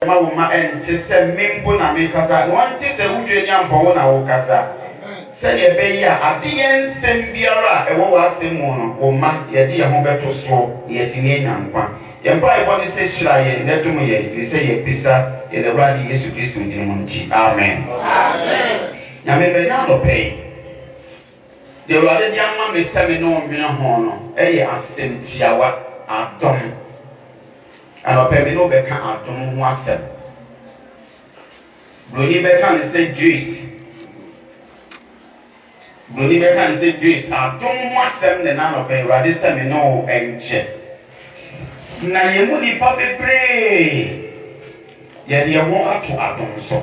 Mama and Tissa Mimbo Namikasa, one Tissa Ujian Bona Okasa. Say a beya, a dean Sembiara, a was Simon, or Ma, Yadia Humberto Slow, yet in Yanqua. Yampai one is a shy, Netumia, if you say a pizza, in the body is to kiss with Jimunchi. Amen. Yameva pay. The rather young man is seminal in a honor, a Asante Agona. And a pebble became out to myself. Bruni Beckham said Greece. Bruni Beckham said Greece. I don't want them the none of a radism no and check. Now you would probably pray. Yet you want to Adam so.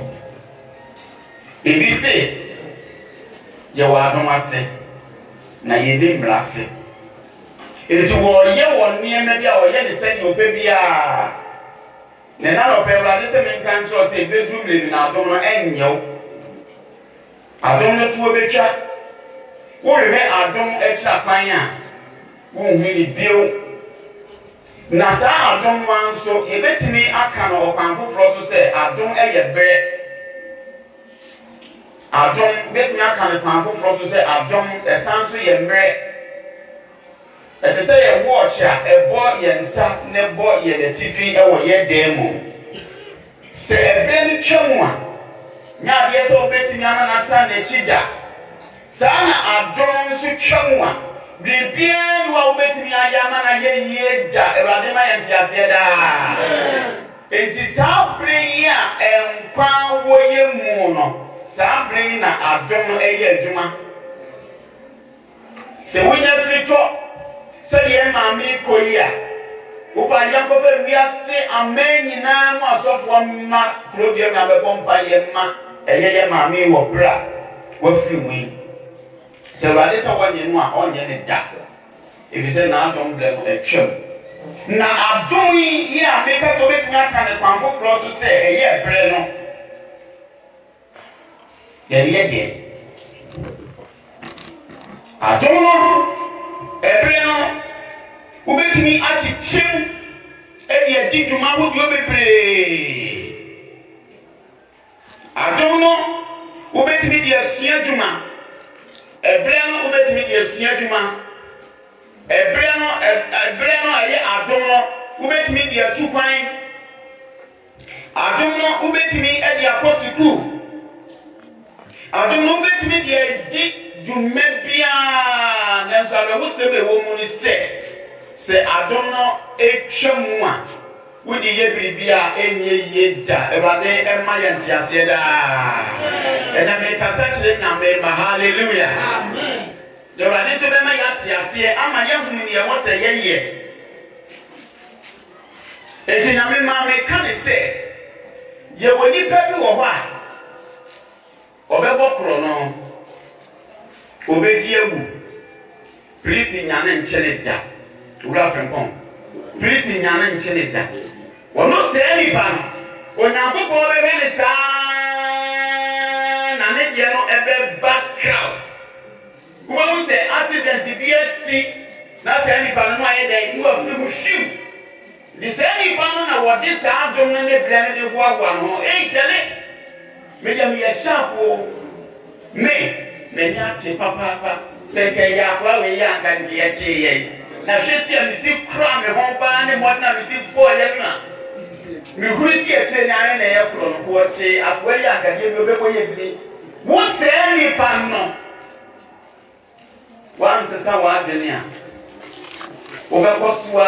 If you say, you are not say, now you didn't blast it. It's war, ye one near maybe our yen is sending your baby. The none of people, this man can't trust a bedroom living out on an yo. I don't know to a picture. What if I don't extra fire? Won't really build. Nasa, I don't want so. If it's me, I cannot open for us to say, I don't eat bread. I don't get me, I can't open for us to say, I don't a sansuy and bread. As I say, a watcher, a boy, and sat, ne boy, and a TV, or ye demo. Say a very chumwa. Now, yes, or betting Yamana San, a chida. Sana, I don't so chumwa. Be bien while betting Yamana ye da, Radima and Tiaseda. It is how prayer and crown way mono. Sabrina, I don't know a year, Juma. Say, when you free talk. Say, Mammy Koya. Upa Yankofer, we are say, a man in a mass of one mark, program of a bomb by a man, a year mammy or bra. What few we? So, I listen what you know on your dark. If you say, now don't blame a chum. Now, I'm doing, yeah, because of it, I can't come for close to say, a year, Breno. Yeah. I don't know. Ebreno, who bet me at it, chim, and yet think you might be brave. I don't know who bet me the Siajuma. Ebreno, who bet me the Siajuma. Ebreno, I don't know who bet me the 2 pine. I don't know who bet me at the apostle. I don't know who bet me the deep. You may be and so I will say the woman is say, I don't know a chamua. Would the every be any yeda, ever day, and my auntie said, and I make a such a number, hallelujah. There are this of my auntie, I say, I'm a young woman, was a year. It's in a mamma can say, you will need people or why? Or no. Obediemu. Please in Yana and Cheneta. To Raframpon. Please in Yana and Cheneta. Well, no say any pan. When I go over any son, and then you know a back crowd. Who will say accident to be a sick? That's any pan, my day, you are free shoot. This any pan, what this I don't know the planet walk one more. Ain't tell it. Maybe a shampoo. Me. Menyati papa say ya kwa we ya kan bi achi ye na hwesi a misi kra me ho ba ne mo na misi fo ye na me hurisi e che na na ye kro no ko chi akwa ya kan ye be ko ye dini wo se ni pan no once sa wa denia o ga koswa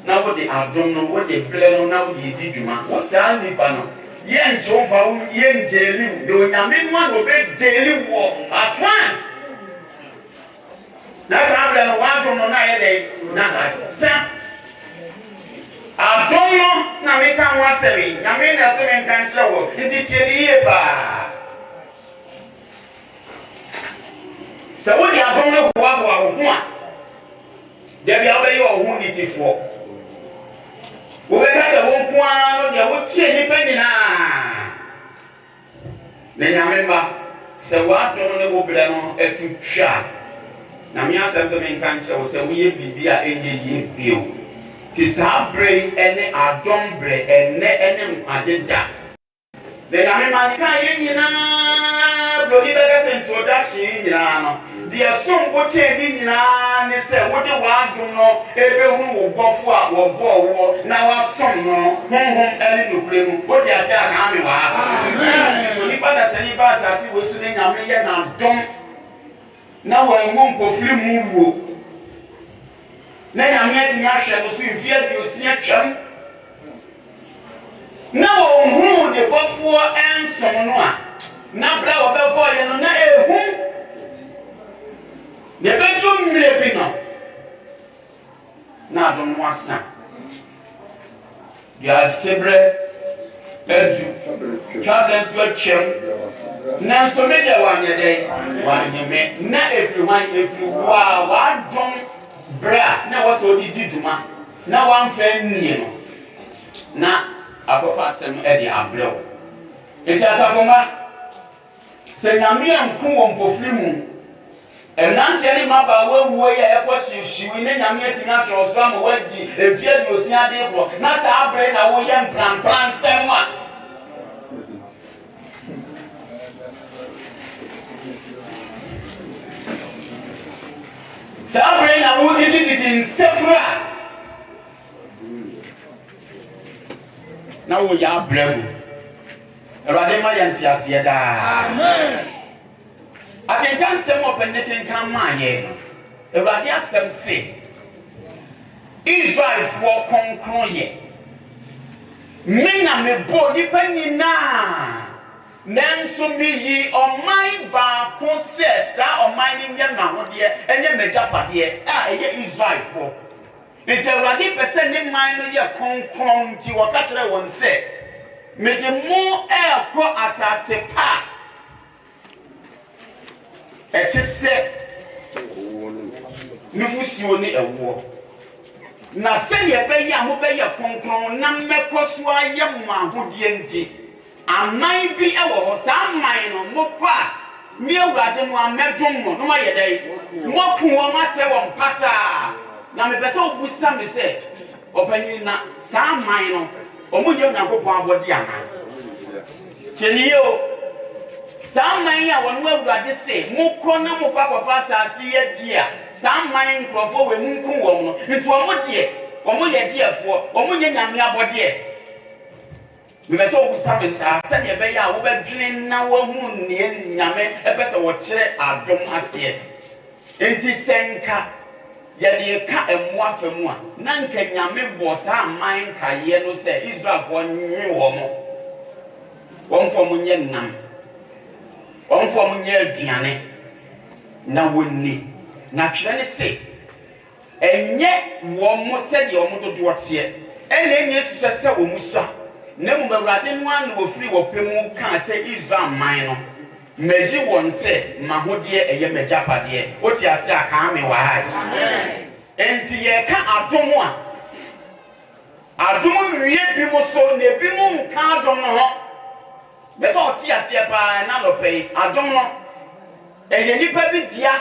na wo de adom no wo de ple no na wo de diduma wo se ni pan no yen chova yen jeli do nyame no no be jeli wo at once that's how the one from na ye dey na asa adom na me kan wa sewe nyame na se me kan chewo ndi tieri ye ba se wo di adom no ho abo ho a de bia obe yo ho ni tifo wo be ka se wo kwa no de wo chie ni pe ni na nyame ba se wa adom no wo bele no etutwa na me asem se me kan che wo se wo ye bibia enye ye bio Tisabre ene adombre ene nkwadeda. The Yamika yina Brody Beggars introduction yina. The song what yina say what the one do no everyone will go for or go now a song no early no play what you say I wa. So if I say if I see we soon Yami na dom now we won't go free move. Na Yami ti ahwe no so mfia bi osia twam. Na ohun de bofo ensom no a na bra wo be boye no na ehun de bedroom mire bi no na do no asa ya tebre edu travelers go chem na so media wa nyede wa nyeme na every wa don bra na wo so di duma na wan fa nie no na akofa sem e di abrew enti asafoma se nyame anku wo mpofiri mu enantia ni maba wawu ya ekoshiwi ne nyame atina troso am wadi efia bi osia de kro na sa abre na wo ye mpran sem a sa abre na wo di nsepura na wo ya abregu erade ma yanti ase da amen akenkan sem openetin kan ma ye erade asem se Israel for konkron ye me na me bo ni panina nanso me yi oman ba ko se sa oman ni nya ma ho de enye megapade eye Israel for enti erade pese ni man no ye konkron ti wakatere won se me de mo ko asase pa etise nufusuo ni ewo na se ye be ya mo be ye konkron na mekoso ayem ahode enti aman bi ewo ho sa aman no mo kwa mi ewrade no amedom mo no ma ye dai mo ku wo ma se wo mpasa na me pese obusa me se opanyin na sa aman no omunye Nyankopon abodi ana cheniyo sa aman ya wonu ewrade se mo kro na mo papa asase ye dia sa aman nkrofo we munku wo no nti omo ye dia fo omunye nyame abodi me pese obusa me sa ne be ya wo be dwene na wo hu ne nyame e pese wo kire adom ase enti senka yede ka emu afemu a na nka nyame bo sa aman ka ye no se Israel fo nwe wo mo won fo mo nye nam won fo mo nye aduane na wonni na twere ne se enye wo mo se de o mo dodo tie ene enye sese wo musa na mu bawrade no an wo firi wo pemu ka se Israel man no meji won se mahode eye megapade oti ase aka me wa ha enti ye ka adom a adom wie bi mo so na bi mo nka adom no ho be so oti ase pa na lo pei adom no eye nipa bi dia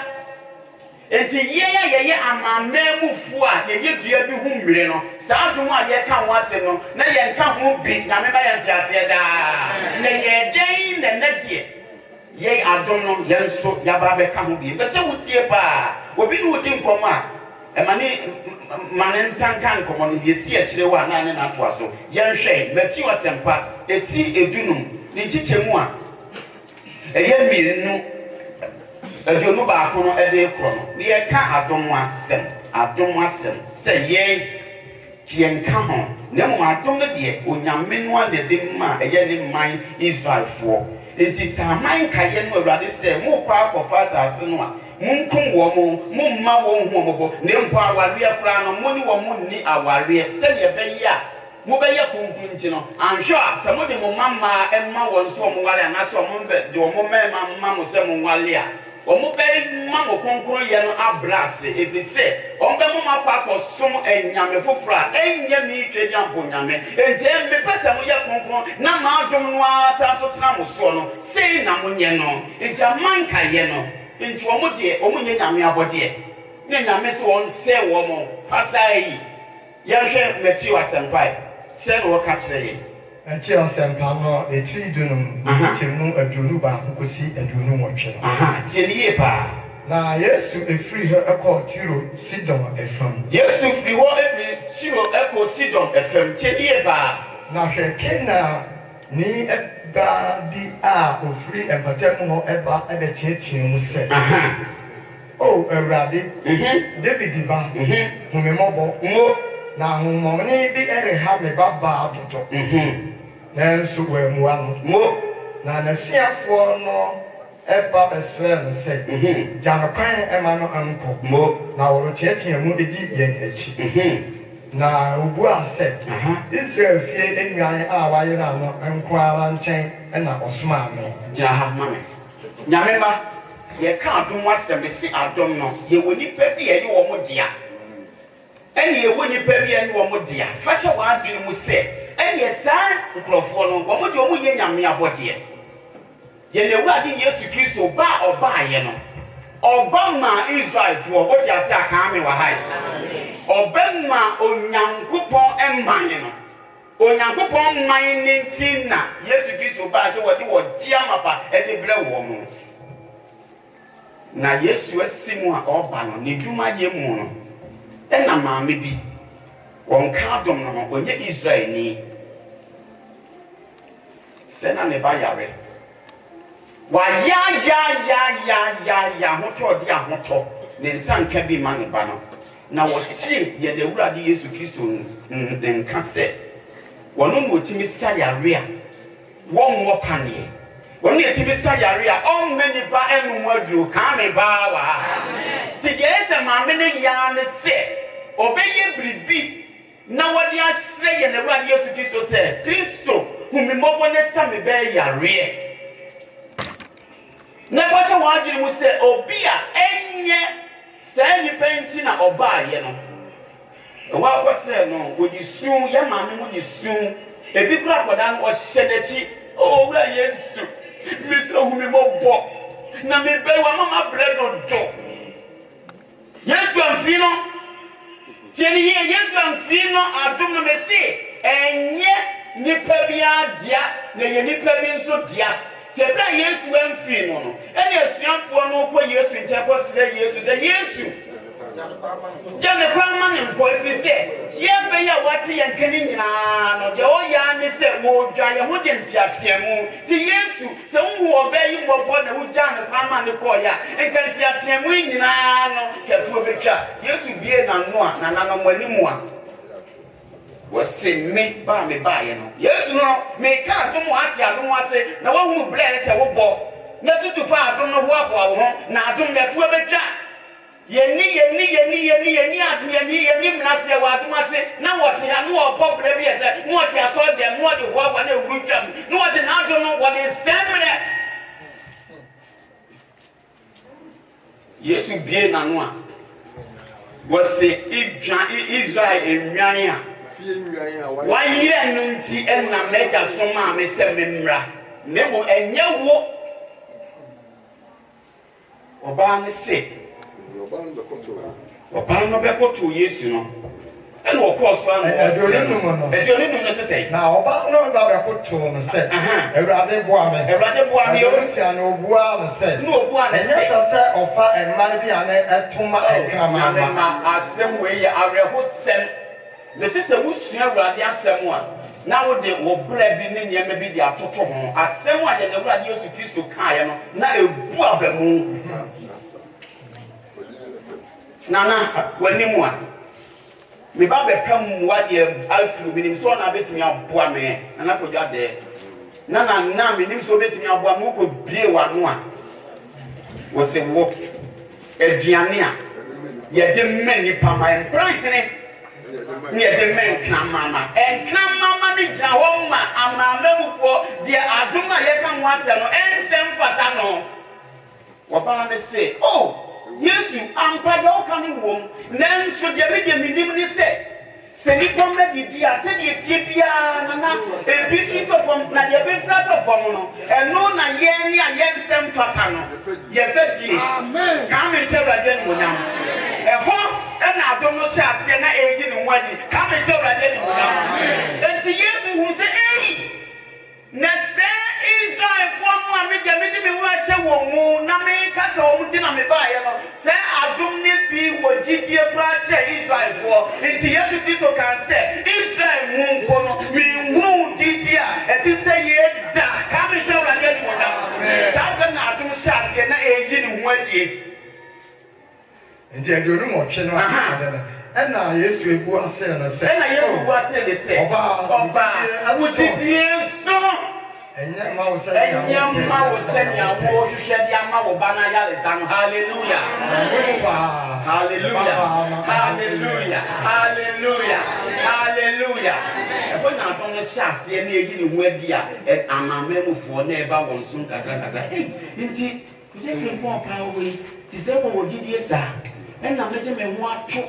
enti ye amamemu a ye dua bi hu mmire no sa adom a ye ka ho ase no na ye nka ho bi na me ba ye nti ase da na ye den na nadie ye adom no ye nso ya ba be ka ho bi be se wutie pa obi no wuti nkomo a emane manen sankan nkomo no ye si akire wa na ne na to aso ye nhwe mati wasempa eti edunum ni chichemu a eye mirinu edunu ba ko no ede kro no ne ye ka adom asem se ye nka ho ne mo adom no de onyame no ade de ma eye ne man Israel fo enti saman kaye no awrade se mo kwa akofa asase no a munkum wo mo mma wo hu omobo ne mpo aware akura no mo ni wo mo ni aware se ye be ya mo be ye kunkunti no anhwe a se mo de mo mamma emma won so mo wale na so mo be de mo mema mo se mo wale a omo be ma mo konkoro ye no abrase ebi se on be mo makwa kosom enyame fofora enye mi twedi ampo nyame enti me pese mo ye konkoro na ma adom no asa so tena mo so no sei na mo nye no enti amanka ye no enti omo de omo nye nyame abode ne nyame so on se wo mo asa yi Yasha Matthew Asampai, send or catch the Until Sampano, a tree dunum, a Junuba who could see a Junu watcher. Tiepa. Now, yes, to free her a call to sit down a firm. Yes, if we want every zero echo sit on a firm, Tiepa. Now, she can now need a body of free and paternal ever at the church, said. Oh, a rabbit, David Diva, whom a mobile, now, money the air have me baba to talk. Then so we're one. Now, the sea for no. Eba Islam said, Janapan Emano uncle, Mo, now rotating a movie yen. Now, Ubua said, Israel feared in my hour, you know, and Kualan chain, and I was smiling. Jaha, mammy. Yamema, ye can't do what's a missy, I don't know. You will need peppy and you are more dear. And you will need peppy and you are more dear. First of all, you must say, and your son, Crawford, what would you win yammy about here? Ye wadi Yesu Kristo ba oba ye no Obama Israel for what you say aka me wa hai Obama onyankopon emman ye no onyankopon man nintin na Yesu Kristo ba se wodi wo dia mapa e de bre wo mo na Yesu asimu a oba no ne dwuma ye mu no e na maame bi won ka dom no onye Israel ni se na ne ba yawe wa ya hoto di ahoto ne nsanka bi ma ne ba no na wo tie ye de wurade Yesu Kristo nka se wono mo timi sayare a won wo panie wono ye timi sayare a on mani ba enu aduro ka me ba wa amen ti ye se ma me ne ya ne se obeye bribi na wodi asre ye ne wurade Yesu Kristo se Kristo humi mobo ne sa me be yare Never so one dream will say, Obia, enye, say you painting a oba, you know. What was there? No, would you soon, young mammy, would you soon? A big crocodile was shed. Oh, well, yes, Mr. Humimo, now me pay one mamma bread or dog. Yes, I'm feeling. Jenny, yes, I'm feeling. I don't know, say, and yet, Nipabia, dear, Nipabin so dear. Tebra Yesu emfi no no ene asuafo no ko Yesu ntepo sire Yesu ze Yesu jane kwa mane mpo fi se ye be ya wate ye nkani nyina no de o ya ne se wo dwa ye ho de ntiatiamu ti Yesu se wo obayi mbobo na wo jane kwa mane ko ya nkani si atiamu nyina no ketu obetwa Yesu bie na no a na no manimu a wose me ba ye no Yesu no me ka dum ati adum ati na wo hu ble se wo bo na tutu fa adum no ho akwa wo na adum na tu obetwa yeni adu yeni mnase wa adum ase na wote ya no obo ble bi ese no wote aso de no de ho akwa na ewuru twam no wote na adum no wo de semre Yesu bie na no a wose Israel enwan a why ye nunti and na mega soma me se memra nebo enye wo oba ne se oba no be koto Yesu no en wo ko so an edioni no se se na oba no da be koto no se ewrade boa me o si an obua no se no obua ne se enye se ofa enmane bi an etoma ma asem we ye areho sem the sister who swam Radia Samoa. Now they will bread be near maybe the atoto home. As someone that the radio supposed to Kayano, now a boab moon. Nana, when you want. Me baba come what year out meaning so na bet me aboa me and I forgot there. Nana na me nim so bet me aboa mo ko bie wa no a. Was a walk. Ediane a. Ye de many pama en plan near the men can mama and can mama the Jawoma and my level for the Aduma Yakan once and Sam Patano. Wabana say, oh, yes, I'm Pado coming home. Then should you read the minimum say, Send it from the Dia, send it Tipia, a bit from Nadia flat of and no Nayani and Sam Patano. Yefeti, amen. Come and share again, Munam. and I don't know, shall say, na agent wedding. Come and show that. And to yes, who say, hey, Nessa Israel for one with the middle Russia won't make us home to me by. Say, I don't need be what GT project Israel for. It's here to people can say, Israel won't me won't GT, and to say, yeah, come and show that. That not to shut and agent wedding. And the room of Chino, and now, yes, we go and say, and I say, they say, I would say, so. And young man was saying, more to shed the amount of Banayales. Hallelujah. Hallelujah. Hallelujah. Hallelujah. Hallelujah. When I'm on the chassis and you're with you, and I'm a memo for never one soon. Hey, indeed, you can walk away. December will give you, sir. And I'm letting me want to.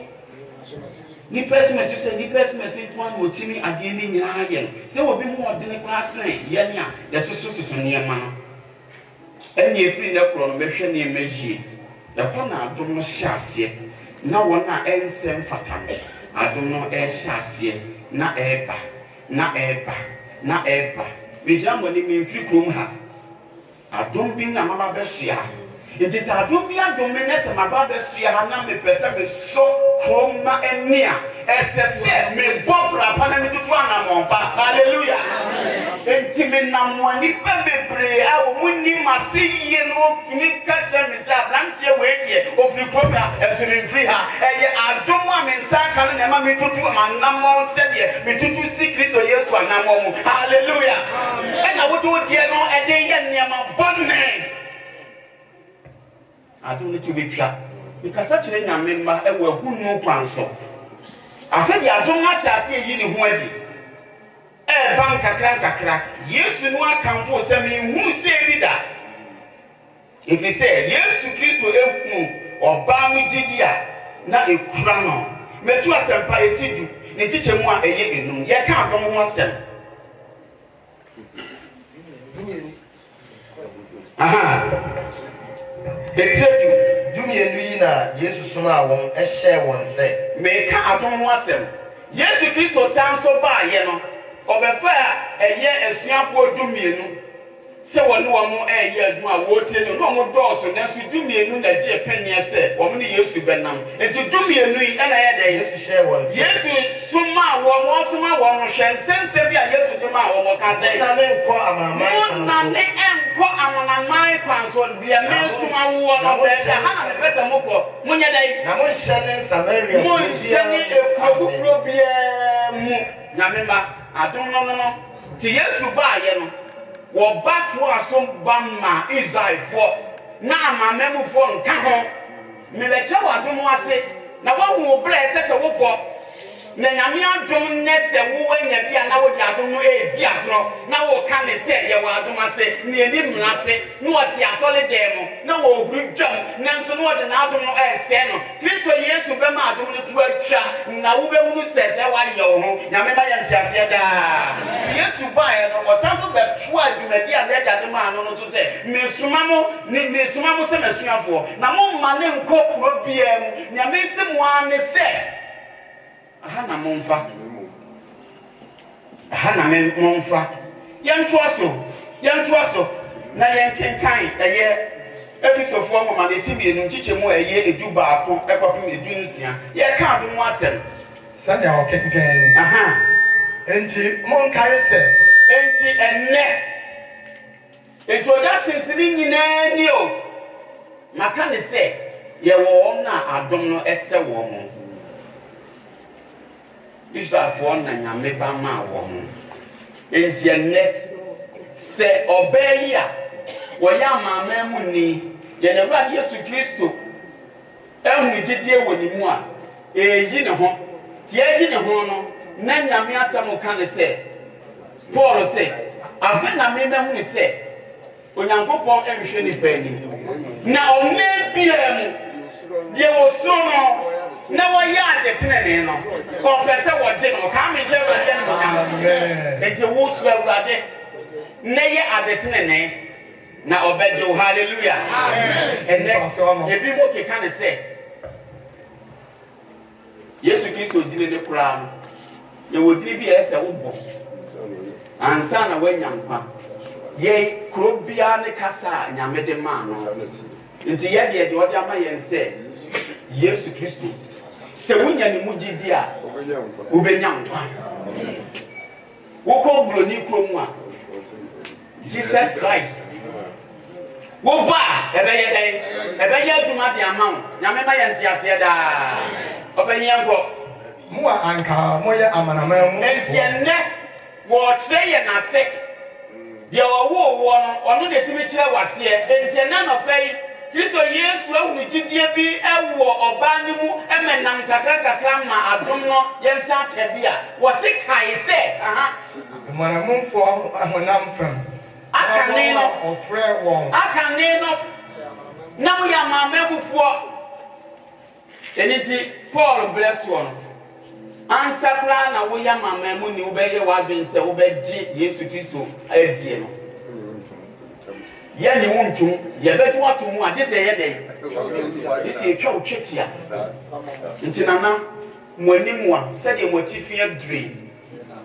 Ni person you say, ni person message one will tell me at the end of the year. Say, will be more than a class name. Yeah, that's so near man. And you free the promotion in Meji. The one I don't know chassis. No one I ain't same fatal. I don't know a chassis. Na eba. The jam when you mean free room. I don't think I'm about the share. It is a Dubia dominance and my brother Sierra me person so chroma and near. As I said, me Bobra Panami to Tuanamon. Hallelujah. Intimate Namwani Pebe, I will win my see and walk me catch them in Sablantia way of the program as an free her. And I don't want me Sakan and Mammy to do my number said here, me to secrets or yes one number. Hallelujah. And I would do it here no a day and near my bonnet. I don't need to be trapped because such a member will no counsel. I said, I don't want to see you in Wendy. A bank a crack. Yes, you know I come for some who say that. If he said, yes, to Christ will help me or Bami Gidia, not a crown. Metua Senpai Tidu, the teacher one a year in you can't go myself. Except you, do me and Rina, Jesus, won't a share one say. Make I don't want them. Yes, Christ was sound so bad, you know. Or the fair a year as young for do me. So one more a year, no water, no more doors, and then you do me a new penny, I said, or many years to Benham. And to do me a new and I had a share one. Yes, some more, some more, shall send Sabia, yes, to my own can say, nothing on my console, be a man, someone who are better, Moko, Munya Day, Namon Shannon, Samaria, Moon, Shannon, a coffee, beer, Namima, I don't know. To yes, you buy, you know. Well, back to our son Bama Israel for now, my memory phone come home. Military, I don't want to say. Now, what will bless us a whoop? Nanamia don't necessarily when you be an hour, I don't know a diatro. Now, what can they say? You are to say, near him, I say, no, it's a solid demo, no group jump, Nancy, no, and I don't know a seno. Please for years to be mad to a chat. Now, who says, I want you, Yamima and Tiasiada. Yes, you buy it, or something that twice you may be a dead at the man on to say, Miss Mamo, Miss Mamo, Semesia for. Now, my name called Probium, Yamisim one is said. Hana Monfa. Hana Monfa. Young Twasso. Na yen kenkan a year. Episode for my TV and teach more a year a do bar upon a copy of Dunsia. Ye can't do one cell. Sunday, I'll kick again. Enti Monkai said, Enti and net. Introductions in Neo. Makani said, Ye won't I don't know a woman. Israel for and I never ma woman. Enti and net say, Obey ya. Wayama memuni, Yeneva Yesu Christo. Elmi Jidia Winimua, Ejina home, Tiajina hono, Nanya Miasa Mokane say. Paul said, Avena Mema who said, when I'm for any penny. Now, maybe there was so long, never yard at Teneno, or Professor or General, come and share and the wolves were rather. Nay at the Tenene. Now, obey you, hallelujah. And then, if you can say, Yesu Kristo dine ne kura ye wodiri bi ese wo bo ansa na wanyankwa ye kuro bia ne kasa nyame de ma no nti ye de odi ama ye nse Yesu Kristo se wonya ni mugidi a ubenyankwa wo ko bro ni kuro mu a Jesus Christ wo ba ebe ye aduma de ama wo nyame ma ye ntiase da obenyanko mo anka mo ye amanaman mu entienne wo kire ye na se de wo no ono de timi kire wase entienne no pei Kristo Yesu awunu gidie bi ewo oba ni mu emenam kakra ma adom no yensa kabia wo se kai se manamfo ahonam fam akane no ofre won akane no na wo ya ma mebufuo eniti Paul bless one ansakra na wo ya ma memu ni wo be ye wa dwense wo be gi Yesu Kristo adie no ye ni wontum ye betu atomu a dise ye dey dise ye twa otwetia ntinana moanimu a sede motifia dre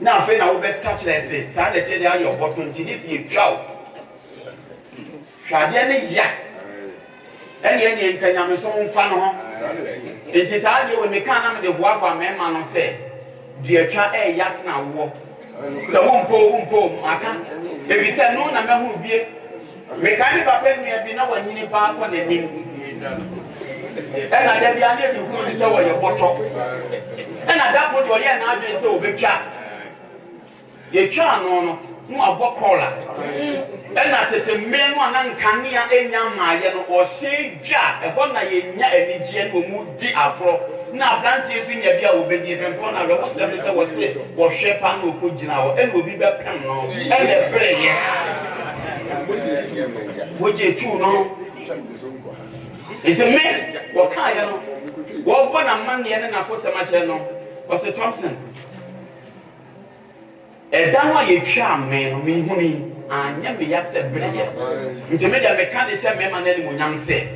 na afa na wo be sachless sa na te dey ayo boto nti dise ye twa hwade ne ya ene nkanyame so mfa no ho nti sa de we meka na me de boa mema no se de atwa yasna wo so wompo aka ebi se no na mehu bie mekani papa nua bi na wanyini pa akọ na nim ena da bia na bi hu ni se wo ye boto ena da ko do ye na adwen se obetwa ye twa no no abokola ena tete mmere no anankania enya maaye no o hye dwa ebo na ye nya anigye no mu di afro na afrantie so nya bia obedi efempo na wo se se wo se wo hwe pa na okogina wo ena obi be pem no ena breye woje tu no iteme wo kan ya no wo bo na man ye na kosema che no wo se Thompson edan wa ye twa me no me huni anya me ya se breye iteme dia me kan de se me ma na ni monyam se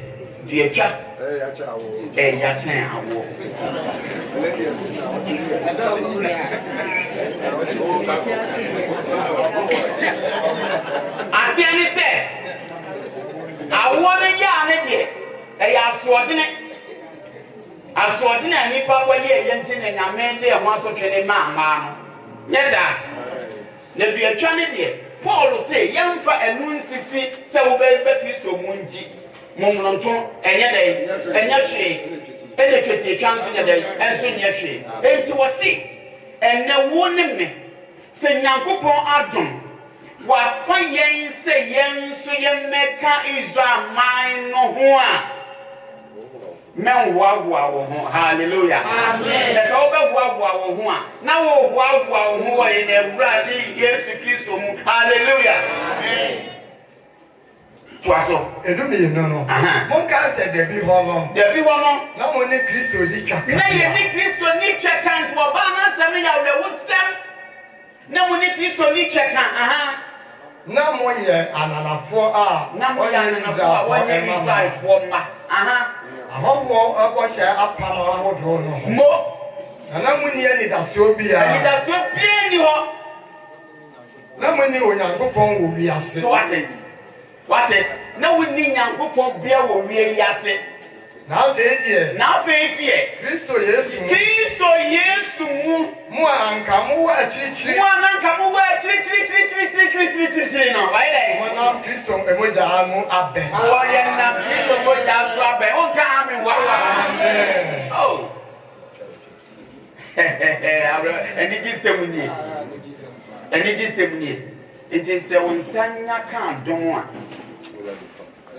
du twa ya chen awo asiani se awon ya ne de ya asodine ani papa ye yente na nyame de e ho asotwe ne ma no yesa na bia twa ne de Paul say yemfa enu nsisi se wo be Kristo munji mumnonto enye de enye hwe ene twete twanso nye de enso nye hwe enti wo si enne wo ne me se Nyankopon adom wa fa yen se yen so yen meka Israel man no ho a men wa wo ho hallelujah amen e so be wo ho a na wo wo ho wa yen Ewurade Yesu Kristo mu hallelujah amen tuaso edumi no mon ka se de bi ho no na mo ne Kristo di twa na ye ni Kristo ni twa kan to ba na sam ya wo wusem na mo ni Kristo ni twa kan na mo ye ananafo a na mo ye ananafo a wonye Israel fo ma ahowo agbohye apam ahodo no mo na mo ni ani daso bia ni ho na mo ni Onyankopon wo wiase so wate na wo ni Nyankopon bia wo wiase na afi die Kristo Yesu mu anka mu wa chirichiri no why dey mo na Kristo emoja mu abe wo ye na Kristo moja so abe o ka ami wa amen oh eniji semni enti se wonsanya ka don a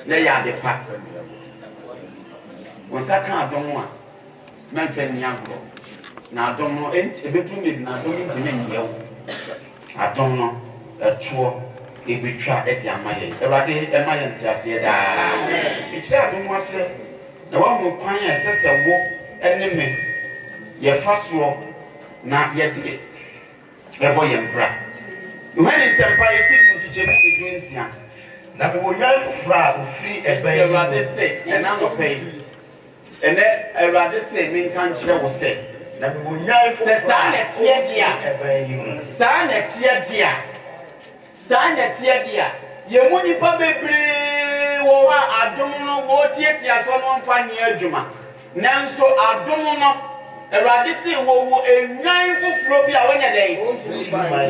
na ya de pa wonsaka don a men fe ni agro na don no enti ebetu me na don enti na nyew adon no etuo ebetwa e dia maye Ewurade e maye ntiase da amen e kire adon wase na wa mo kwan a sese wo ene me ye faso na ye de ebo ye mbra when is empire nchichemu edunsia na me wo yan fufra ofri ebe Ewurade se na no pay ene Ewurade se me nka nchire wo se na me wo nyan fo sa na tie dia sa na tie dia sa na tie dia ye mu nipa bebre wo wa adom no wo tietia so no mfa nye adwuma nanso adom no Erade si wo enyan fufuro bi a wonya dai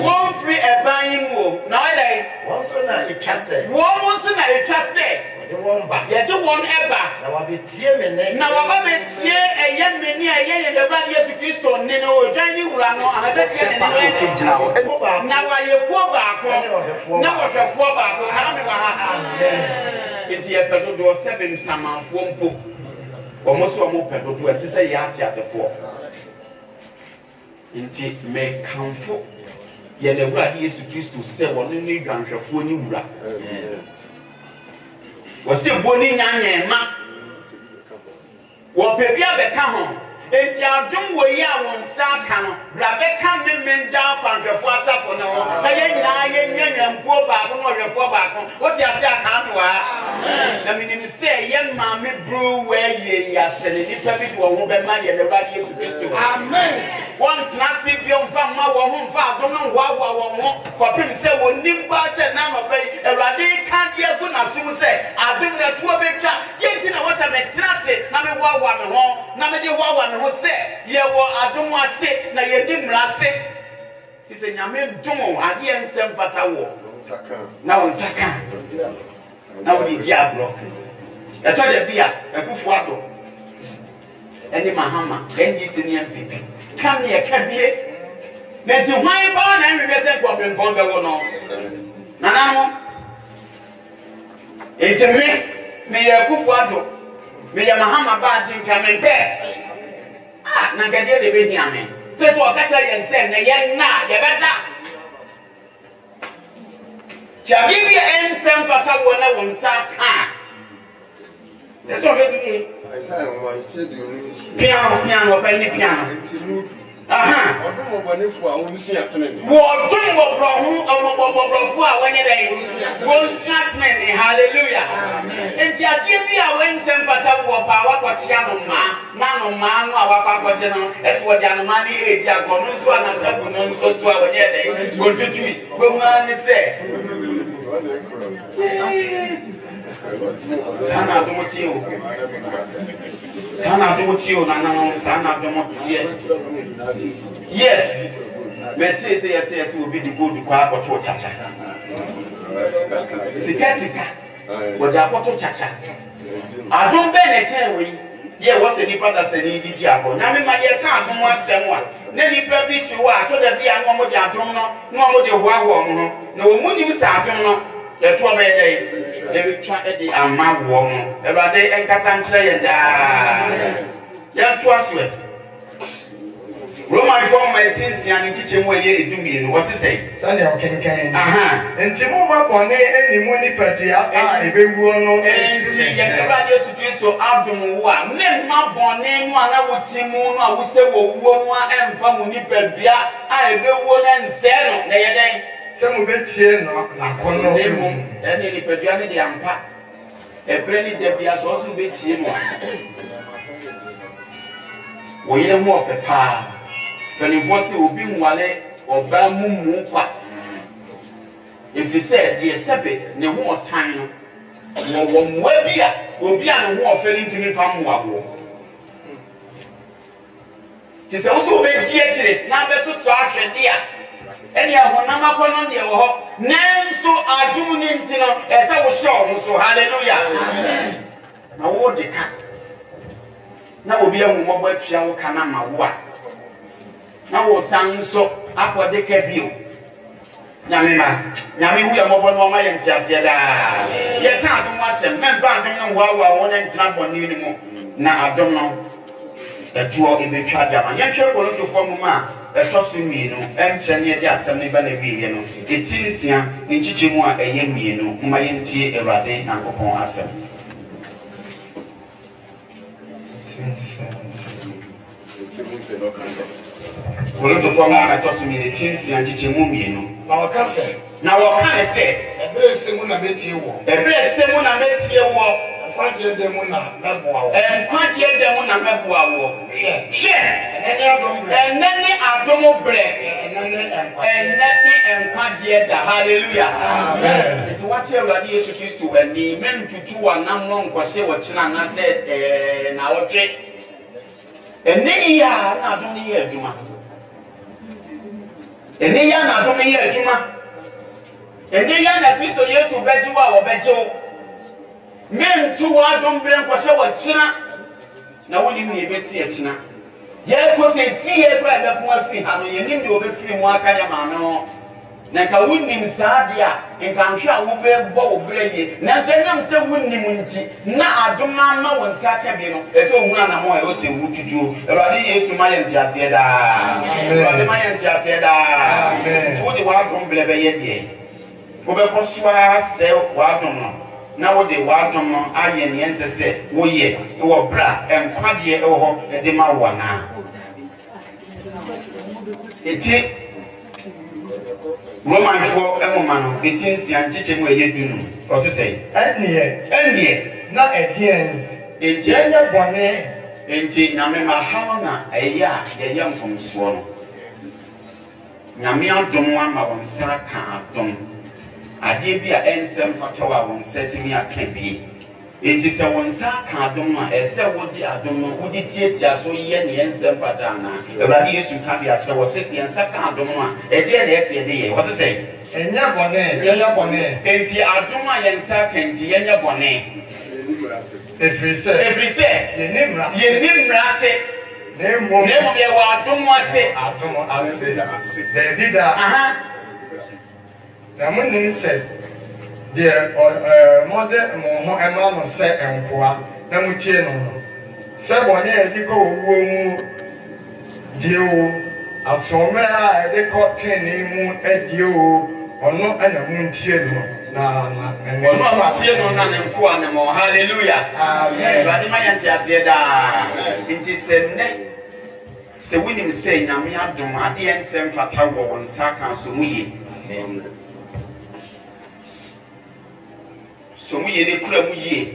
won free eban mu na wa dai won so na etwase won so na etwase de won ba ye de won eba na wa betie me ne na wa ba betie eye meni eye de ba Yesu Kristo ne no odwan ni wura no ahada tie ne ne na wa ye fuo ba ko na wa hwe fuo ba ko ha me wa ha amen enti e pedo do 7 samanfo mpo Omoso mo pedo do ati say ya ati asefo nti me kanfo ye na wura Yesu Kristo se woni ni dwanhwefo ni wura wo se boni nyanye ma wo pebia beka ho enti adom wo yi a won sa ka no bra beka memenda kwanhwefo asafo no na ye nyina ye nyanyampo ba ko no hwefo ba ko wo ti ase aka no wa na minim se ye ma me bru we ye ya sele ni pa bi wo ho be ma ye na ba Yesu Kristo amen won trase bi on fa ma wo ho fa adom no wa wo ho ko pim se wo nim ba se na ma bai Erade kan die go na sum se adom na tuo be twa ye nti na wo se me trase na me wa me ho na me de wa me ho se ye wo adom ase na ye di mrase ti se nyame dom ade ensem fata wo na won saka na wo di diablo eto de bia ekufu ado eni mahama endi se ni MPP kam ne ka bie na ti hwan ba na nwe se ko bempon be wo no nana mo enti me ye ekufu ado me ye mahama ba ti nka me be na ngade de be hiame se so okata ye se na ye na ye beta Chabibi ensem fata wona wonsa ka. Eso be bi. Piano ba ni piano. Aha. Odun mo bani fu a wonsi atene. Wo odun mo bro hu omo fu a wonye dai. Wonsi atene hallelujah. Enti ade bi a wensem fata wo pa wa kwachia no ma. Na no ma no a wa kwache no. Eso wo dia no ma ni edi ago no so na tabu no so to a wonye dai. Wo tutui. Wo ma ni se. Sana domotio. Sana domotio na sana domotie. Yes. Meti say yes will be the good kwa akoto chacha. Sika. Wo da akoto chacha. Adon be na chen we. Ye wo se nipa da se ni didi abo. Nyame ma ye ka adom asem a. Na nipa bi ti wa to da bia ngo mo de adom no mo de hoaho mo ho. Na wo munim sa adom no ye to be dey. Ye twa e di ama wo mo. E ba de enkasa nkyere ye da. Ye to aso Roman 4:19 siani tiche mu ye edumi no wose sei sane o kenken aha enti mo ma bone enimu ni padua a ebewuo no enti ye kra Yesu Kristo adom wo a me ma bone no ana wotimu no a wo se wo wuo no a emfa mu ni padua a ebewuo na nse no na ye den se mo betie no akono emu ene ni padua ne de ampa ebre ni de bia so so betie no wo yire mu ofepa Penifose obi nwale oba mumu kwa if you say the sebe ne ho otan no wo mwa bia obi a ne ho ofeli ntimi fa mwa wo ti se wo so be die kire na be so so ahwede a ene ahonam akono de wo ho nanso adum ni ntino ese wo show so hallelujah amen na wo de ka na obi ahu mo gba tua wo kana ma wo a na wo sanso akode ka bio nyame hu ya mobo no ma ye ntiase da ye ka adom asem memba adom no wa wona ntina boni ni mu na adom no etuo ebetwa dama ye hwe ko no to fom ma etoso mienu enche ne de asem ne ba na bi ye no etinsia ne nchichi mu a eye mienu ma ye ntie Awurade na kokon asem Kolo fo ma to so mi ne tinsi anchiche mu mienu na wakase na wakane se ebre semu na betie wo kwaje de mu na meboa wo hwe enene adomo bre enene enkwagye da hallelujah amen it what Awurade Yesu Kristo ani mentutu wanam no nkɔhye wɔ kyena na sɛ na wotwe ene ya na adom ne yɛ adwuma ene ya na adom ne yɛ adwuma ene ya na Kristo Yesu bɛgye wa wɔ bɛgye wo mentu wa adom bre nkɔhye wɔ kyena na woni mu yɛbɛsi akyena yɛ ko se si yɛ kra bɛ ko afiri ha no yɛnim de obɛfiri mu aka ya maame no na ka wonim saa de a nka nhwe a wo bɛ bɔ wo brɛ ye na so nyam sɛ wonim nti na adoma ma wo nsa ka bi no ɛsɛ ohun anamo a ɛwɔ sɛ wutuju Awurade Yesu ma yɛ ntiaseɛ daa Awurade ma yɛ ntiaseɛ daa amen wo de wa adom brɛ bɛ yɛ de wo bɛ kɔ so a sɛ wa adom no na wo de wa adom no ayɛ ne ense sɛ wo yɛ wo bra enkwagye ɛwɔ hɔ ɛde ma wo na eti Roman for emomano eti nsia nchiche mu eye dunu osise enie na edien enya bone enti nyame ma ha na eye a ye mfomso no nyame adom ama won sara ka adom ade bi a ensem fatawa won setimi aka bi enti se won sara ka adom a ese wodi adom no wodi tietia so ye ne ensem fata na Awurade Yesu ka bi a kye wo se yensa ka adom no a ede na ese de ye wo se enya bone enti adom a yensa ka enti yenya bone efrise ye nimrase nemo ye wa adom ase Davida aha na munni se de mode mo ema no se enkoa na mutie no se bone edi ko owuo mu dio asomra edi ko teni mu edio ono ana muntie no na ono amatie no na nemfo anemo hallelujah amen badi ma yanti ase da inti senne se winim se nyame adom ade ensem fata wo won saka so muye so muye ne kura muye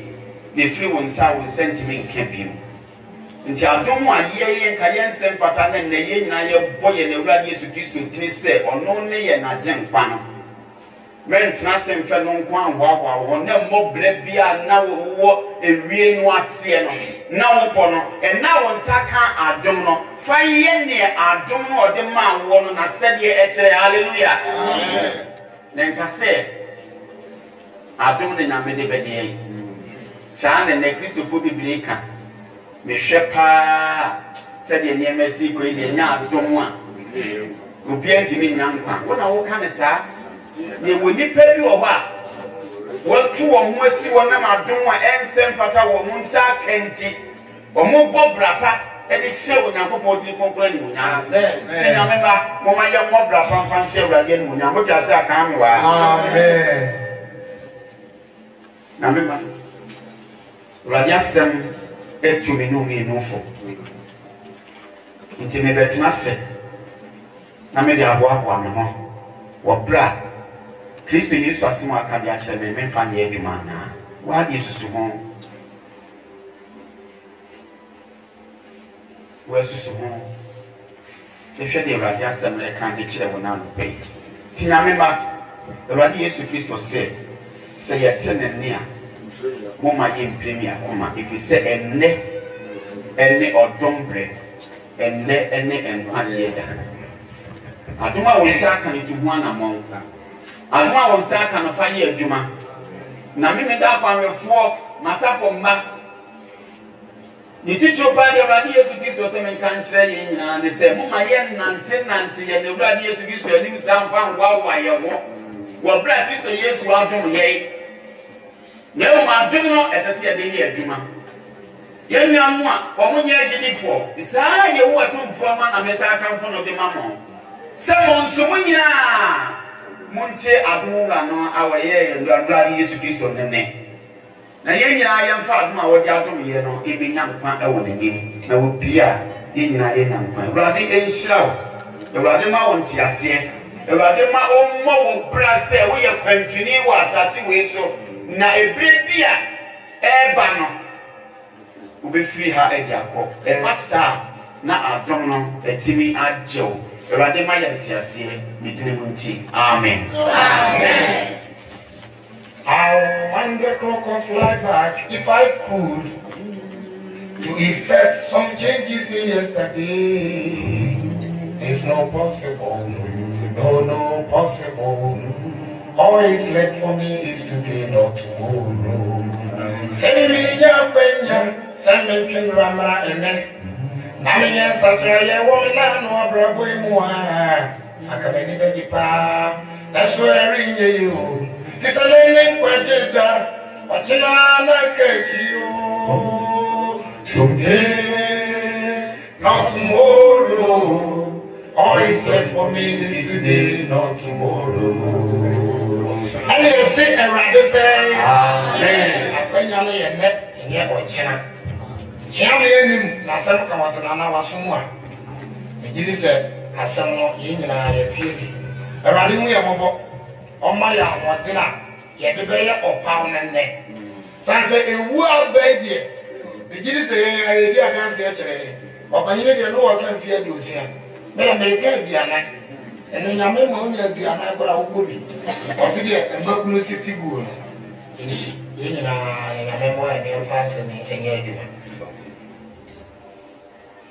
ne firi won sa won sentiment ka biu nti adom a yeye ka yensem fata na ne ye nyina ye boye na Awurade Yesu Kristo tini se ono ne ye na gyenkwa no mentina sem fe no nko anwa wo na mmobra bia na wo ewie no ase no na wo bɔ no na won saka adom no fa ye ne adom no ode ma wo no na sɛde ɛkyerɛ hallelujah amen nenka se adom ne nyame de bɛde yi saa ne Kristofo bibiri ka mehwɛ pa sɛde nneɛma si ko yi nya adom a obi antimi nya nkwa wo na wo ka ne saa ne woni pa bi wɔ hɔ a wɔtu wɔn ho asi wɔn nam adom a ensem fata wɔn ho nsa kanti wɔn bɔ brapa ɛde hyɛ Onyankopɔn di konkora ne munya amen nyame ba mo ma yɛ mo brapa mfa hyɛ Awurade ne munya mo kyase aka me wa amen nyame ba Awurade asɛm etumi no mi no fo nti me betina se na me de aboaboa me ho wo bra Kristo Yesu asɛm aka de akyerɛ me memfa ne adwuma na wa de susu ho wa susu ho se hwɛ de Awurade asɛm le kan de kyerɛ wo na no pɛ ti nyame ba Awurade Yesu Kristo sɛ yɛte ne ne a mo ma ye premier koma ifi se enne odombre enne enkwagye da adoma won sa aka ne tuhu anamon adoma won sa aka no fa ye adwuma na me da kwanwefo masafo mma ni ticho pa de Awurade Yesu Kristo se men kan kyerɛ ye nyina ne se mo ma ye nante ye ne Awurade Yesu Kristo anim sa mfa nwa ye wo bra Kristo Yesu adom ye Neo madum no esese ye de ye adwuma. Ye nyamu a omunye agidifo. Isaa ye wo atumfo ma na mesa akamfo no de mamo. Se mo nso munyina muntie adumura no awaye Awurade Yesu Kristo nene. Na ye nyina ye mfa adum a wodi adum ye no ebenya nkwa ewo nenim. Na wo bia ye nyina ye nya nkwa. Awurade enhyira wo. Awurade ma wo ntiase. Awurade ma o mo wo bra se wo ye kwantuni wo asase we so. Na ebrebia eba no obefiri ha edi akọ eba sa na adom no etimi agyew Awurade ma yɛ ntiaseɛ medine mu nti amen. I want the clock to fly back if I could to effect some changes in yesterday. It's not possible, no possible. All is left for me is today, not tomorrow. Send me ya kwenya, send me kin ramra ene. Nami ya satra ya woman no abrabo imwa. Akameni bejipa, that's where in you. This a lane kwajeda, ochina na kechiyo. Today, not tomorrow. All is left for me is today, not tomorrow. And you see a rather say, amen. I pay you a net in your watching. Champion, Nasam Kawasanana was someone. The Jilly said, as some not in a TV. A rally me on my arm, what dinner, yet the bay or pound and neck. Some say a wild baby. The Jilly say, I did dance yesterday. But I didn't know I can fear those here. May I make a piano? And then I may only be an eyebrow good. Or see a Magnus City good. In a memoir near fastening and yet.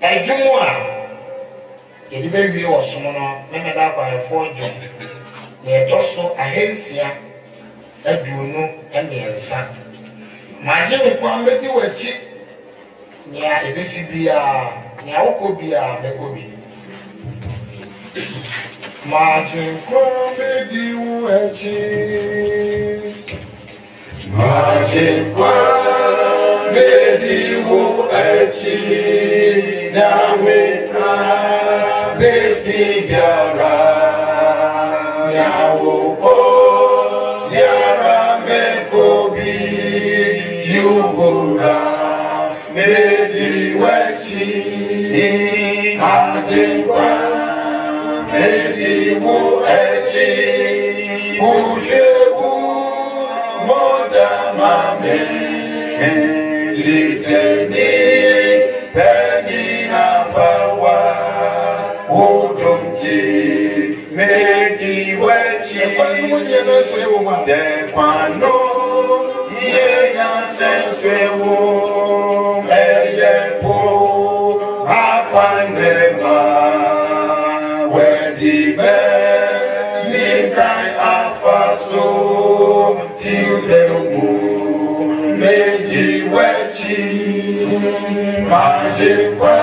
A Jumwa. The baby was someone made up by a fortune. Near Tosso, a Helsia, a Juno, and me and son. My Jimmy Kwame, you were cheap near a BCBA, near Okobia, Mekobi. Margin kwame diwu echi, margin kwame diwu echi, nyame besi biara, nyawo yara mekobi yubura mediwu echi, margin kwame Mediwu echi, ujewu moja mame, diseni peni na bawa, udumti mediwu echi, sekwano yeya senswewu, eyefo akwanema. Nikai afaso tilemu meji wechi majikwa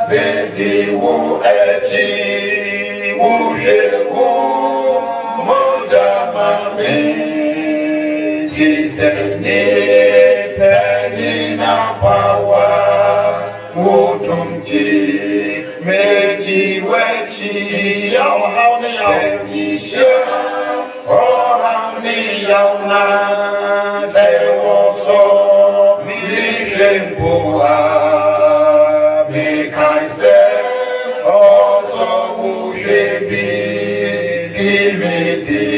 meji wu echi ujewu moja mame tiseni peni na pawa udumti meji wechi how many yauna say also me lemboa me can say also who should be timidi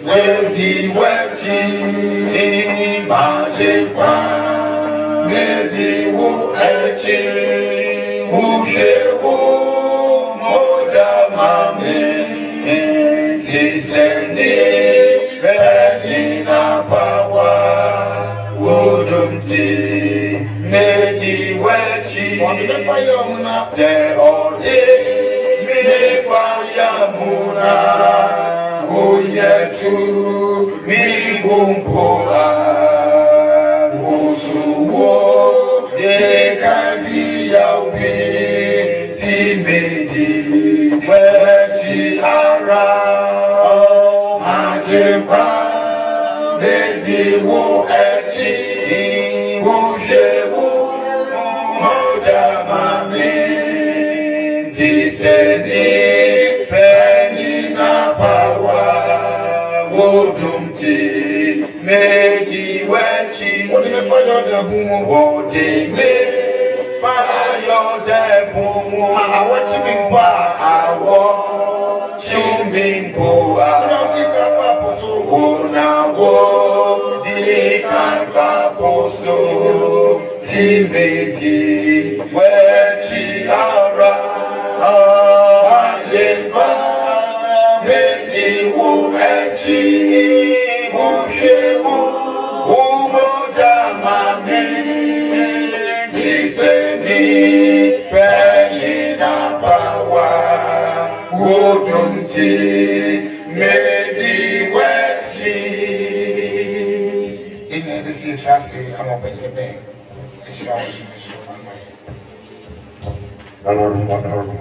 when he went in Majikwa maybe who echi who should moja mami tiseni Medina Pawa Wudumti Medi Wechi Fayamuna Se Ode Me Fayamuna Uyetu Mi Gumpoa Usuwo Dekadi Yawi Timedi Wechi Ara Majimba Mediwu echi Ujewu moja mami Tiseni peni na pawa Wudumti Meji wechi Odi me fayo debumo Odi me fayo debumo Awo chimimba Awo chimimbo Unawo di kanfa poso Timeji wechi the class, I'm up in the bank. She always was so on my head. I don't know what I don't know.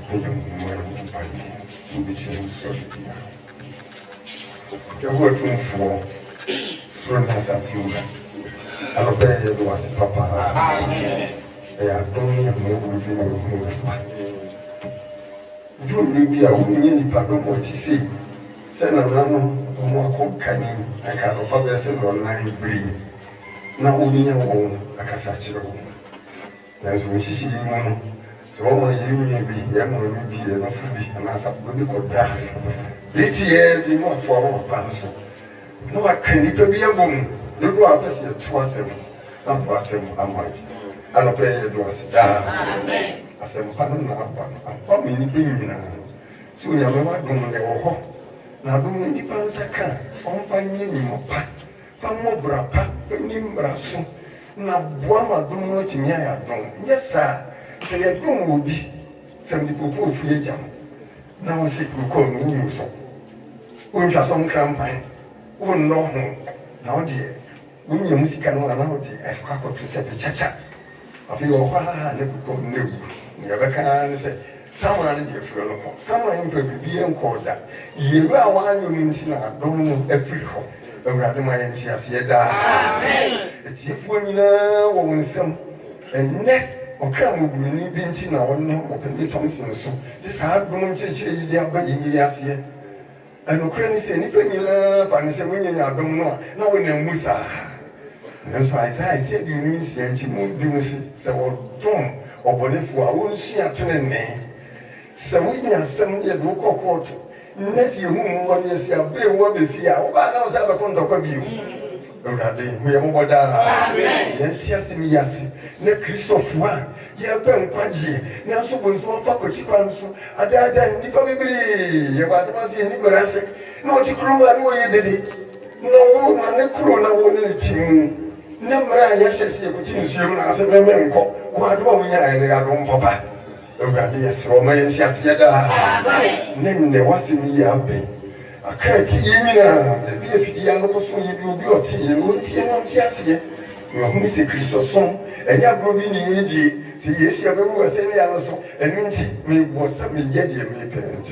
I don't know what I do. Which is so. The word for so nice as you. I don't know if it was Papa. I don't know if it was Papa. Don't be a woman, pardon what you say. Send a run more company. I can't probably send online breed. Now, only a woman, a Casachi woman. There's when she see you. So, all my union be young will be enough to be an answer to the good back. Let ye be more for our person. No, I can't be a woman. You go up as your twice, not twice, I'm white. I don't pay the doors. I said, pardon now, I'm in the so you know what doing the war. Now, don't need the can. On finding more pat. From more brapa, finding brasso. Now, one don't know what you don't. Yes, sir. Say a room will be 70 people free jam. Now, I say, you call me so. When you have some crampine, one no home. Now, dear, when you music and one out, I crack up to set the cha. I feel why I never called new. Never can say, someone in your friend, someone in the being called that. You are one you mean, don't know every home. The rather my energy as yet. It's if when you know woman some and net or cram will be needing now one open the Thompson. So this hard woman church, they are begging you as yet. And no cranny say anything you love and say when you don't know. Now when you Musa. And so I tell you, you see, and you won't do so don't. Or whatever I won't see a turn name. So we are some year look or quarter. Unless you whom one is your bill will be fear. Oh, I don't have a contact of you. We are over there. And tears me, yes. Ne Christophe one. You have been quadgy. Now, so was one faculty council. I died in the family. You are the most in the no, you crew and way did it. No, one crew, no one team. Never, yes, you could use you as a member. What do we have on Papa? Yes, Roman, yes, name the was in the Alpine. I can't see you now. The BFD and also you will be a tea and won't see him just here. You are Mr. Christopher, and you are growing in the see, yes, you are saying also, and me was something yet, you may parents,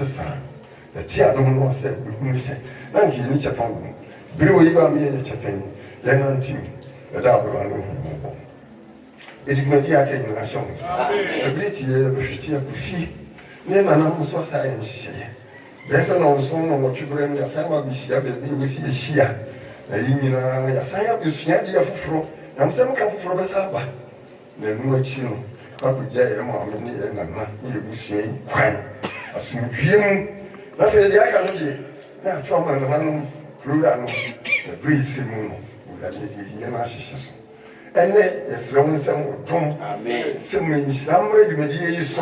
the tea I don't know, said, who said, thank you, Nietzsche found me. Brew you are me and Chaffin, then until the double. Edmond Generation. A great year of fee. Name and almost so science. There's an also no what you bring your son of the Shia, we see a Shia. A union, a sign of the Shia, the Afro, and some come from the Saba. The new chino, Papa Jay, and you will see crime. As you hear, nothing the Akanoji, now from an unknown Flurano, the breeze Simon, who had a and yes, Roman some some means I'm ready to so.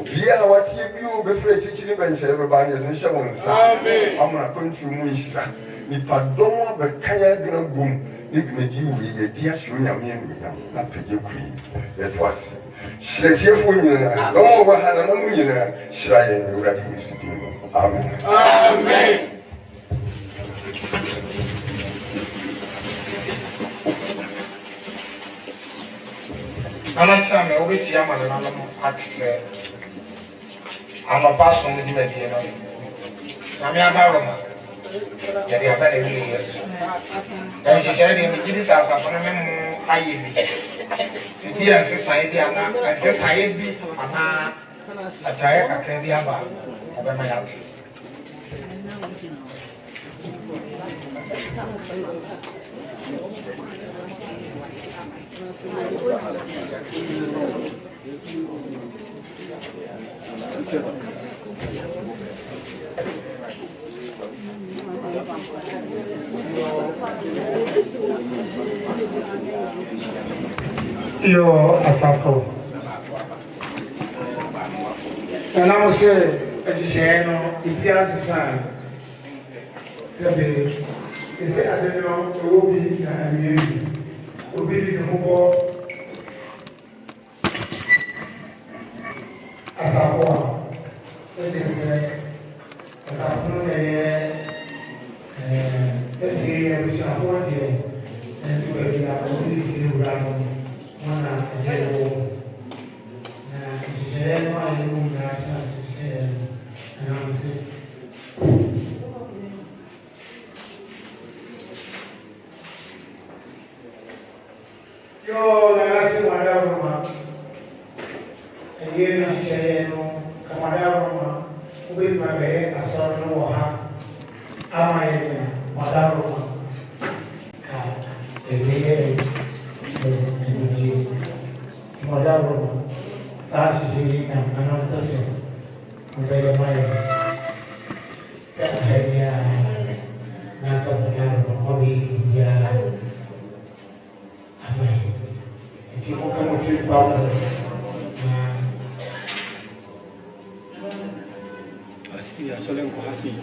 We are what you before teaching bench everybody and Shaman. I'm not going to Mishra. If I don't have a kayak boom, if me you will be dear Shunya mean, not to you creed. That was Shet your phone, don't overhand a million, shrine ready to do. Amen. Amen. Anachame obeti ama na namo atse ama passion di medie no na me abaro ma ya dia ba de wi yesu dan se shere de mi gidi sa asafo no memo aye bi si dia se sai di ana se sai bi ana ataya kakra bi aba obema ya ati Yo, Asafo. And I will say, Adjano, if you ask the son, is it I don't know, it will be the whole Asafo. It is Asafo, said he was a 40 and Yo, nasi madama. Again, I'm saying, Kamadama, who is my way, a son of her. Am I madama? Again, madama, Sashi, and another person. Very much. Saya nak berbicara hobi dia. Apa? Jika kamu cerita, Asli soalnya kau hasil.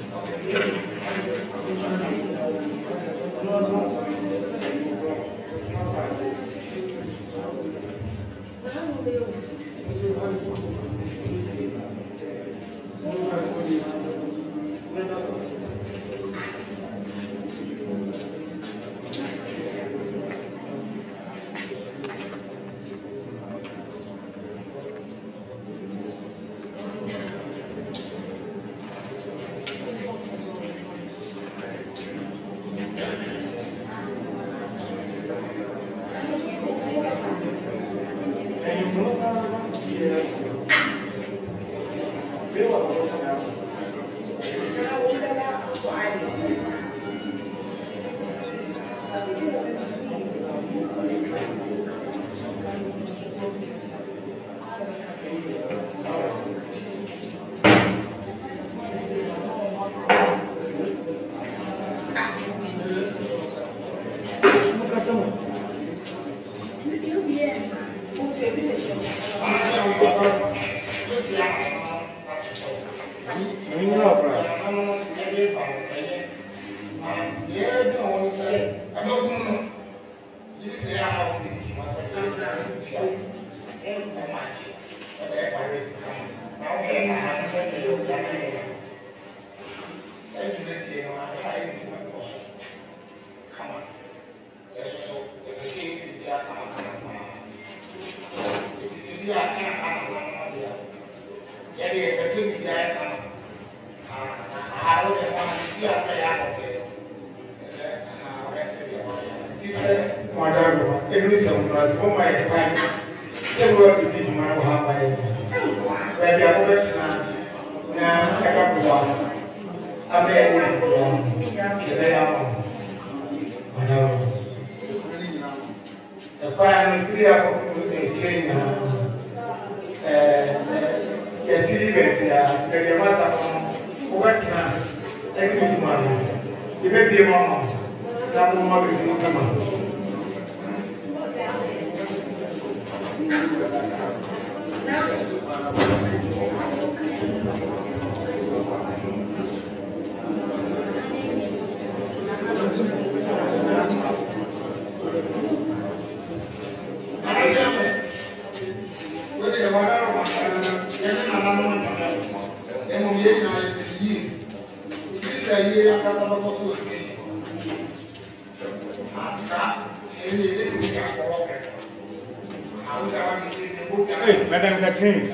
Madam Catherine.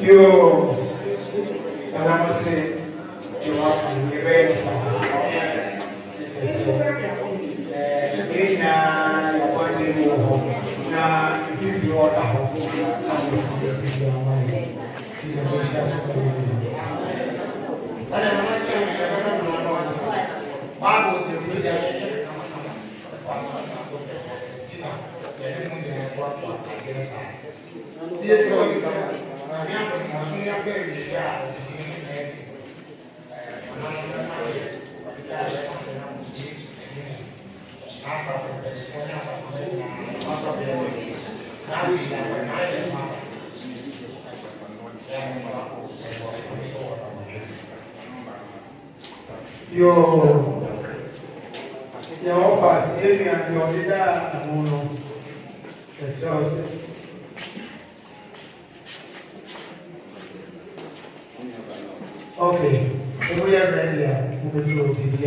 Yo, I say, you are in the race. Your office, and your leader, okay, so we are ready to do the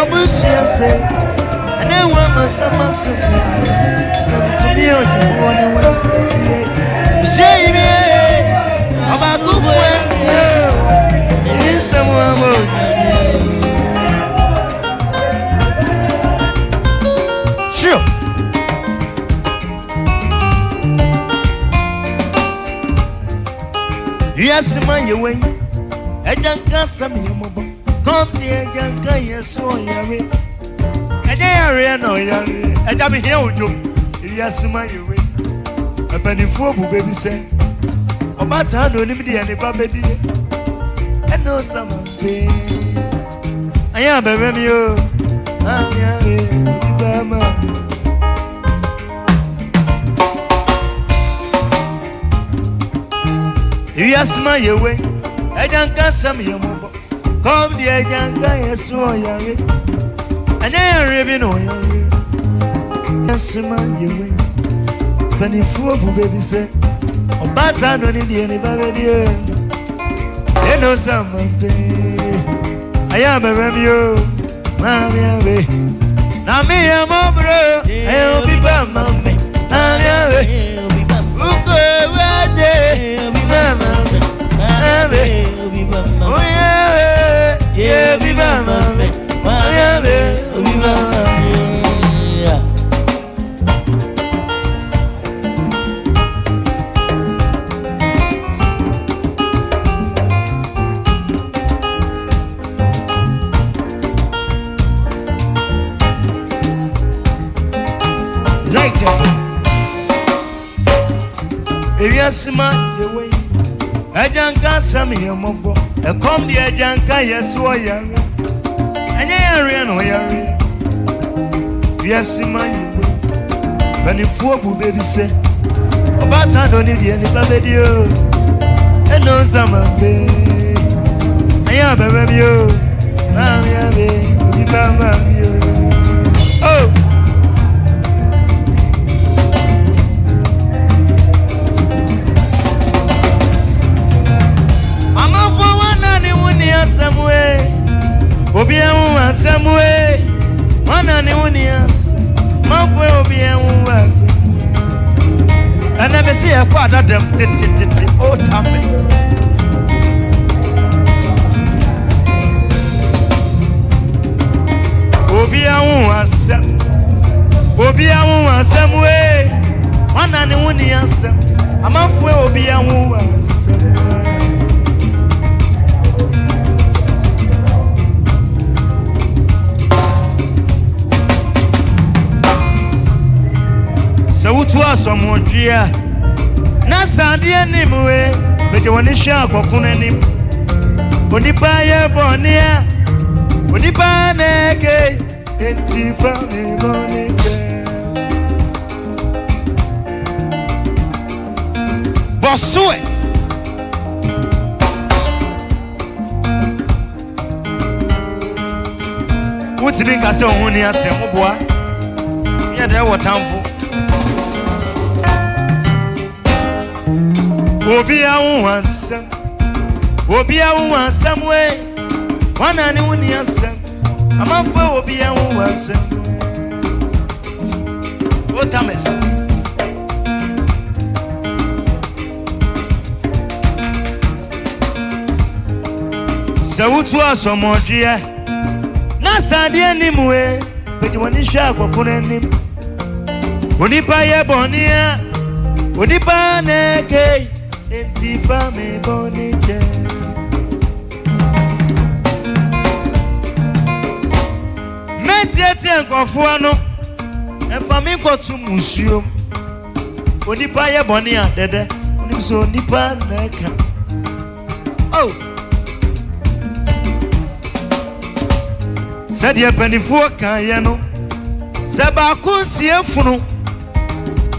Busia say, and then one must summon to me, or you want to see it. Shame me about good way. It is someone more. Sure. Yes, man, you way. A janka, some mobile. Come near janka, yes, so yummy. And area no yummy. And I'm here with you. Yes, man, you way. A penny for baby say. About I don't need any baby. And no summer. I am a baby. Yes, my way. I don't got some your mobile. Come the agent, I saw you. And I ribbon on you. Yes, my way. Penny fool, baby said. Oh, but I don't need anybody. You know something. I am a review. Mammy, now me, I'm over. I'll be back, mammy. I'm your oh yeah, yeah, be mama, oh yeah, be mama. Later, if you smart your way. Ajanka sami yomobo e kom di ajanka yeso ya anya yare no yare biasi man bani fuobu baby say obata do ni di eni babedi o e no sama be anya bebe o mami abe bi mama mi o oh Somewhere, Obia somewhere, one and unions, Mouthway Obia was. I never see a part of them, oh, Tommy. Obia was somewhere, one and unions, a mouthway Obia was. So to us someone dear na sadi animwe beje woni sha kokuna nim onipa ye bonia onipa neke enti family bonike bosue wutibi kase ohuni asem boa ye de wotamfo Obia wansam way. One and only answer. I'm a fool, Obia wansam. What Thomas? So to us some more dear. Nasa dear Nimue, but you want to shark or put him. Onipa ye bonia, Onipa neke. Enti fame boniche Meti eti enkofuano Enfami kotu museum Onipa ye bonia dede Onimso onipa neka Oh Sadi ye pendifuo kan ye no Seba kunsie funu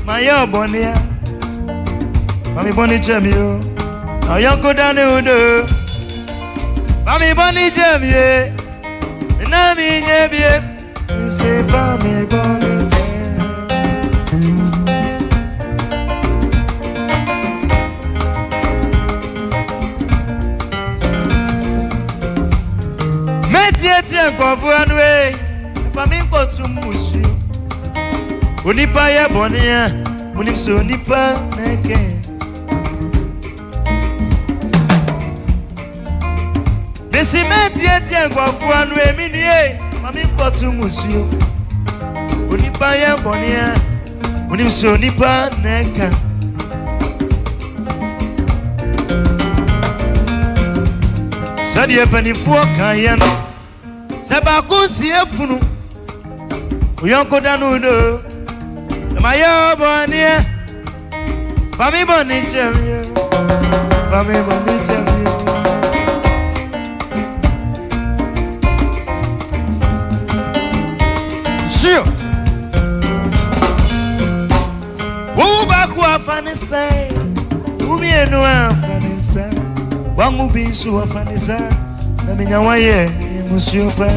Ma ye bonia Mami boni jemio, ayanko dane udo. Mami boni jemie, nami nyebie. Se mami boni Meti eti enkofu anwe. Onipa ya bonia, unim so nipa neke. Besimenti eti engwafu anu eminie, mami kotu musio. Onipa ya bonia, unim so nipa neka. Sadi epanifuo kayano, sebakusi efunu. Uyonko danudo. Mayo bonia, fami boni chamio, fami boni chamio. Sio, Obaaku afanisa, umienu afanisa, wangu bisu afanisa, na minyawaye musiopa.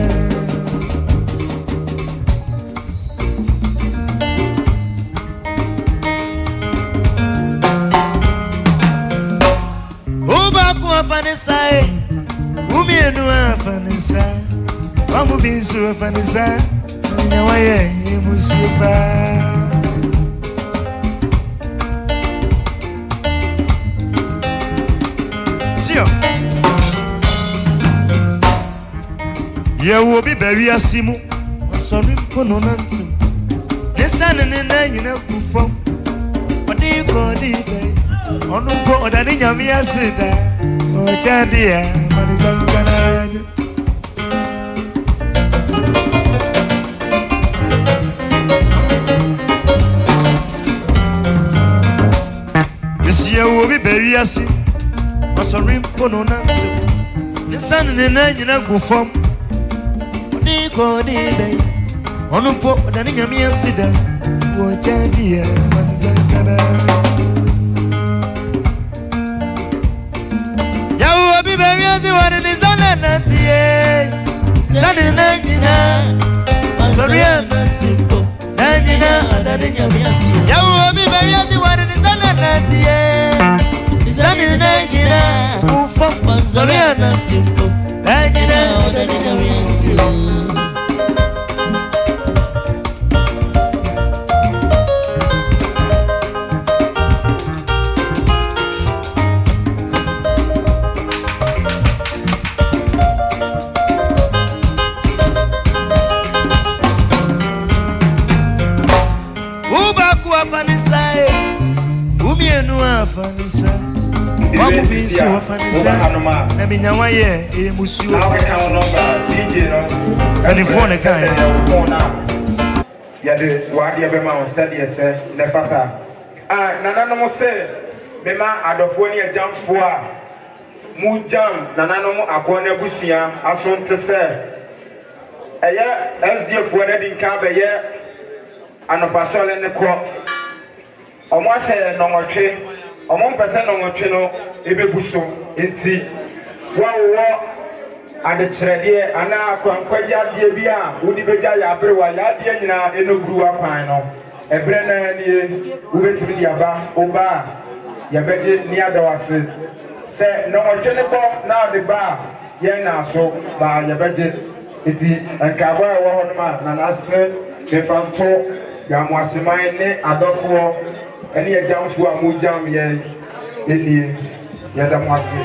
Afanisa, umienu afanisa, wangu bisu afanisa, nyawaye musupa. Sio, ye will be very asimu, sorry for no nanti. The sun and the night you know from. What do you call it? On the board, I think I'm here, sit there. Oh, Chandia, Manizangana. This year will be very assi. Was a rim for no nanto. The sun and the night you know go from. What do you call it? On the board, I think I'm here, sit there. Oh, Chandia, Manizangana. What it is on that Sunday night, sorry, you will be very happy. What it is on that Sunday night, who fuck, sorry, Afanisa, wamu bisu afanisa, na minyawaye musu. Kanifone kaya. Yade wadi abema osedi ese nefata. Nana mo se bema adofo ni ejamfo a mu jam nana no akona busia asonte se eye SDF fo na dinka be ye anopasole ne ko omo ase no ngotwe omo mpese no ngotwe no ebebuso enti wawo ade kyerede ana akwankwaja de bia wodi beja ya abrewa ya de nyina enoguru akwan no ebre na nie ubetimi di aba oba ya beje ni adawase se no ngotwe ne ko na de ba ye na so ba ya beje eti nkabo e wo ho ma na nase befanto ya moaseman ne adofo ene ye jamfo a mu jam ye enie ya da moase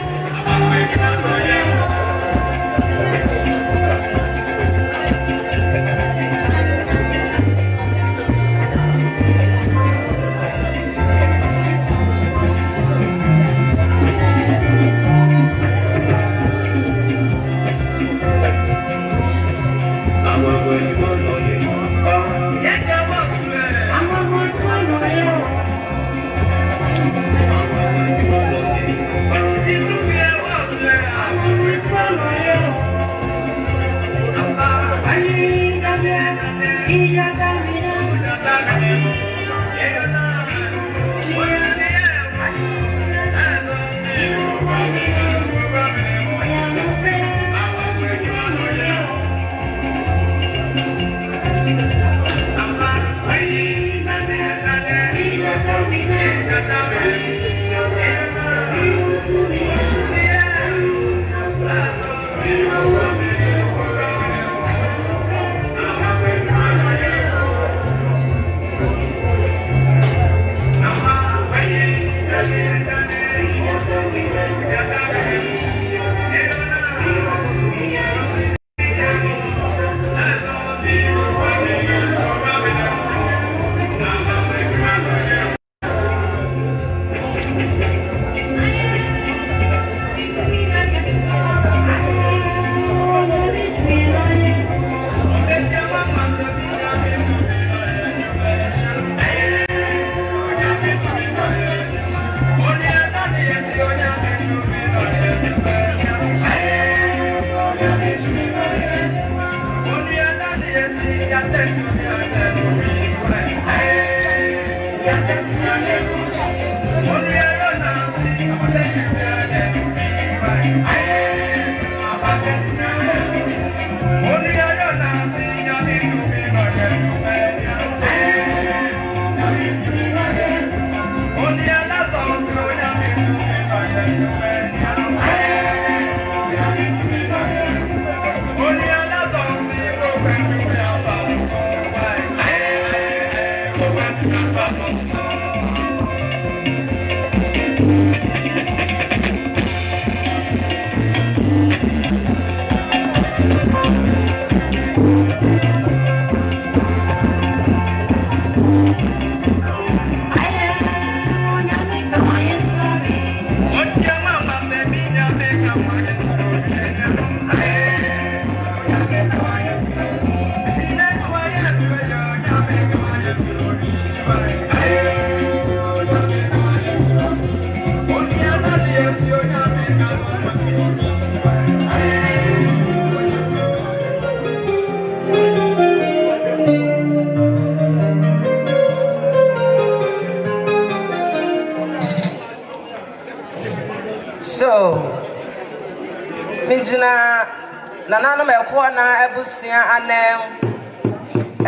Nana mekwana ebusia anem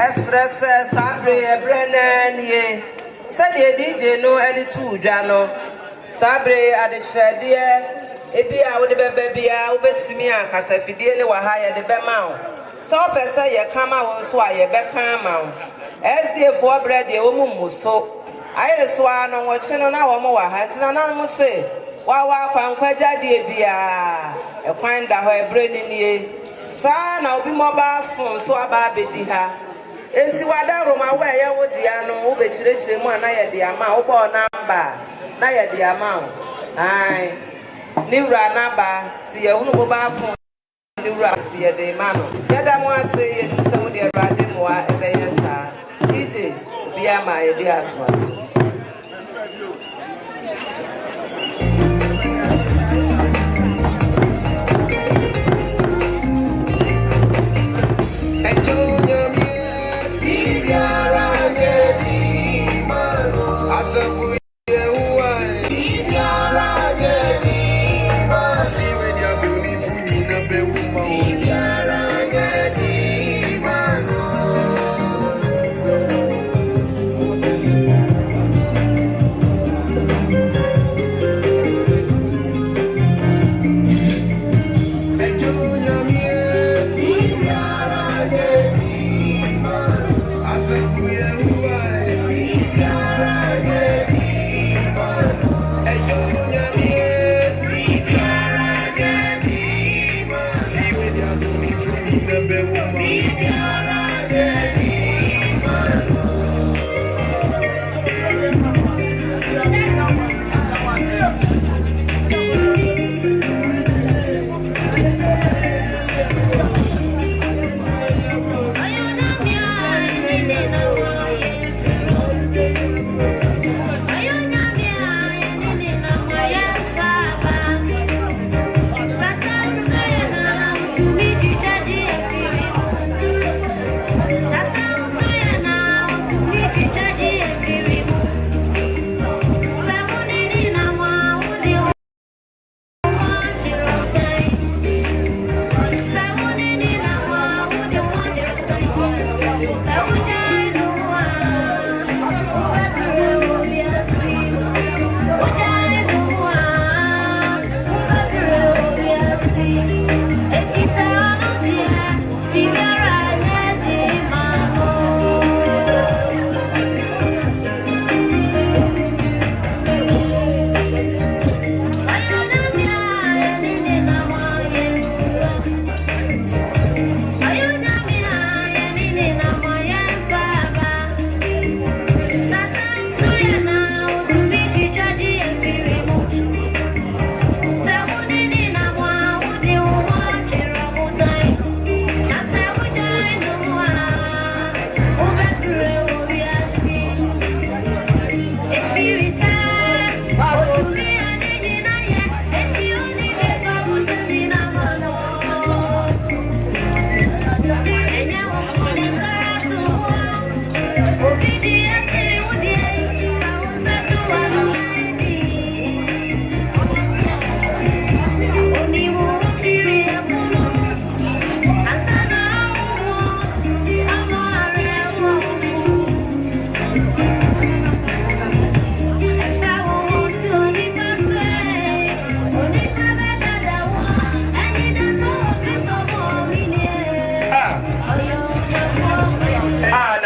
esrese sabre ebrenen ye sede DJ no editu dwa no sabre adechredie ebia wo de bebia wo betimi akasafidie ne wa ha ye de bema wo so pese ye kama wo so aye beka ma wo SD for bread ye wo mumuso aye so ano wo chi no na wo mo wa ha tina na mo se wa kwankwaja de bia ekwan da ho ebreni nie sa na obi mobile phone so aba bedi ha enti wada roma wa ye wo dia no wo be chirechire mu na ye dia ma wo bo number na ye dia ma ai ni wura na ba ti ye hunu mobile phone ni wura ti ye de ma no ye da mo ase ye ni se wo de rade mo wa ebe ye sa DJ bia ma ye dia to aso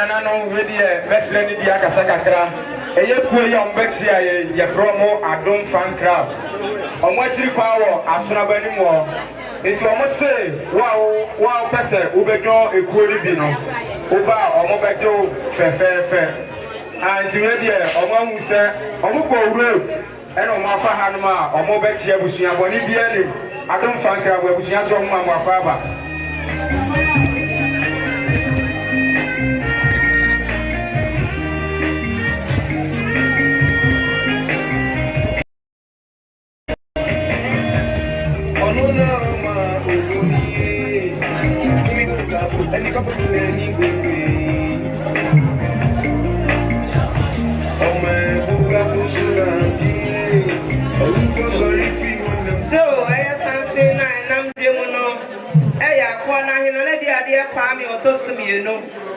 nana no we de mesre ni dia kasa kakra eye kuo ye ombeti aye ye from Adom fan club omo achiri kwa wo asona bani mo enti omo se wa pese ubedo ekuo ni bi no oba omo bedo fe anti we de omo hu se omo ko wure ena omo afa hanom a omo beti abusua boni bia ni Adom fan club abusua so omo afa aba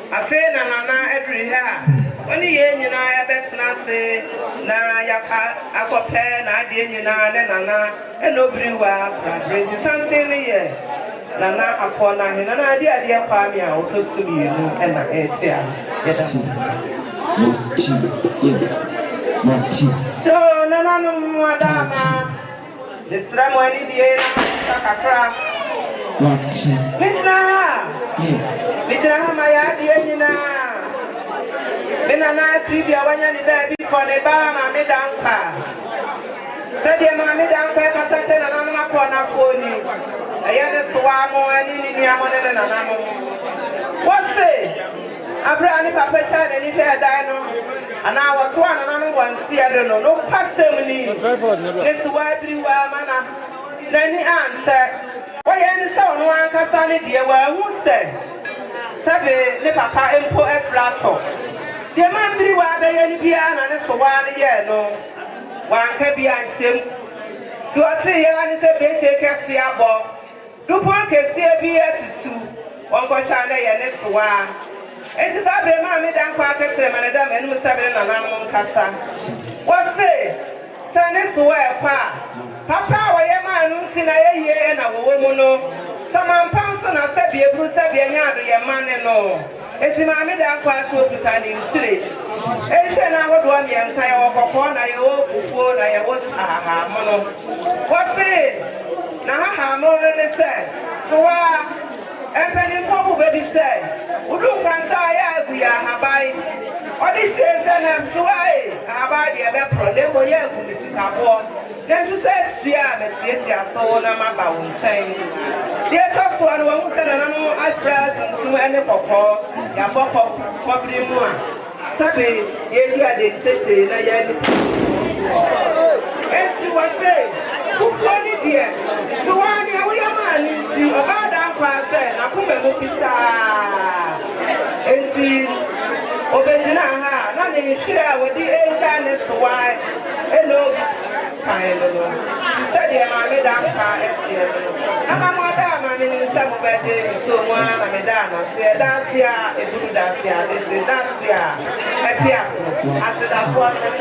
Afe na nana every ha oni ye nyina ya betena se na ya akopɛ na ade nyina ne nana Biriwaah praise something ye nana akona he nana ade kwa mi a otosumi no na etia so nana no madama destra mo ani die na kakra Mitra maya dienina Benana trivia wanya ni baby kone ba mami danka Sede mami danka kata se na nana kona koni Ayane swamo ani ni amone na nana What's Abra ni papa cha na ni fe dai no ana wato ana nana wansi ade no pasem ni This Biriwaah mana nani ante Why any sound one can stand it here where who said Sabe ne papa empo e flato. The man Biriwaah be any piano and so one year no one can be ansem. You are saying and say be shake see abo. Do one can see be at 2 on go chana ye so one. It is a be man me dan kwa kese man da me no sabe na nan kasa. What say? Sane so e pa. Papa wa ye man no nti na ye na wo mu no saman panso na sabi ebru sabi anya do ye man no enti ma me da kwa so fita ni nsire enti na ho do am ye nka ye wo kokko na ye wo fufuo na ye wo aha mo no wose na ha mo ne se so wa empeni ko bu be se udu kwanta ya agu ya habai odi se na so ai habai de be pro de ko ye agu ni sikabo Then said, "Dear, let's so na my bound saying, dear, that's one who said, I tried to any papa, ya papa, probably more. Sabe, you are the city, na yet. And you were saying, who funny dear, so one we are man, you about that class, and I come and look at and see, Obaapanin, nothing share with the internet, why, hello. Study my medal, I'm a madam, in some of it, so one, a madam, that's here, a good that's here, this is that's here, happy after that one, and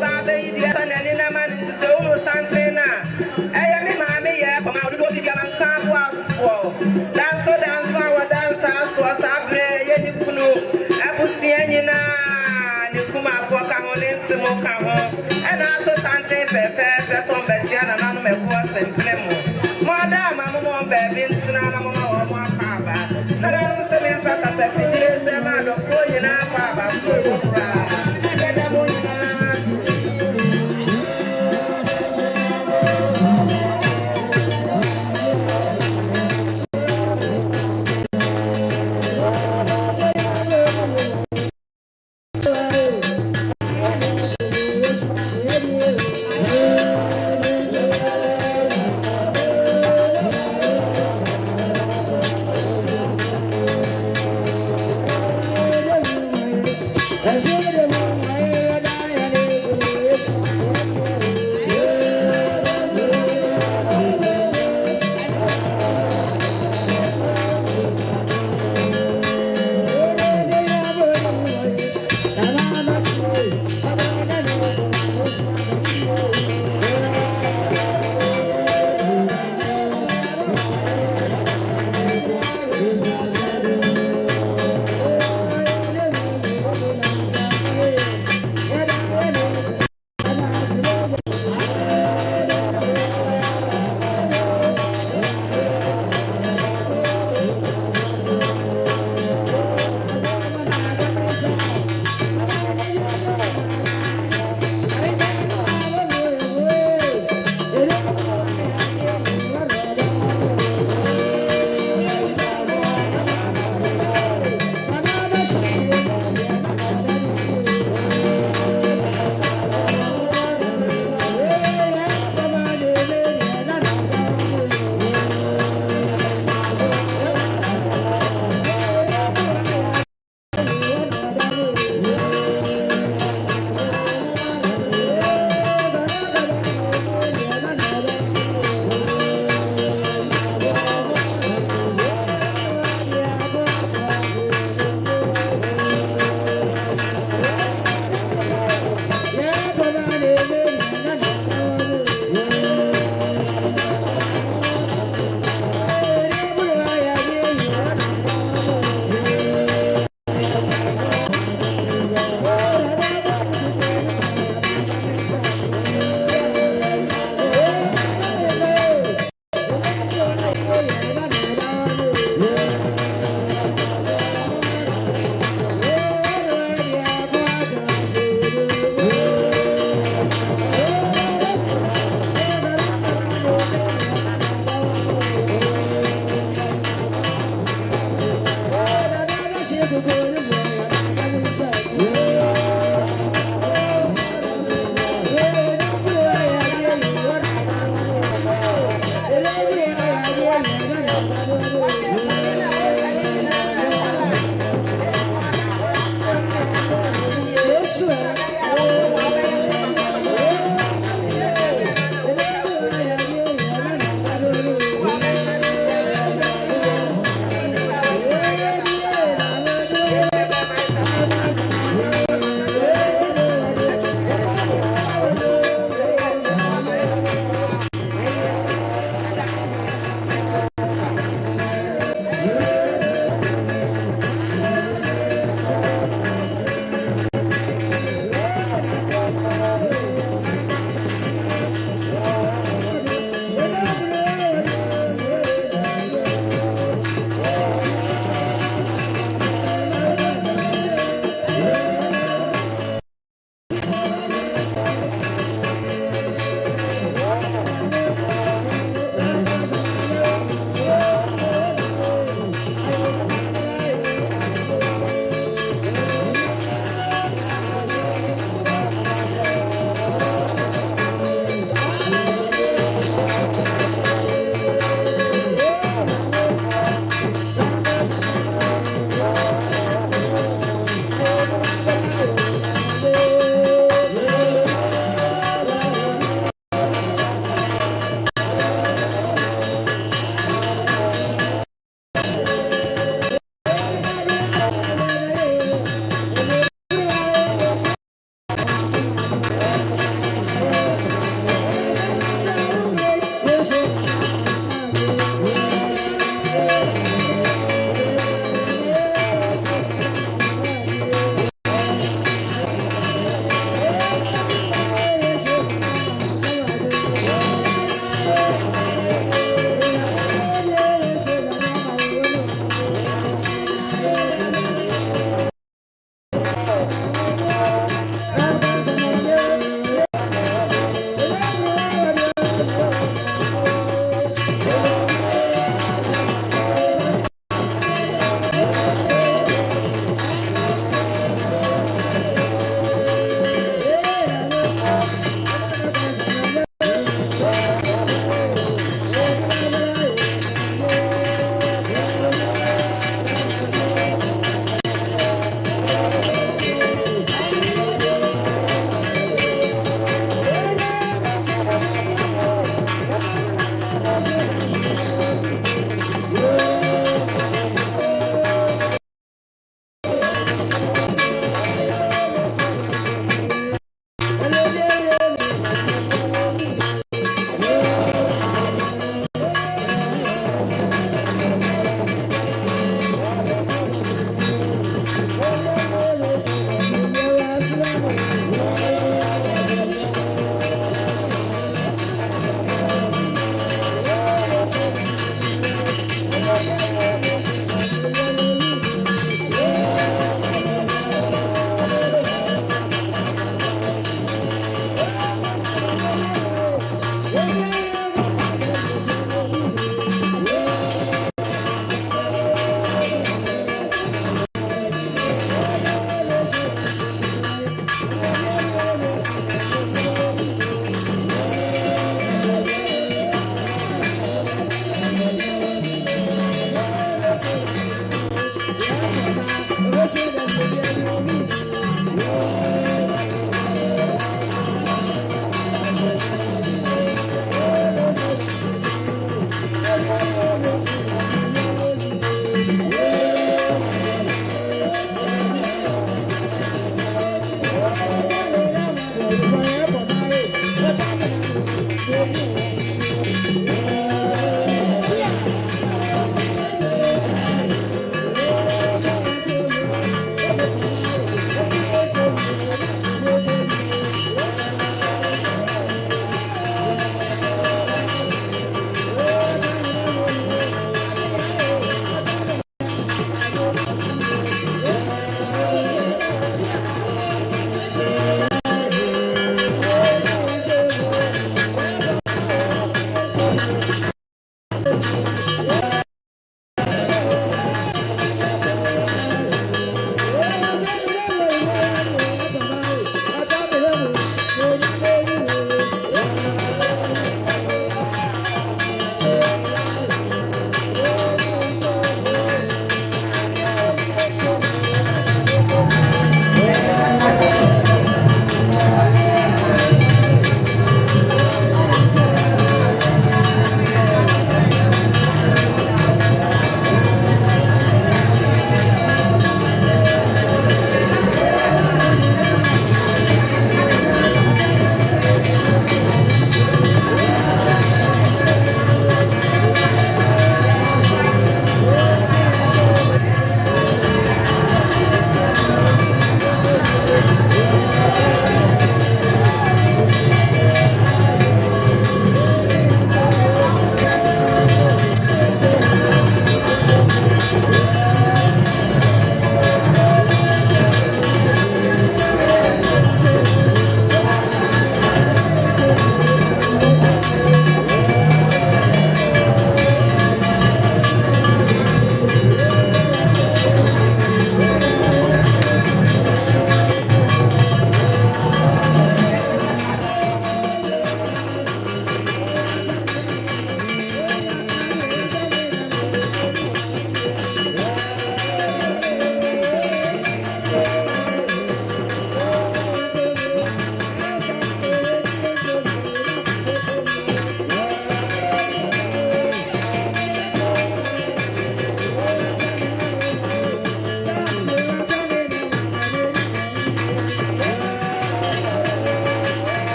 Baba, you and any man is so something. I am in my mayor from our little big and some was dance or dance our dance was a play, you know. I will see any now. You come up for come on in some more come home. And also something perfect on Bessian and on my voice and Plemo. Madame, I'm on baby, and I'm on my father. Not on the same sort of the man of going up, Papa.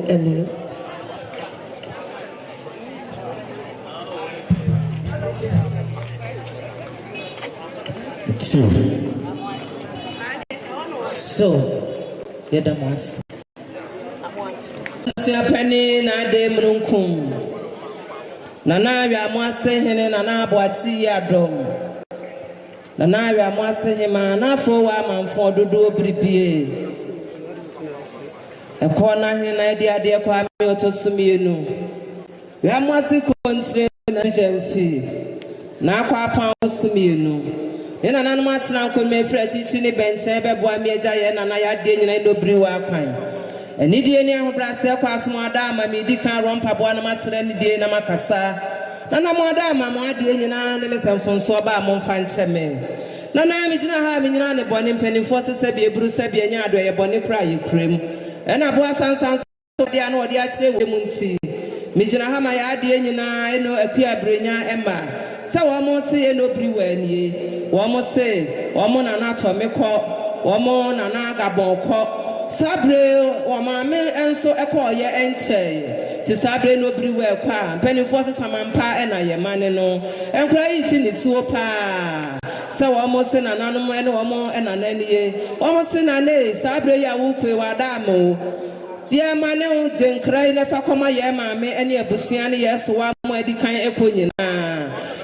hello. So, Yedamas. Penny na de mrunkum. Nana Wiamoase hene nana boati yadom. Nana Wiamoase hema na fo wa manfo dodo pripie. E kona hena de ade kwa me otosumienu. Wiamoase kontre na jemfi. Na kwa pa osumienu. Nena nana matna ko me fra chichi ni benche be boa me agya ye nana ya de nyina do Biriwaah kwan. Eni die ni ahobrase kwa aso ada ama me di kan rompa boa na masra ni die na makasa. Nana mo ada ama mo ade nyina ne mesamfonso ba mo mfa ncheme. Nana me gina ha me nyina ne bone mpanimfo sese bi eburu se bi anya ado ye bone kra ye krem. Ena boa sansan so dia na odi a kire we munti. Me gina ha ma ya ade nyina eno akua brenya emma. Sa wo mo se eno Biriwaah nie. Wo mo se wo mo nana to me ko. Wo mo nana gabon ko. Sabre wo maame enso ekoye enche ti sabre no Biriwaah kwa penifo se samampa na ye mane no enkra yiti ni suo pa sa wo mo se nananom ene wo mo enananie wo mo se nane sabre ya wo kwe wadamo ye mane wo denkra ina fa koma ye maame ene abusua ne yeso wa mo adikan ekonyina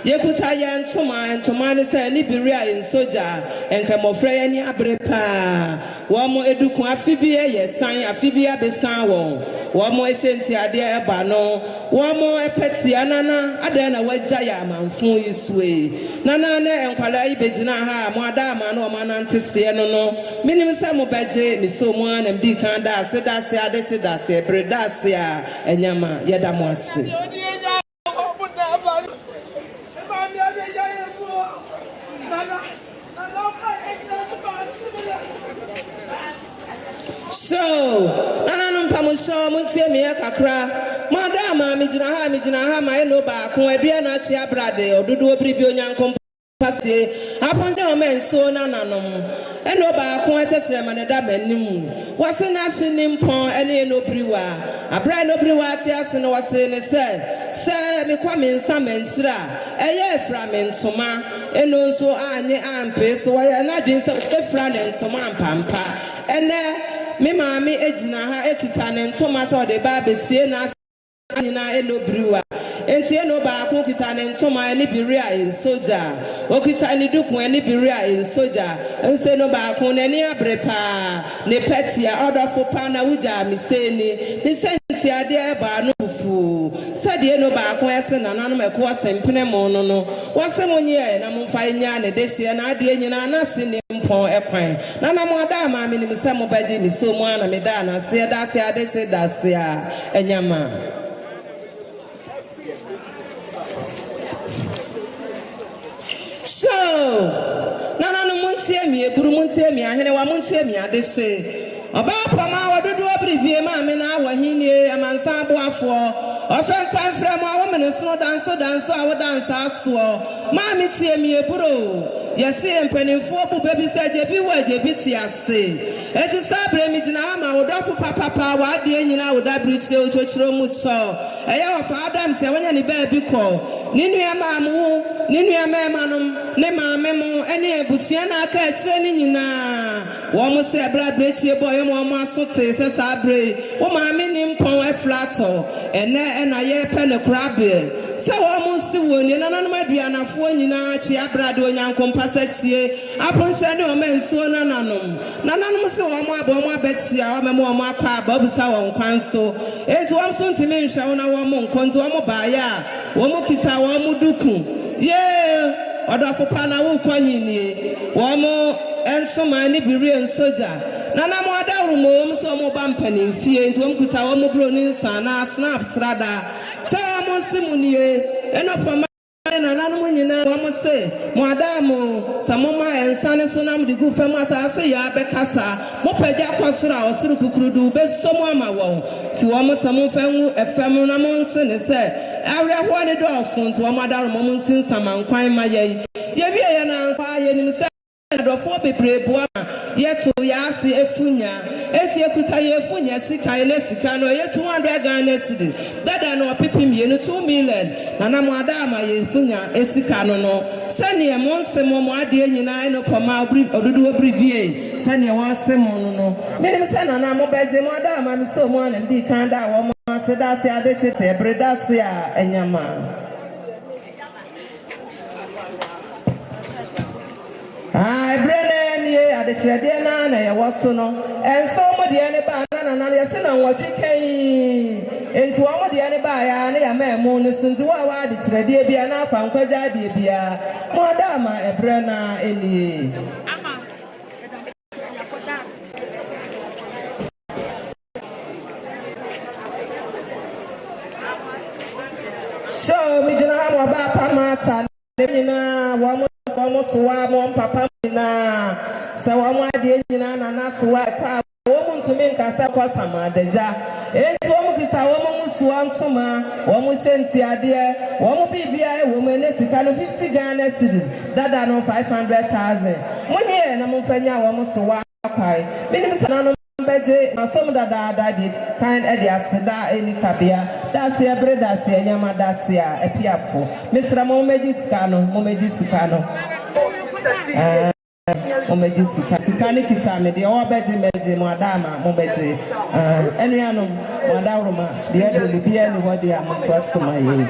ye kuta ye ntoma ne se ni Biriwaah in soja enka mofra ye ni abrepa wo mo edukun afibie ye san afibie abesan wo mo esenti ade eba no wo mo epetia nana ade na wagya ya manfo yisue nana ne enkwala ibegina ha mo ada ma no ma nantese no minim se mo beje mi so mo anam di kan da se ade se da se breda se a enyama yeda mo ase. So, nana no pamuso muntie me kakra madama mi gina ha ma eno ba ko adua na atua brade ododo bribi onyankom pase aponje o menso nana no eno ba ko atesere mane da manim wase na sinim pon ene eno Biriwaah abra no Biriwaah ti ase no wase ne se me kwa me nsa menchira eye efra me ntoma eno nso anye ampe so ya na dwen se efra ne ntoma ampampa ene me maami ejina ha ekita ne ntoma so de ba besie na anyina eno Biriwaah enti eno ba ko kita ne ntoma ene Biriwaah in soja okita ne dukun ene Biriwaah in soja ense no ba ko ne ni abrepa ne petia odofo pa na wuja miseni ni senti ade e ba no fu sade eno ba ko ese nananom e ko asempene mo no wase monye na momfa nya ne dehie na ade nyina na se ne mpon ekwan na na mo ada ma me ni se mo baje mi so mo ana me da na se da se ade se da se a enyama. So, nana no muntie mi ekuru muntie mi ahene wa muntie mi ade se Obaapanin wadodo abribie ma me na wahinie amansa aboafo ofentan frem a wo me so danso a wo dansa so ma me tie mi eburo yesi empanimfo bu bebi se jebi wa jebi ti ase eti sabre mi gina ma wodofo papa wa de nyina wo da briche o chochiro mu cho eye wa fa adam se wonya ni ba bi ko ni nua ma mu ni nua ma manom ne ma me mu ene ebusua na aka akire ni nyina wo mo se bra briche boy mo asote se sabre wo ma me ni mpon eflato ene na ye pe ne krabe se wo mo si woni na nanom aduanafo nyina twe abrade onyankom pasatie aponche ne o menso na nanom se wo mo abo mo abetia wo mo akwa ababusa won kwanso enti wo so ntime nhwa wo na wo mo nkonzo wo mo baaya wo mo kita wo mo duku ye odafo pa na wo kwanyini wo mo enso mani Biriwaah soja nana mo adawru mo so mo bampani fie enti wo kuta wo mo bro ni nsana snap srada sa mo simunie eno pama nana no nyina wo mo se mo adamu samoma ensane so nam de gu fam asase ya bekasa mo pagya kwasura osuru kukurudu be somo ama wo ti wo mo samu fam efam na mo nse ne se awre ho ne do ofun ti wo mo adawru mo nsin saman kwan ma ye ye wie ye na nsa ye nim se adofo bebre boa yeto yasi efunya eti ekuta yefunya sika ile sika no ye 200 Ghana cedis dada no pipim ye no 2 million na mo adama yefunya esika no sane e monsem mo ade nyina no poma odudu obrivie sane wansem no me se na mo beje mo adama mi so mo na ndi kan da wo mo se da se ade se te breda se a enyama Brennan, at the Shadiana, and was so no, and some of the anybody, and I said, what you came into one of the anybody, and a man moon soon to our the Shadiana, and Panquaja, Bia, Madama, Brenna, Eli. So, we don't have about Pamata, woman. Almost one papa na so one day na na so wa woman to me kasa kwa sama deja enti woman kita woman musuwa ntoma woman senti ade woman bibia woman na sika no 50 Ghana cedis dada no 500,000 munye na mfanya woman so wa kwai binim sana no beje asom dada di kind e dia seda eni kabia da se ebre da se nyama da se a epiafo misra mo medisika no sika ni kisa me de o beje mo adama mo beje enu ya no mo adawroma de e do bia ni ho de a mo so asoma ye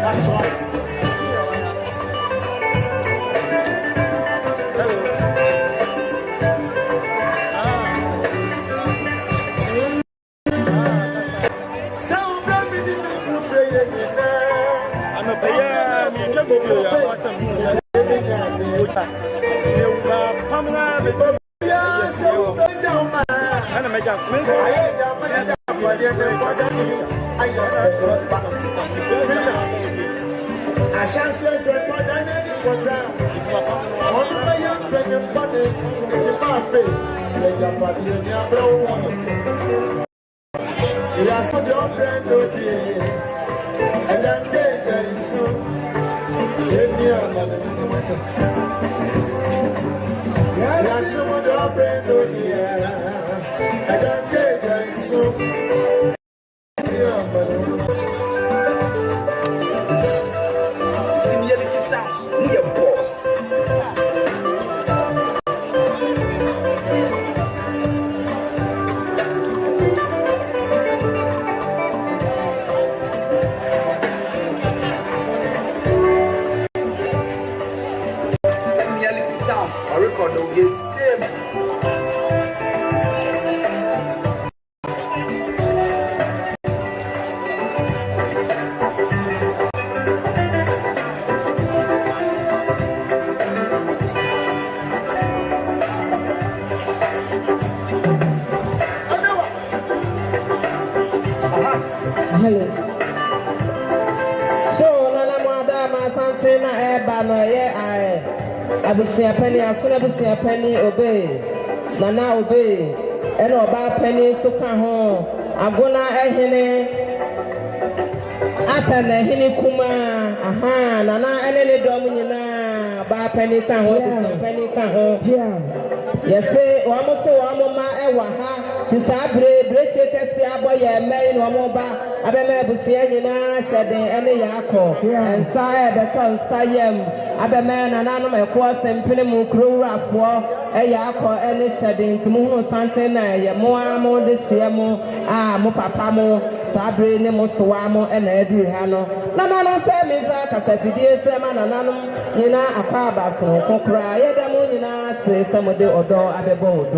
That's all. Penny obey, Nana obey, and Obaapanin Afia Agona Atana hini kuma, aha, Nana any domina, Obaapanin yes, almost Wamoma, Tisabre, Breche, Aboya, May, Wamoba, Abema Busiana, said any Yako, and Sire, the Con Sayem. Abeman and animal quartz and Pinimu crew up for a yako any setting to move something more this year more Mopapamo, Sabri, Nemo Suamo, and Edrihano. Nana said me that as a dear Seman and Anum, Nina Akabas, Kokra, Yadamunina, say some of the odor at the boat.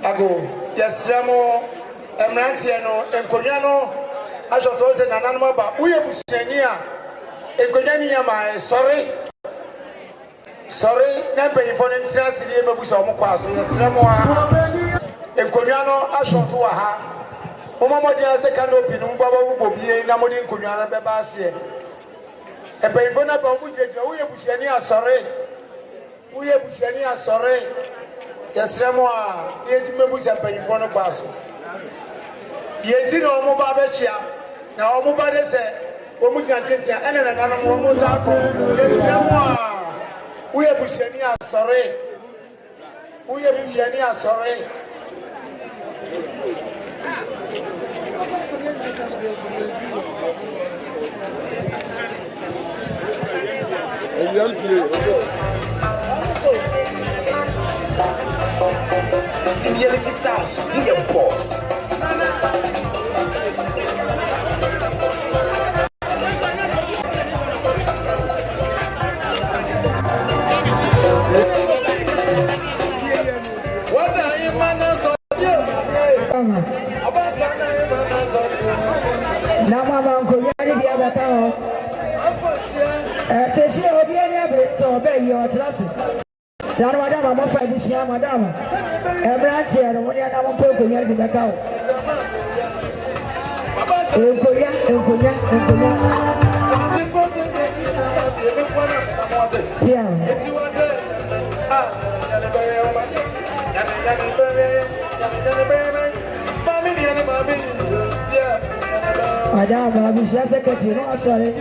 Ago, yes, Ramo, Emrantiano, and Coniano, I shall say an animal, but we have Senia, and Coniania, my sorry. Sorry, never for an interest in the Bush of Mukwas, Samoa, and Coniano, I shot to a ha. Mama, the second opening, Baba will be a Namodin Coniana Babasia. And pay for not we are Bushania, sorry. We are Bushania, sorry. Yes, Samoa, the Etimus and paying for no pass. Yet, no more Babachia. Now, Mubade said, Omujantia, and another Momozako. Yes, Samoa. We are Bushania, sorry. We are Bushania, sorry. Similarity sounds, we are boss. Madam, I'm afraid this young madam. Every answer, when you are not talking, you are the cow. Madam, I'm just a cat, you know, sorry.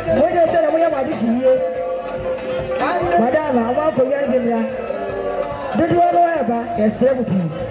When I said we are this year, Madame, I want to get him there. Did you know about the 17?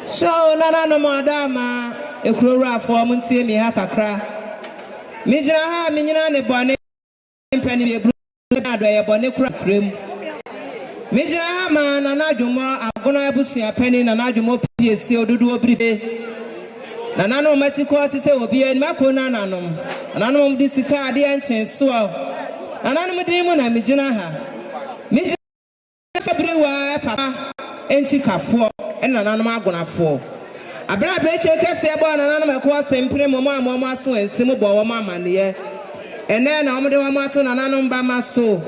So nana no madama ekurora fo muntie mi ha kakra mi jira ha mi nyina ne bone mpani adɔyɛ bɔne kura kuram megyina ha ma na n'adwuma agona abusuapani na n'adwuma pie si ododo obribe na nanom mati kɔ te sɛ obi anim akɔ na nanom de sika adeɛ nkyɛn so na nanom din mu na megyina ha megyina Biriwaah papa enti kafoɔ ɛna nanom agonafoɔ abra beche kese ebo na nanom ɛkɔ asɛmpire mo mo aso ensem bɔ wɔ amaneɛ ɛnɛ na wɔn de wɔn ato na nanom ba maso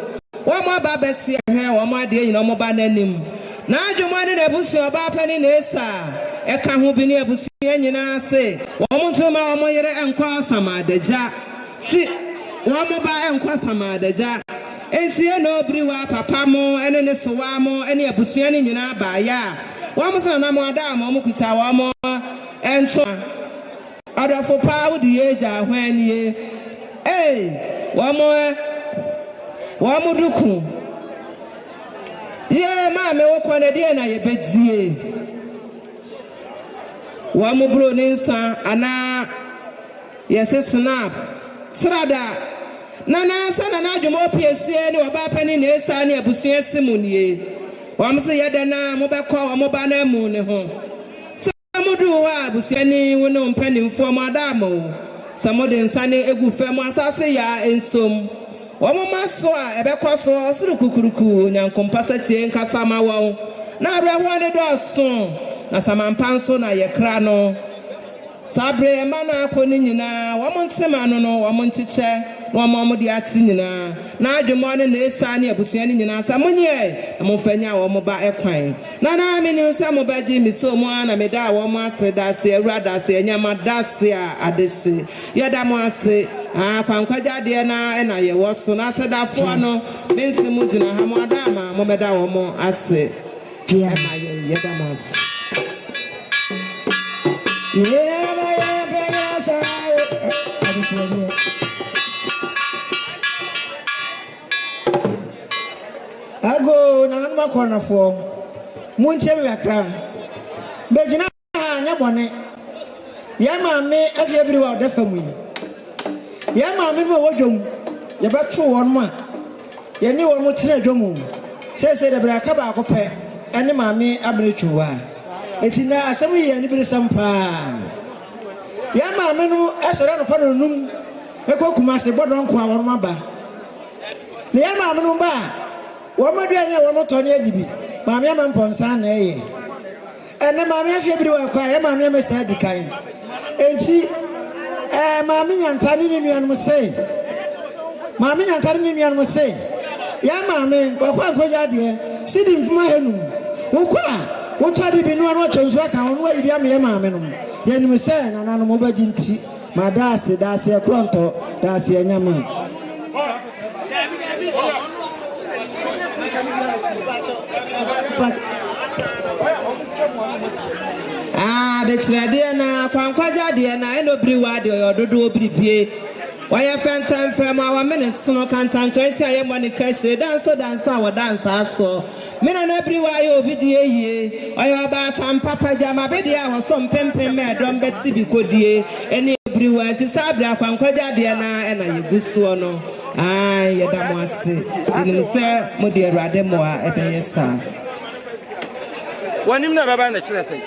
wɔn aba bɛsi ɛhwɛ wɔn adeɛ nyina wɔn ba n'anim na adwuma ne na ebusu Obaapanin na esa ɛka ho bi ne ebusu nyina ase wɔn ntoma wɔn yere ɛnkɔ asamadagya si wɔn ba ɛnkɔ asamadagya ensie no Biriwaah papa mo ɛne ne sowa mo ɛne ebusu ne nyina ba ya wɔn so na mo ada mo kuta wɔn ɛnso adafo pa wo di eja hwanie wɔn duku ye ma me wo kɔ na die na ye bedie wɔn bro ne nsa ana yɛse snap srada na sana na adwuma opiesie ne Obaapanin na esa ne abusua simunie wɔn se yɛda na mo bɛkɔ wɔn ba na mu ne ho samudu wa abusua ni wo no mpanimfo mo adamo samode nsa ne egu fam asase ya ensom wɔn ma so a ɛbɛkɔ so suru kukuruku nyankompasa tie nkasa ma wɔn na abrɛho ne dɔso na samampa nso na yɛkra no sabre ma na akɔ ne nyinaa wɔn ntema no wɔn nkyekyɛ wɔn de ate nyinaa na adwuma ne na esa ne abusua ne nyinaa sa monye na momfanya wɔn ba ɛkwan na me ne nsa mo ba di mi so mo na me da wɔn ase da se awurada se nyama da se a adese yɛda mo ase kwankwaja de na ɛna yɛ wɔ so na sedafo no me nsi mo gyina ha mo ada ma mo meda wɔn ase pia ma yɛda mo ase Ago na nanuma kɔna fo muntie me akra begina ha nya bɔne ya maame Afia Biriwaah da famu ya maame no wodwom ya bɛto wɔn ma ya ni wɔn tena dwom sese da bra ka ba akopɛ ɛne maame abretuwa eti na asɛm yi ani bi sampa ya maame no ɛsɔre no pa no num ekokuma se bɔdɔn ko a wɔn ma ba na ya maame no ba wɔn aduane a wɔn tɔ ne adibi maame ama mponsa na ɛyɛ ɛna maame Afia Biriwaah kwa ya maame ama sa dikan enti maame nyantane ne nuanom se ya maame wɔkɔ ankɔgya deɛ sidi mfuma henum wokɔ a wotɔ de bi no ano atwa nso aka wɔn ayi bi ama ya maame no yɛnim sɛ na nanom obagye nti ma daase ɛkorɔntɔ daase anyama de chirade na kwankwaja de na eno Biriwaah de ododo obribie waya fentan fem awa menesono kantan kanhia ye moni kahire danso wa dansa aso mena na Biriwaah ye obi de yie oya ba tam papa jama be de a wo so mpempem me dom beti bi kodie ene Biriwaah ti sabra kwankwaja de na ena ye gusuo no ye da mo ase eni se mo de awurade mo a ebeye sa wanim na baba na chire sei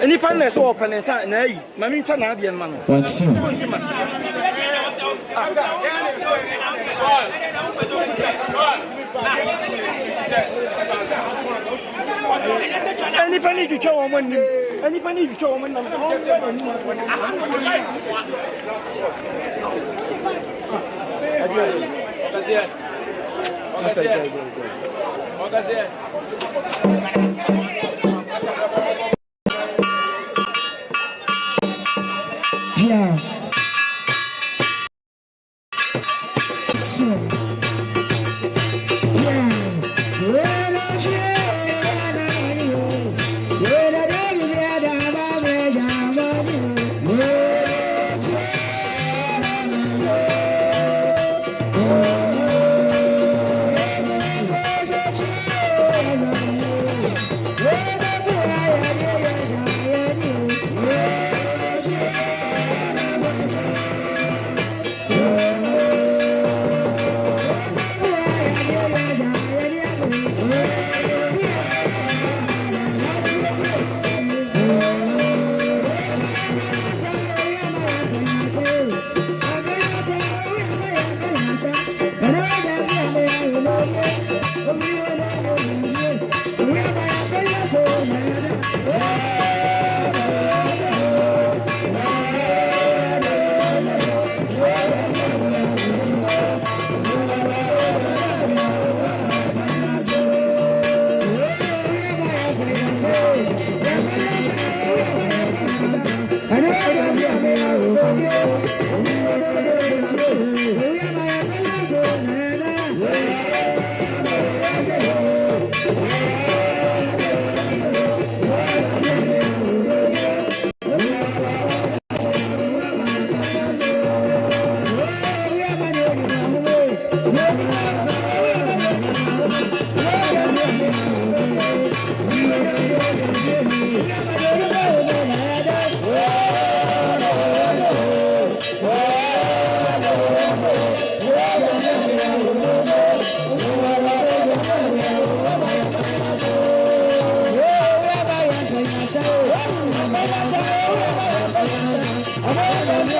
any partner so open and say na yi mami nta na abia ma no what's any pani you show woman any pani you show woman yeah Yeah.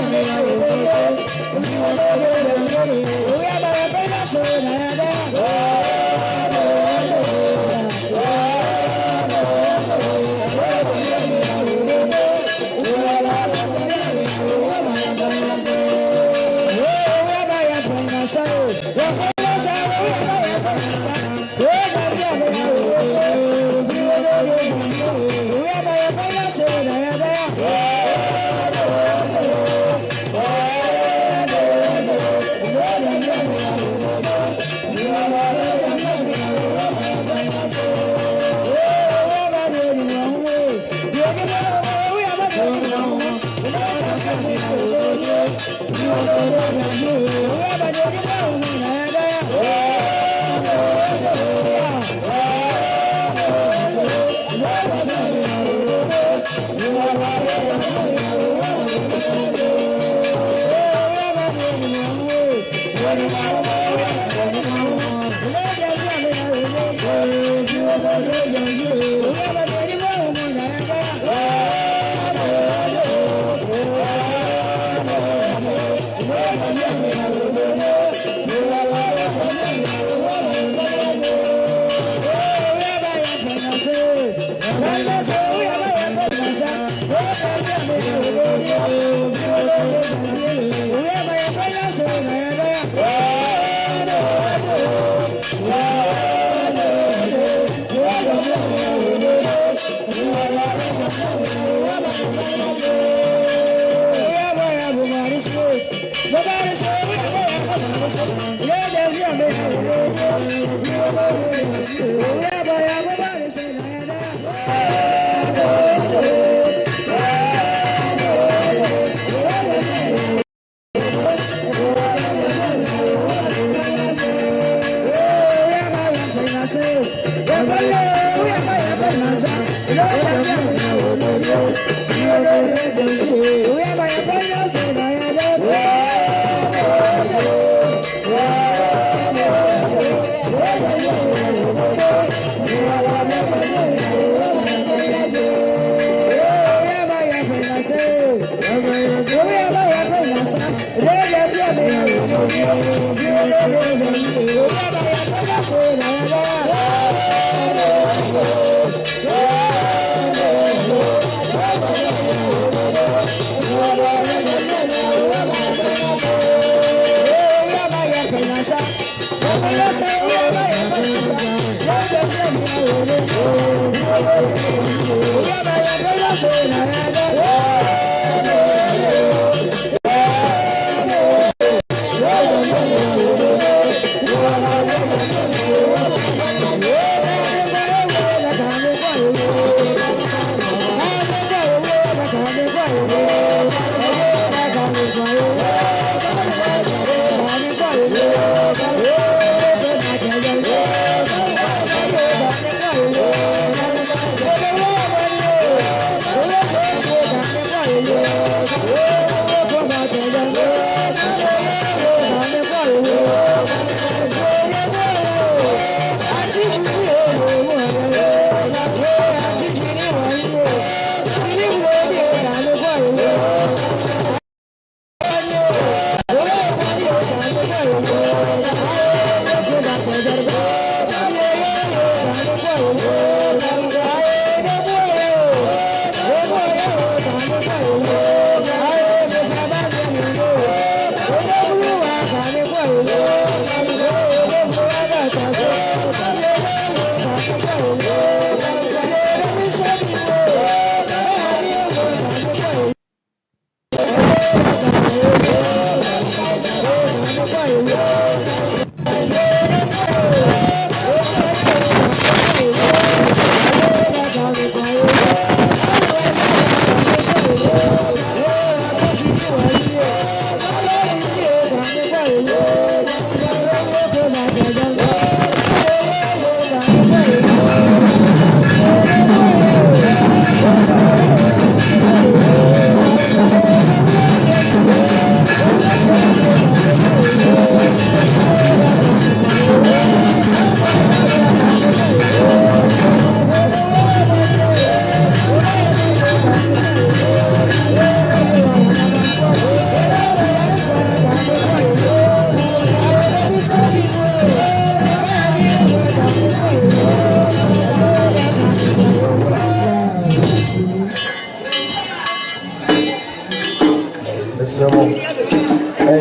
mesemo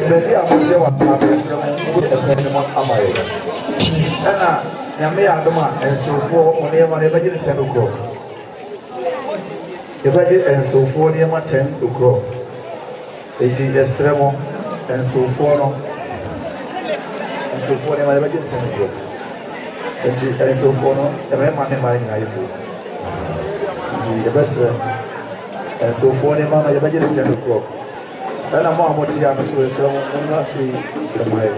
baby amoje wa mesemo good efenimo amaye na nyame adoma ensofo onema ne baje 10 okro ebaje ensofo onema 10 okro eji esremo ensofo no ensofo onema ne baje 10 okro eji ensofo no emema ne mai na yibo eji ebesre ensofo onema na baje 10 okro ana mo amoti ya so esremo na si emai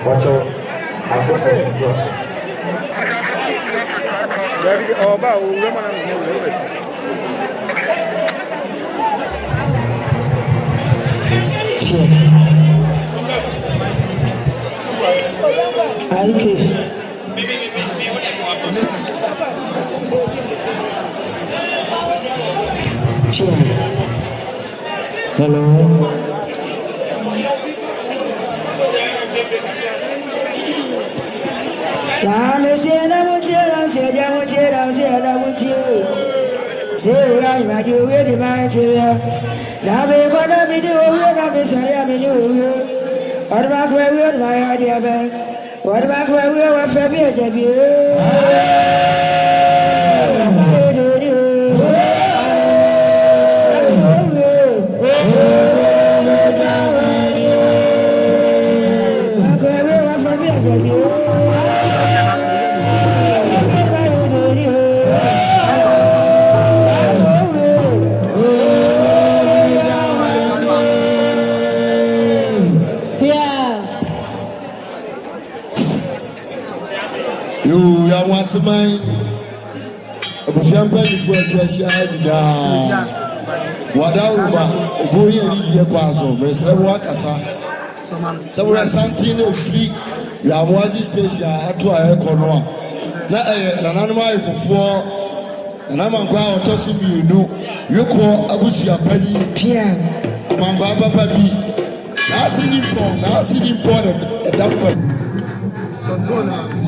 Wacho akosa njoso Dari oba urema na mwe Aike Hello Dame siena mutiera siena mutiera siena mutiera Sera imadi uwe di mancheria Dame koda midi uwe dame saria midi uwe Orma kwe uwe ma yadi abe Orma kwe uwe wa febi ejebi Yamoase Obufiampa before Twashida Wadauma Oboye Liye Kwaso Mesrewa Kasa Sabu Asante no free Yamoase station ato ayekono na nananuma ekofo nanamanko a otosu mienu yeko abusia pani pia mango papa bi na asini pon edampa so no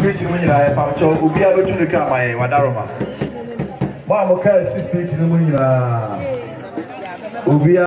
Spirit in when I have to be able to come my Wadaroma. Mamma can see spirit in when you are. Ubia.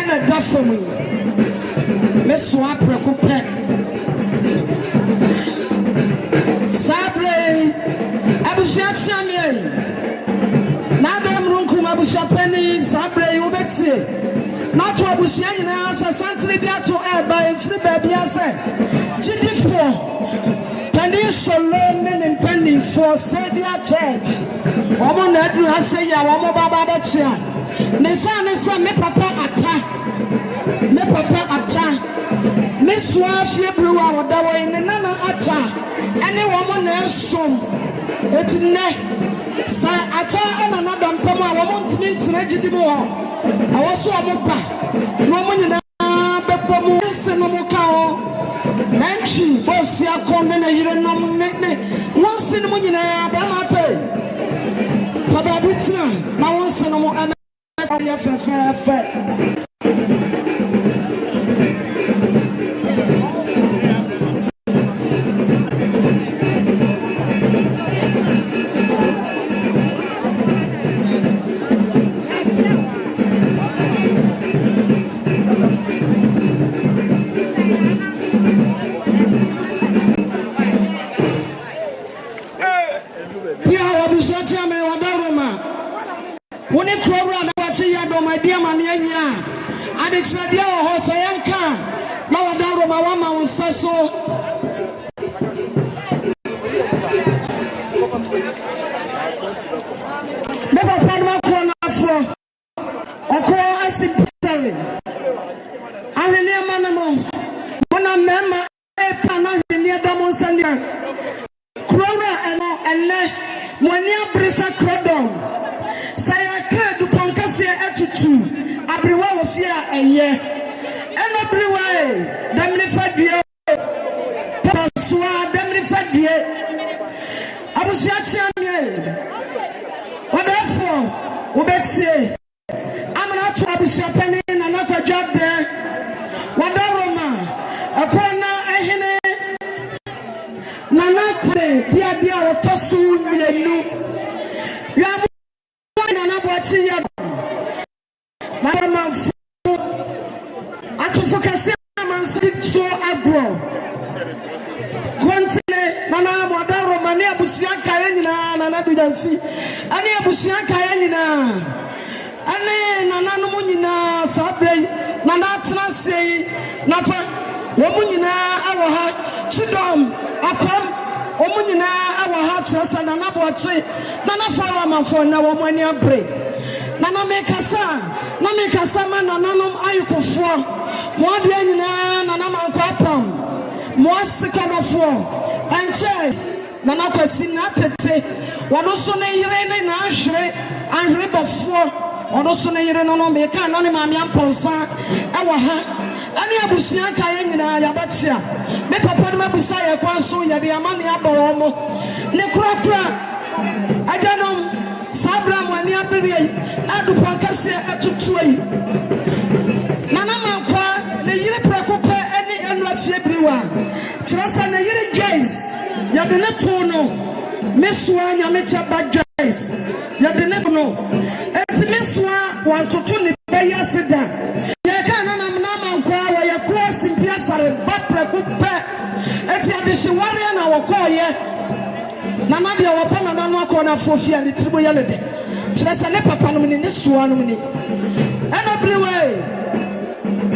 And a duff for me. Miss Swap Recoupet Sabre Abushat Samuel Madame Runkum Abushapeni Sabre Ubeti not to Abushan as a Santri Biato air by a free baby as a GD4 Penny Solomon and Penny for Sadia Church. Woman Edwin has said, Yawamo Baba Chia. Nesa me papa ata me Afia Biriwaah wadawo in nana ata ene woman na som etine sa ata ena na dampam a woman tini tine gidibo ho awoso amopa no mo nyina bepomu se no mo ka ho nanchi bosi akonde na yire nom ne wonse no mo nyina ba mate baba bitina na wonse no mo my dear Mania, and it's not your Hosayanka, Lawadaro Mawama was so. Never Panama Corner or call us in Terry. I really am when I remember a panel near Damon Crona and let Monia Brisa Crodon. Say I can't do Poncasia attitude. Biriwaah Afia a year. And Biriwaah, Damnifa dear. Pasua, Damnifa dear. I was yet what therefore, Ubexi. I'm not to Abushapanin and another job there. Wadaroma, a corner, a hene. Nanakwe, dear, or Tosu, you have watching your Madam Atufocus and speak so agro. Quantile, Mana, Madame Mania Busian Kayanina, and Abidansi, Ania Busian Kayanina, Ane Nanamunina, Sabe, Nanatna say, Nata, Womunina, our heart, Chidom, Akam. Omunina our hearts and another tree. Nana for a man for now when you break. Nana make a son, no make a salmon, and none I could form. More than Nana Manquapam, more second of war, and child, Nana Passinate, one also named Ashley, and River 4. Also, you don't know me, can't only Ponsa, our any Abusian Kayana Yabatia, make a Padma Bisaya Quanso, Yadiamania Boromo, Necropra, I don't know, Sabram, when you are Adu Pancasia at 2 Nana Manqua, the Yiripracopa, any and what's everyone. Trust and the Yiri Jays, Yadinetono, Miss One, Yamicha Bad Jays, Yadinetono. Miss one to 2 Bayasida. Yakana Naman Kwa, your cross in Piazza, Batra Kupa, and Yadishawari our call ye. Namadia Wapana Namakona for Fia, the Tribuality. Trasanepa Panum in this one. And every way.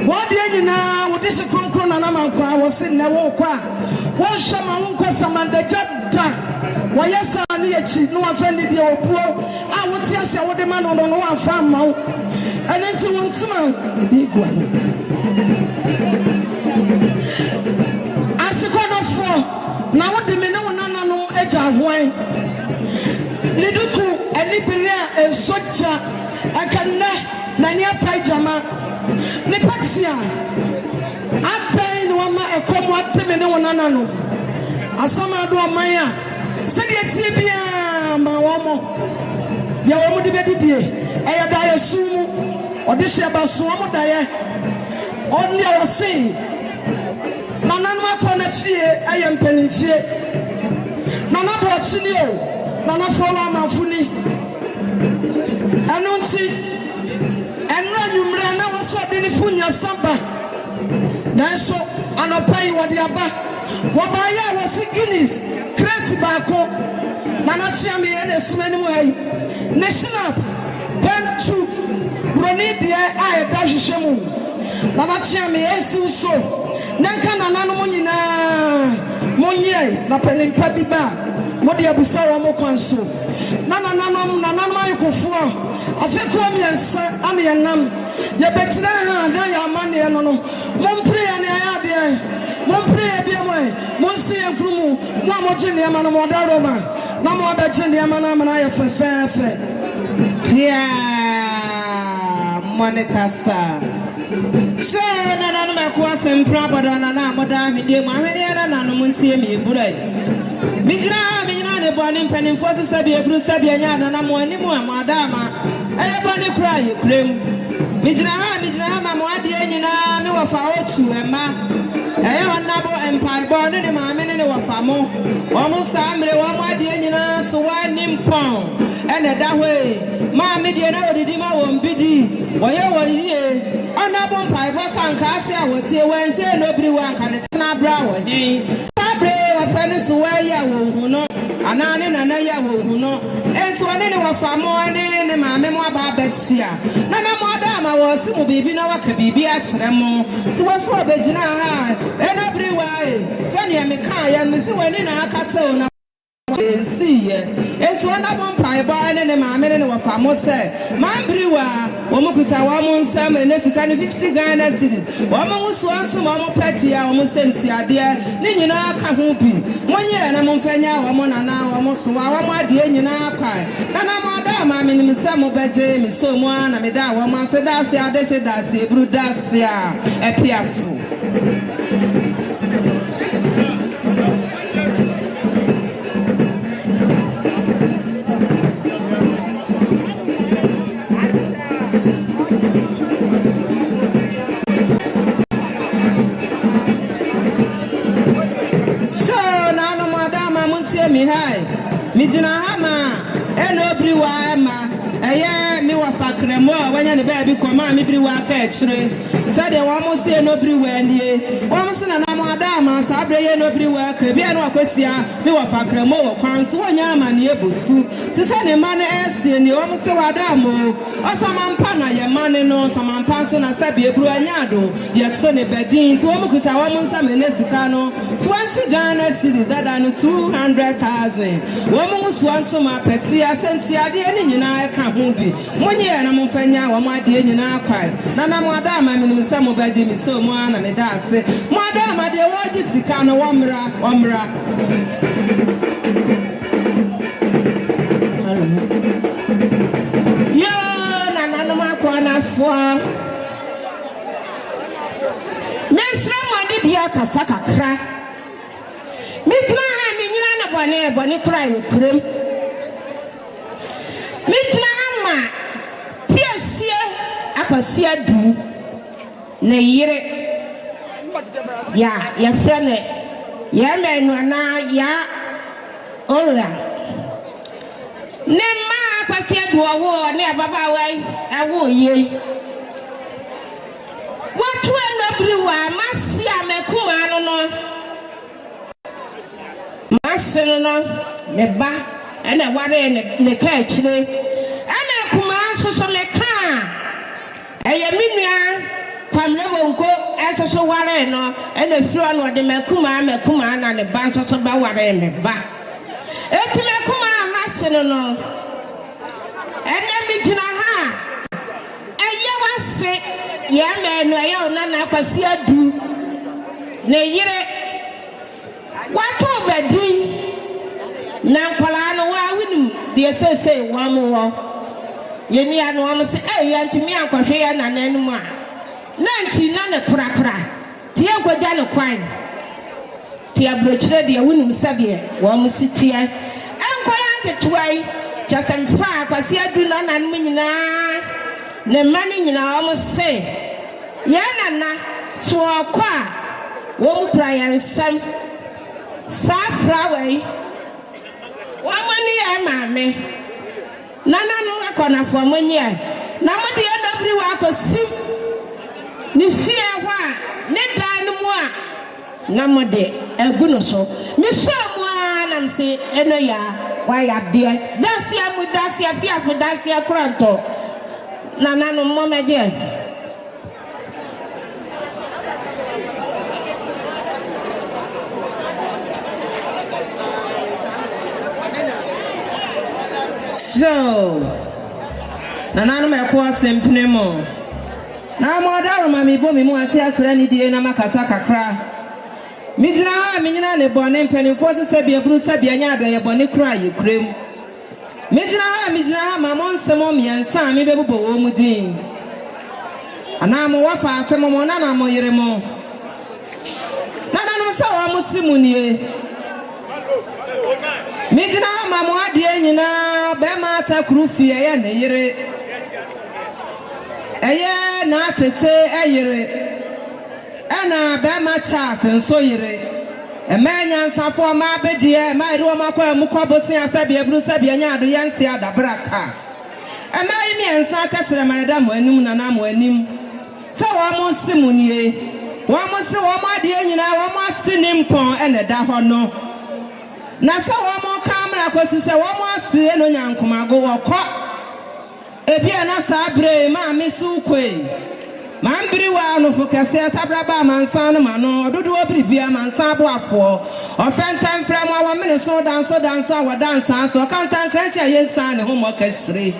What do you know? What is a concron and Namakwa was in the Wokwa? One Shaman Kwasaman the Jabta. Why, yes, I need no offended your poor. I would just say what the man on the one farm now. And then to one smile, big one. As a corner for now, what the men no edge of wine. Liduku, and Liberia, and Socha, I can Nania Pajama, Nipaxia. I tell you, a come what the men no. Asama do Maya. Send your tibia, my woman. You want to be the I die soon, or this year, but so die. Only I was saying, Nana Pona fear, I am penny fear. Nana Bratino, Nana Fola Mafuni. Anunti, and run you ran, I was what did Funya Samba. That's so, and I'll pay what the Abba. Wabaya was Guinness, Crate Bako, Nanachami and a smelling way. National Pen to Bronidia, I dash Shamu, Nanachami, Esu so, Nankana Nanamonina, Monye, Napenin Papiba, Modia Busara Mokansu, Nana Kufu. I think I'm your name. You bet now, money and no. Montpre and I have Montpre, be away. Monsi and Krumu, Mamojin, Yamana Modaroma, Namo Betchen, Yamana, and I have a fair. Yeah, Monica, sir. So, Nana Macquas and Prabba, Nana, Madame, dear Mamma, and Monsi, me, Buray. Mijina boni penny for the Sabia Bruce Sabiana and I'm one more, Madama. I boni cry, cream. Mijina, Mamma, dear, no of our two, and ma. I am a nabo and pie born in my men of Famo. Almost I'm the one, my dear, so I name pound. And that way, Mammy, dear, no, the Dima won't be. Why you were here? On a bomb pie was on Cassia, was here when say nobody one can it's not brown. Pennies away, who know, and I who know, and so I didn't want more and my memoir about Betsia. Nana Madama was to be no one could be at Remo to us for Bettina and everywhere. Sanya Mikaya, Miss Wenina Catona. See, it's one of them pie bar and my men were famous. Man Biriwaah, Womukuta, one some and this kind of 50 Ghana city. Woman was one to Mamma Petria, almost sensia, dear, Nina Kahupi. 1 year and I'm on Fenya, woman and now almost my dear Nina Kai. Nana Madame, I mean, Miss Samuel Betty, Miss Someone, and that woman said that's the other said that's the Brudasia, a piafu. Me high, Mijina Hama, and Biriwaah, a me wa Fakremo, when the baby command me Biriwaah catching. Said they almost say no Biriwaah, almost an Amadama, Sabre no Biriwaah, Kabiano Quesia, me wa Fakremo, Kwansuanyam and Yebusu, to send a man as in the almost Adamo, or some Ampana, your money no, some Ampanson and Sabi Bruanyado, yet Sonny Bedin, to Omukuta, almost a Menesicano, 20 Ghana city that I know 200,000. Woman was one to my petty, I sent the idea in I can't move it. 1 year and na mufanya wa mwadi nyina kwai na na mwadama minim sɛ mobɛgye me so mu ana me da ase mwadama de woji sika no wamra yo na no makwana fo mesra mwadi dia kasa kakra mitna ha me nyina na bɔne kra yokurem mitna ama tiesie apasia du na yire ya frene ya menu na ya ora ne ma apasia du owo ne baba wai awo ye watu anabriwa masia mekuma no masino me ba ana ware ne ka akire ana kuma so me ka eye minua kwamle bonko eso ware no ana firo no de mekuma na ne ba so ba ware me ba eti mekuma masino no ene mi gina ha eye wase ye me no eye ona na kwasi adu ne yire wato bedi na kwala no wa winu de sese wa mo wo yeni anu am se yantimi akwahwe ya na nanum a na nti na ne kura tie gwaja ne kwan tie abrochire de winu sabie wa mo sitie enkwala nketuai chasemfa akwasi adu na nanum nyina ne mani nyina wa mo se ya nana so kwa wo mo kura yansam Safraway wamani ya mame nana no akona fo monye na mode ya dobri wa akosim ni fie hwa ne dan mu a na mode aguno so mi so mu na mse eno ya wa ya de dasia fiafo dasia kranto nana no momede so nana no meko asempne mo na mo daro ma mi bo mi mu ase asra ni die na makasa kakra mi jina ha mi nyina ne bone mpanifo se bia bru se bia nya adoye bone kra yekrem mi jina ha ma mo nsemo miensa mi bebubo wo mu din ana mo wafa asemo mo na mo yire mo nana no se wa mo simunie Mijina mamu adie nyina be ma ta krufi eye na yire eye na tete eyire ana be ma chat nso yire emenya nsafo ma bedie ma iri o makwa mu kwabosi asabi ebru sabi anya ado yansi adabraka emai mi ensa kasere ma da mo anim na na mo anim se wo mo simunie wo mo se wo ma adie nyina wo mo sinimpon ene da ho no na sa wo mo kamera kwesi se wo mo asie no nyankomago wokọ ebia na sa bre ma mi su kwe man biri wa no fokase tabraba mansan no mano dodo obribia mansan bo afo ofentan fra mo wa mene so danso wa dansa so kantan kranche yensan ne homo kasre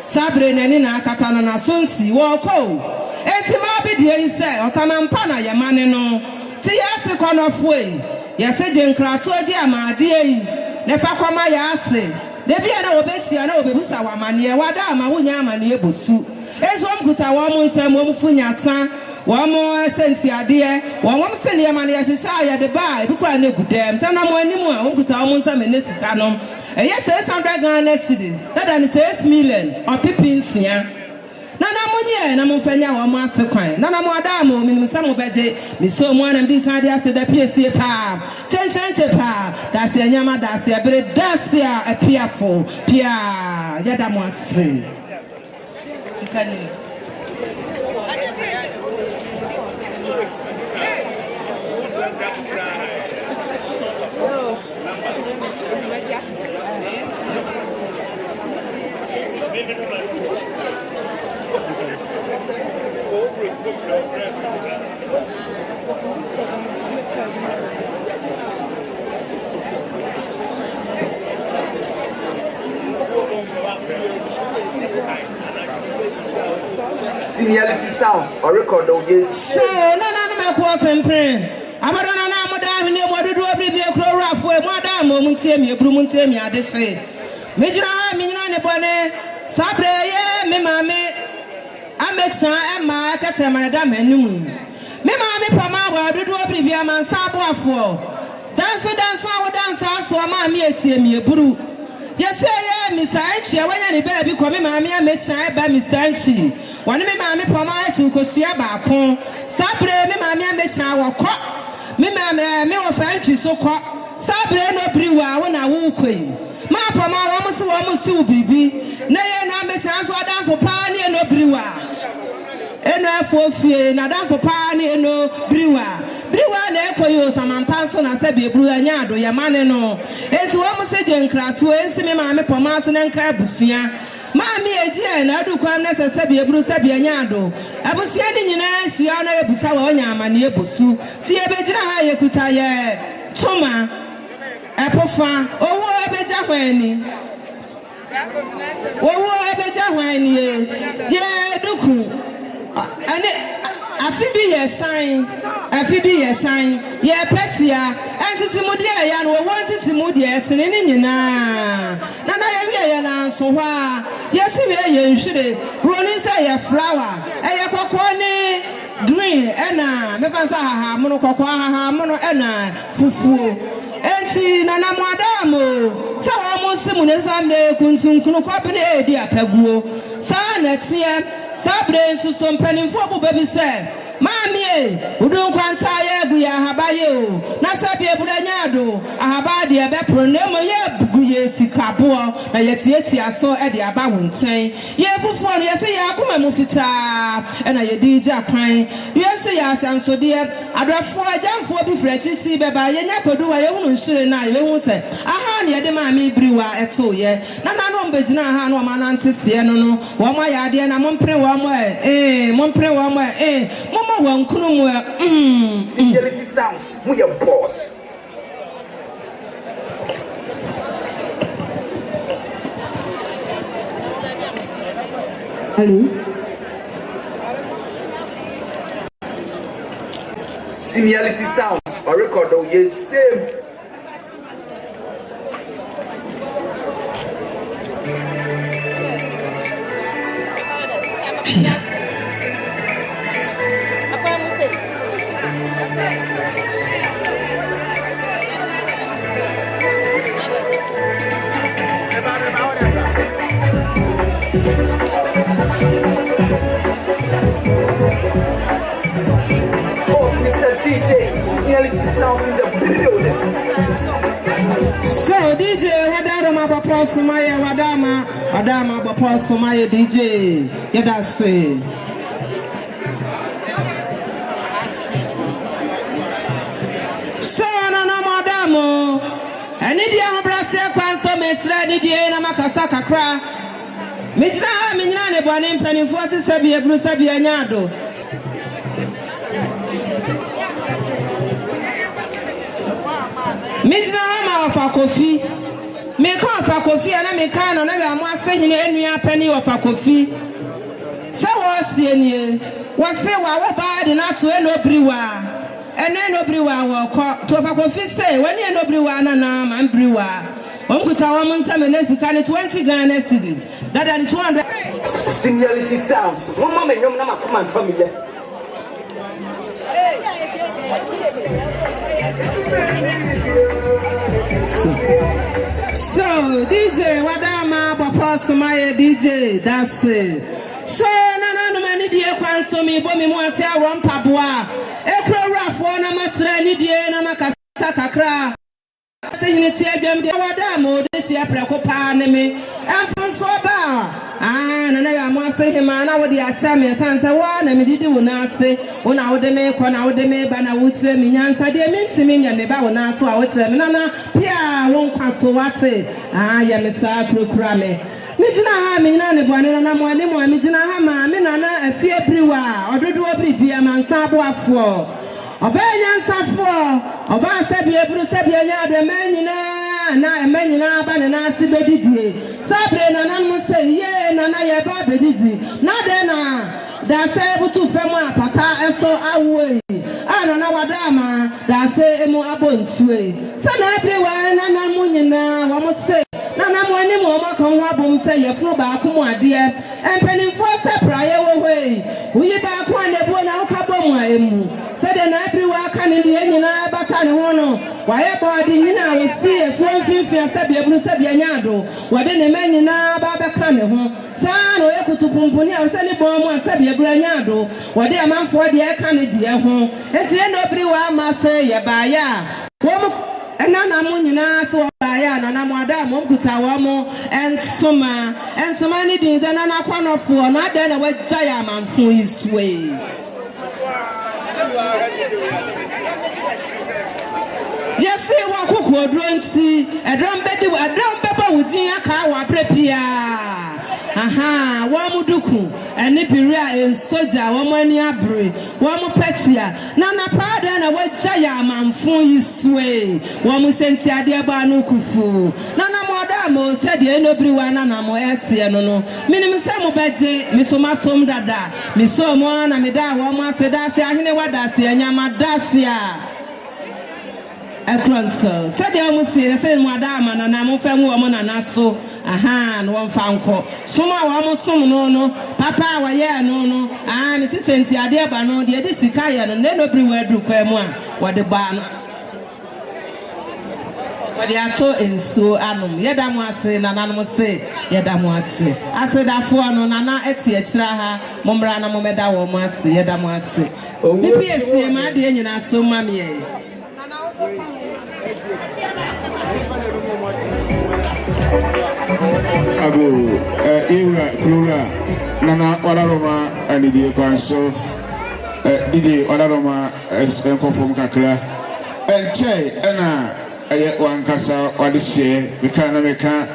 sabre nani na akata na sonsi wokọ enti ma bi de yin se osamampa na ye mane no ti yase konofo yase jenkrato di amade yi ne fa kwama yase de bia na obehia na obebusa wa mane wada ama wonya amane bosu ezo mkuta wa mo nsam wo mfunya san wa mo senti ade wa mo sene ya mane ya hisa ya de ba ebikwa na gudem tana mo animu a wo mkuta wa mo nsam ne sika no yes 600 Ghana cedi that is 6 million or pipinsia nana munye na mfanya wa mwase kwan nana mo adamu minim samu beje mi so mo na mbi kan dia se da piesie pa chenchenche pa da se nyama da se bere da se a piafo pia ya da mo ase sikani Similarity sounds or record of yes. So, no, was and pray. I'm not an what to do every day, crow rough for Madame Momuntiemi, Brumuntiemi, I did say. Major Minane Bonnet, Sabre, me mammy. I met some Emma, Madame and Noon. Me mammy, Pama, do every day, man, Sabo for. Dance, so mammy, a brew. Yes, sir, Miss Anchi, when any baby come in, mammy, I met side by Miss Anchi. One of my mammy, Pama, to Cosia Bapon. Sabre, me mammy, I met our crop. Me mammy, me of Anchi so crop. Sabre, no Biriwaah, when I walk in. My Pama almost 2 BB. Nay, and I met chance what done for Pani and no Biriwaah. And I for fear, not done for Pani and no Biriwaah. Biriwaah, the echo you, some person, I said, be a blue and yard, or your man and no. And to almost a gentle to answer me, mammy, Pomason and Carbusia. Mammy, a dear, and I do come necessarily a blue Sabianado. I was shedding in a Siana Busawa, my near Busu. See a better higher Kutaya, Toma. Apple fan, oh, I bet you when. Oh, I bet you when, yeah, Duku. And Afibi, a sign, yeah, Petia, and to Simudia, and we wanted to Mudia, and in Nana, so yes, you should running say a flower, a cocoa green, and Mefasa, Monocoa, Mono, and Fufu. Enti na mwadamo sa almost Sunday kunsun kunu kopene dia paguo sa na tie sa bre nso so mpanin fo baby say mami udun kwanta ya gu ya habaye o na sabi ebudanya do ahaba de be pronem ye bugu ye sikabo na ye tieti aso e de aba wonchen ye fufu no ye se ya akoma mu fita e na ye DJ kwan ye se ya sanso de adrofo ajamfo bi frechichi be ba ye nya kodu wa ye hunu nsire na ye hu se aha ne ye de mami Biriwaah eto ye na no mbegina ha no ma nante se no wo ma ya de na mompre wo mo mompre wo mo Reality sounds, we are boss. Hello. Similarity sounds or record of yes, same. Sounds in the building. So DJ Wadama Baposumaya Wadama Baposumaya DJ. Yeah, that's it. So no madamo. And India Brasa Panso Mesra DJ Namakasa Kakra. Michna Minane Bonim Penny Forces Sabia Brusabia Nado. Miss Nama of a coffee. Make off a coffee and I make kind of never saying any penny of a coffee. So was the was say, well, bad enough to no Biriwaah. And then no Biriwaah will call to a coffee say, when you no Biriwaah and Biriwaah. Uncle Tawaman Samanesi can 20 Ghana cities. That are 200 similarity sounds. One moment, no, come on, family. So DJ Wadama Baposumaya DJ, that's it. So no many dear kwanso mi bo mi mo ase awon paboa ekro rafo na masra ni die na makasa kakra say ni tie biam de Wadama de sia preko pa ne me amfon so ba na ya mo ase hima na wo de acha me sansa wa na me didi wo na ase wo na wo de me ko na wo de me ba na wo kire me nyansa de me ntimi nya me ba wo na so a wo kire me na pia wo kwaso wate ya me sa propra me Mijina ha mi na ne bwane na mo ani mo mijina ha ma me na Afia Biriwaah ododo obiribia mansa aboafo obanyansafo oba sabi ebru sabi anya de manyina na emanyina ba ne na sibedidie sabre na nan mo say ye na ye ba bedidi na de na That's able to Fema, Pata, and so away. I don't know what Dama, that's a more abundant. Son everywhere, and I'm winning now, I must say. Nana mwani mwoma kwa bomse ye flo ba kumwa dear and penny first prior away. We back one the bona ukabomwa emu. Said an everywhere can in the end batan hono. Why body nina will see a phone fifty sabia brusa bianyado. What in the man in a babacane home. San or echo to Pumpuni or Sunny Bomb and Sabia Branyado. What the man for the air can dear home. And the end everywhere must say ya baya. And Nana Munina so baya Nana Madame Kutawamo and Soma and so many things and Nana Kwana for not then away Diamond for his way. Yes, see what cook will drink see a drum pepper with Yaka prepare. Aha, Wamuduku, and Nipiria is Soja, Wamania Bri, Wamu Petia, Nana Pada and away Jayam for his way. Wamu Sentia Diabanu Kufu, Nana Modamo said the end of everyone and I'm no. Minimisamo Beji, Missomasom Dada, Missomona Mida, Wama Sedasi, Ahinawadasi, and Yamadasia. Said the almost say the same madam and I'm a woman and also a hand one found call. Soma almost no, Papa, why, no, and Mrs. Sensia, dear Bano, dear Dissicaya, and then everywhere do Quemon, what the barn. But they are so in so anum, Yadamwase, and Anamose, Yadamwase. I said that for no Nana Etia, Mombrana Momeda, Womasi, Yadamwase. Oh, maybe a same idea, and I so mammy. Ago, Ira, Krura, Nana, Wadaroma, and the Conso, Didi, Wadaroma, Spenko from Kakla, and Che, Anna, I one Casa, what is she, we can't make her.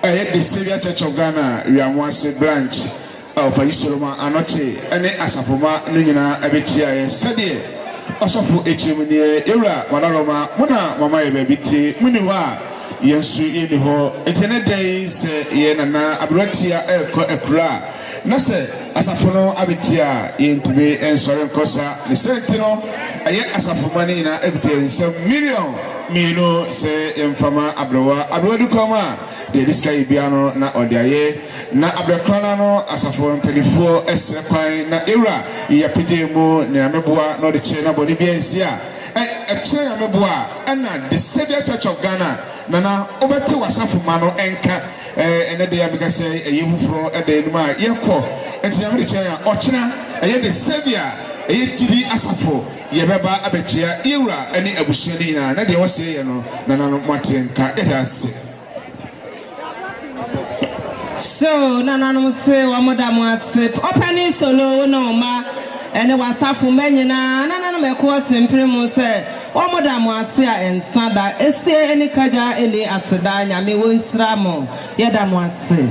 I had the Savior Church of Ghana, Wiamoase branch, of Palisuroma, Anote, and Asapoma, Nuna, Abetia, Sadie. Also for Echimini, Ira, Wadaroma, Mona, Mama, Baby, Muniwa. Yensu ini ho internet days yenana abrotia ekura na se asafono abetia yentube ensore nkosa ne sentino aye asafomani na ebite so million mino se emfama abrowa du koma de diska ibiano na odiaye na abrekrana no asafon telefo esre kwan na era ya pidemu ne ameboa no de che na boni biansia che ameboa na the Savior Church of Ghana Nana obete wasafu mano enka ene de abika say eyefufro e de nima yekọ enti amre cheya ochina eye the Savior eye tidi asafo yebeba abetia iura ene abusuani na de wose ye no nana no matenka edase. So nana no say wa modamu ase opening solo no ma ene wasafu menyina nana no meko simpre mu say o modamu ase a ensada ese eni kaja eni aseda nyame wo nsramo yedamu ase.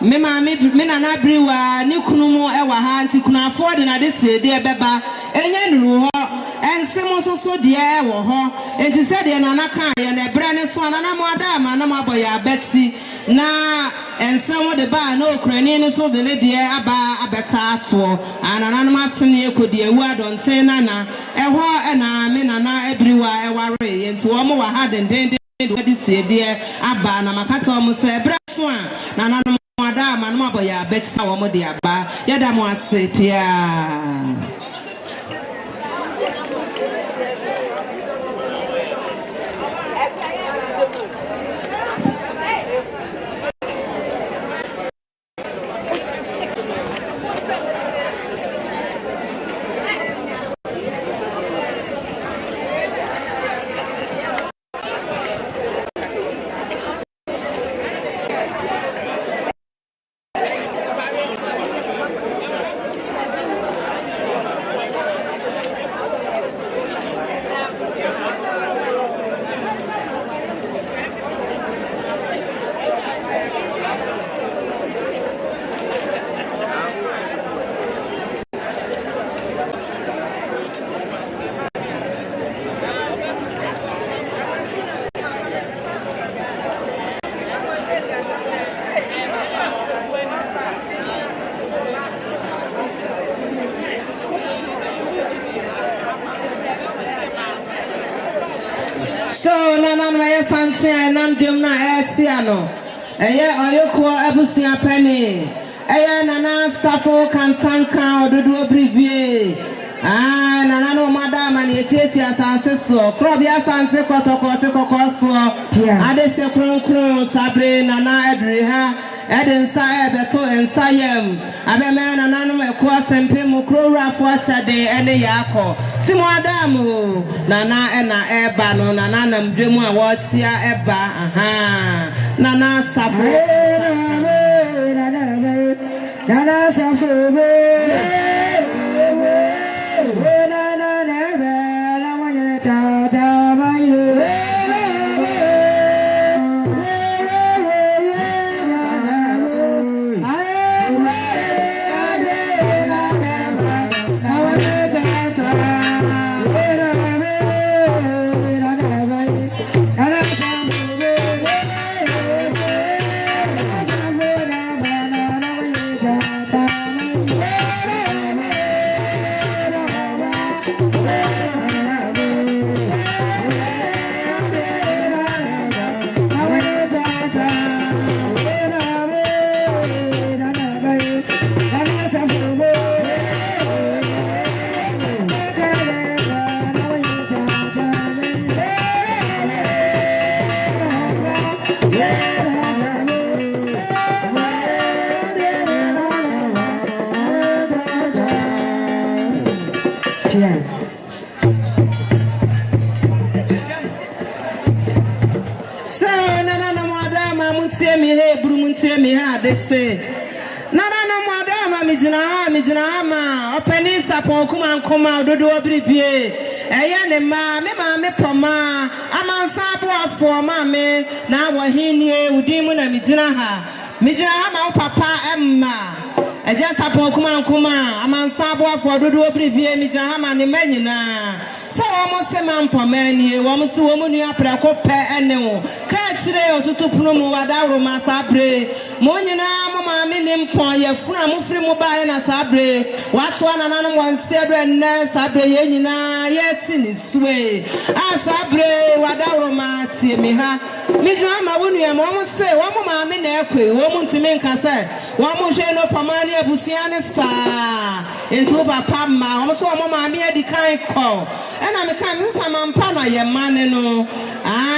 Me nana Biriwaah ni kunumu ewa ha nti kuna afford na de se de beba enye nuru ho ensemo so de ewo ho enti se de nana kan ye na ebra ne so nana mo ada ma na maboya beti na ensemo de ba na okrani ne so de ne de aba abeta ato anana no masene ekodi ewu adonten nana eho na me nana Biriwaah eware enti wo mo wa ha den de se de aba na makasa o mo se ebra so a nana Madam, and Maboya, Betsa, Modia, Yadamo, Sepia. Asante Nam Dumna Etiano. Oyoko Abusia Penny. Nana Safo Kantanka Dudu Brivie. Nana no madam and Yeti Asante so. Krobia Asante Koto Adesha Kron Sabre Nana Edriha. Eden Sae Beto and Sayem. Abeman and Anum Kwasem Mukro Rafuashade and Yako. Simwadamu Nana and Eba no Nana Mdrimu Watsia Eba. Nana Sabre Nana Sabre They say, Nana Madama Mijinama, opening sapon kuma, dodo bribie, Ayane me poma, Amansapo for mammy, now Wahini, Udimuna Mijinama, Papa Emma. I just upon kuma, Amansabo for dodo bribie, Mijahama, the menina. So almost a man per man, almost a woman you are precope and no. Catch the to Puno, Wadaro Masabre, Monina, Mamma, Minim Poya, Fram, Mobile, Sabre, watch one another one said and Sabre, Yenina, yet in his way. Sabre, Wadaro Mati, Miha, Mijama, when you almost say, one mamma, Minekwe, woman to make us say, one more no Pamania Busiana Sa, into Papa, almost one mamma, the kind call. And I'm a kind of some pana, your man, no.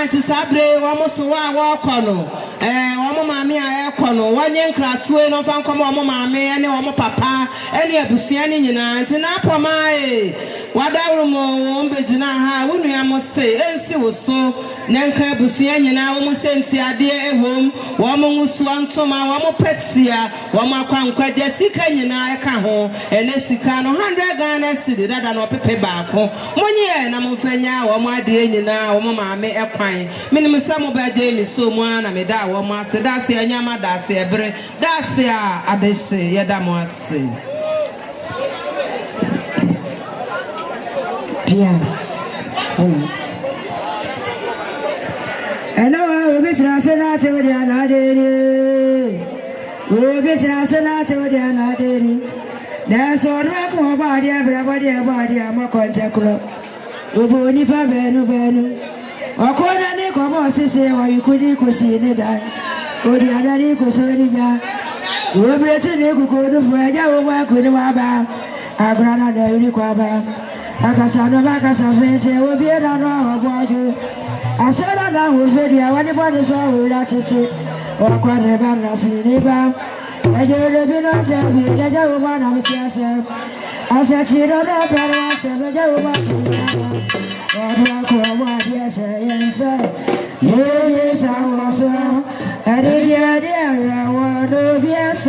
To Sabre, almost walk on. One mammy, I echo, 1 year crack, 2 and off, come on, mamma, and one papa, and your Busiani, and Napa my. What I won't be denied, when we must say, and see was so. Nanka Busiani, I almost sent the idea at home. Woman was one so my one petsia, one more conquer Jessica, and I come home, and Essicano 100 Ghana city that I know pay back home. 1 year, and I'm Fenya, or my dear, now, mamma may a pine. Minimum some of our daily so one, I made that one master, that's a yama, that's a bread, that's the Abese, Yadamasi. And now I will be Senate with the Anadini. We will be Senate with the Anadini. There's all right for everybody, I'm a contact club. Ubuni fa benu okoda ni ko bo sese wa yukudi ko si ni da odi adani ko so ni ja wo brete ni ku ko do fo ja wo wa ko ni wa ba agrana da yuri ko ba akasa no ba kasa fenche wo bi da no wa bo ju asara na wo fe dia wa ni bo ni so wo la chichi o ko ne ba na si ni ba ajere bi no te bi da ja wo ba na mi ti ase ase chi do do pa na se be ja wo ba si What yes, yes, I was I did you want to be yes,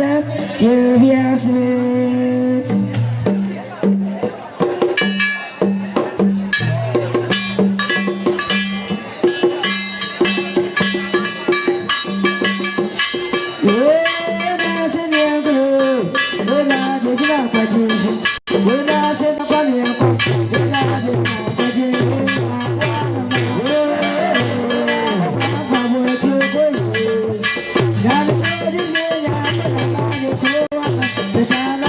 It's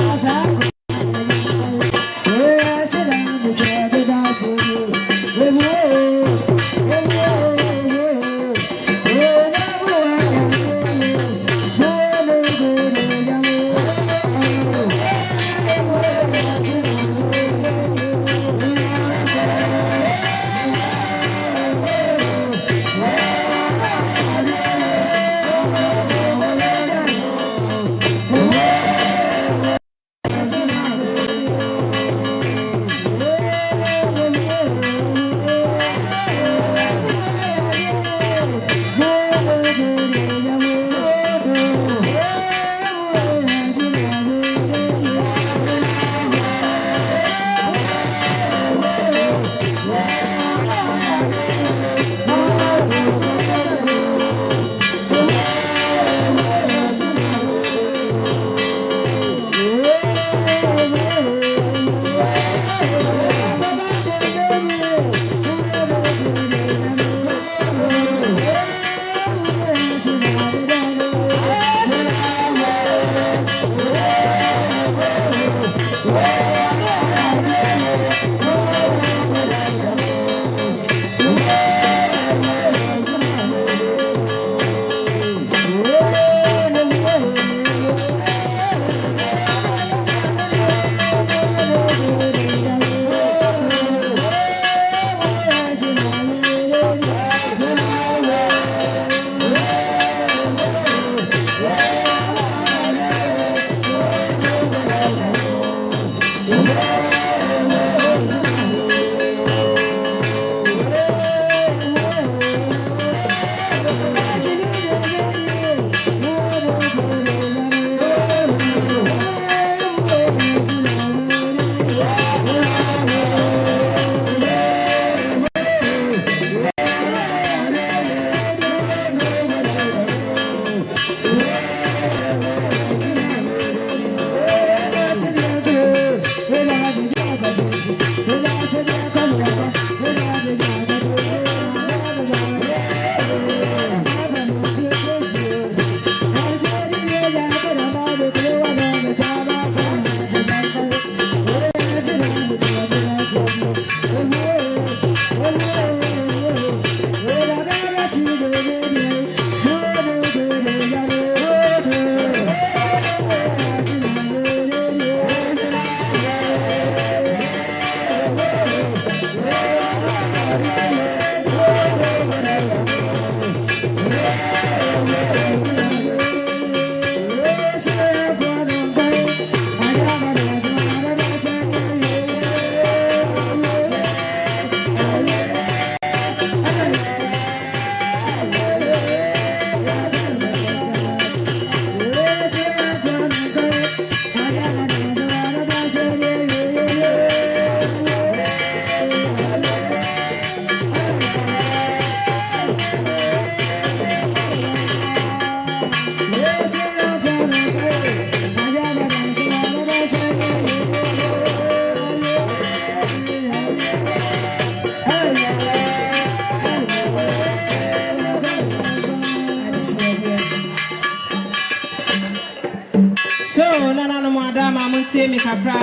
tie me kakra.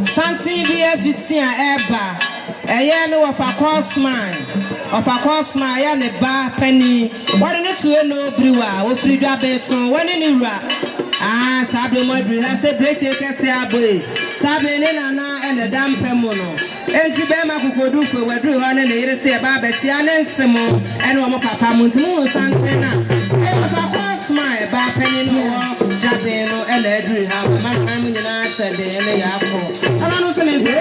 Something be everything eba. Eye me of a course man. Of a course man ya ne ba penny. What in it to no brewer, o free beton, one in Ira. Ah, sabe mo bri na se breche kese aboy. Sabe ne nana and the damn pemono. Enti be ma kokodu fo wadru ho ne yire se ba beti ane nsemo ene wo papa muntimu sanse na. E of a course man ba penny no jabe no ele adru ha ma kan mu nyina se de ne ya ko. Ala no se me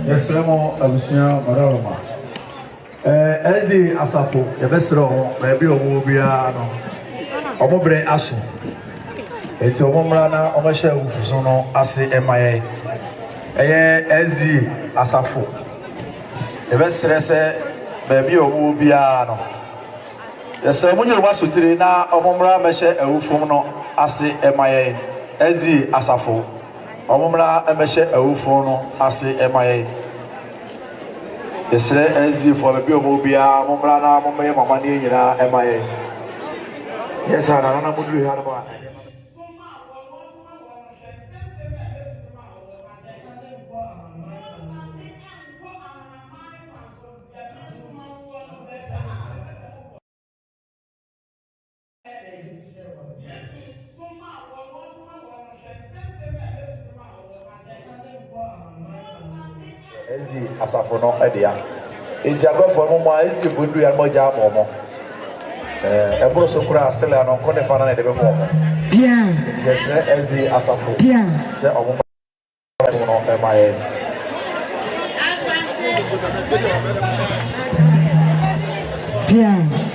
Yes, I'm a Lucia Marama. SD Asafo, the best row, maybe a Wobiano. Omobre Asu. It's a Womrana, Omasha Ufusono, Ase MIA. SD Asafo. The best rese, maybe a Wobiano. Yes, I'm going to say now, Omomra Meshe Ufuno, Ase MIA. SD Asafo. Omomra Meshe Ufuno, Ase MIA. Yes, SD for the Biomobia, Momrana, Momay, Mamani, MIA. Yes, I don't know what you have about. SD Asafono Edia. It's a go for Moma, SD for Dria Moja Momo. A brosokura seller on Conefana de Momo. Yeah. Yes, SD Asafo. Yeah. Say, oh, MIA. Yeah.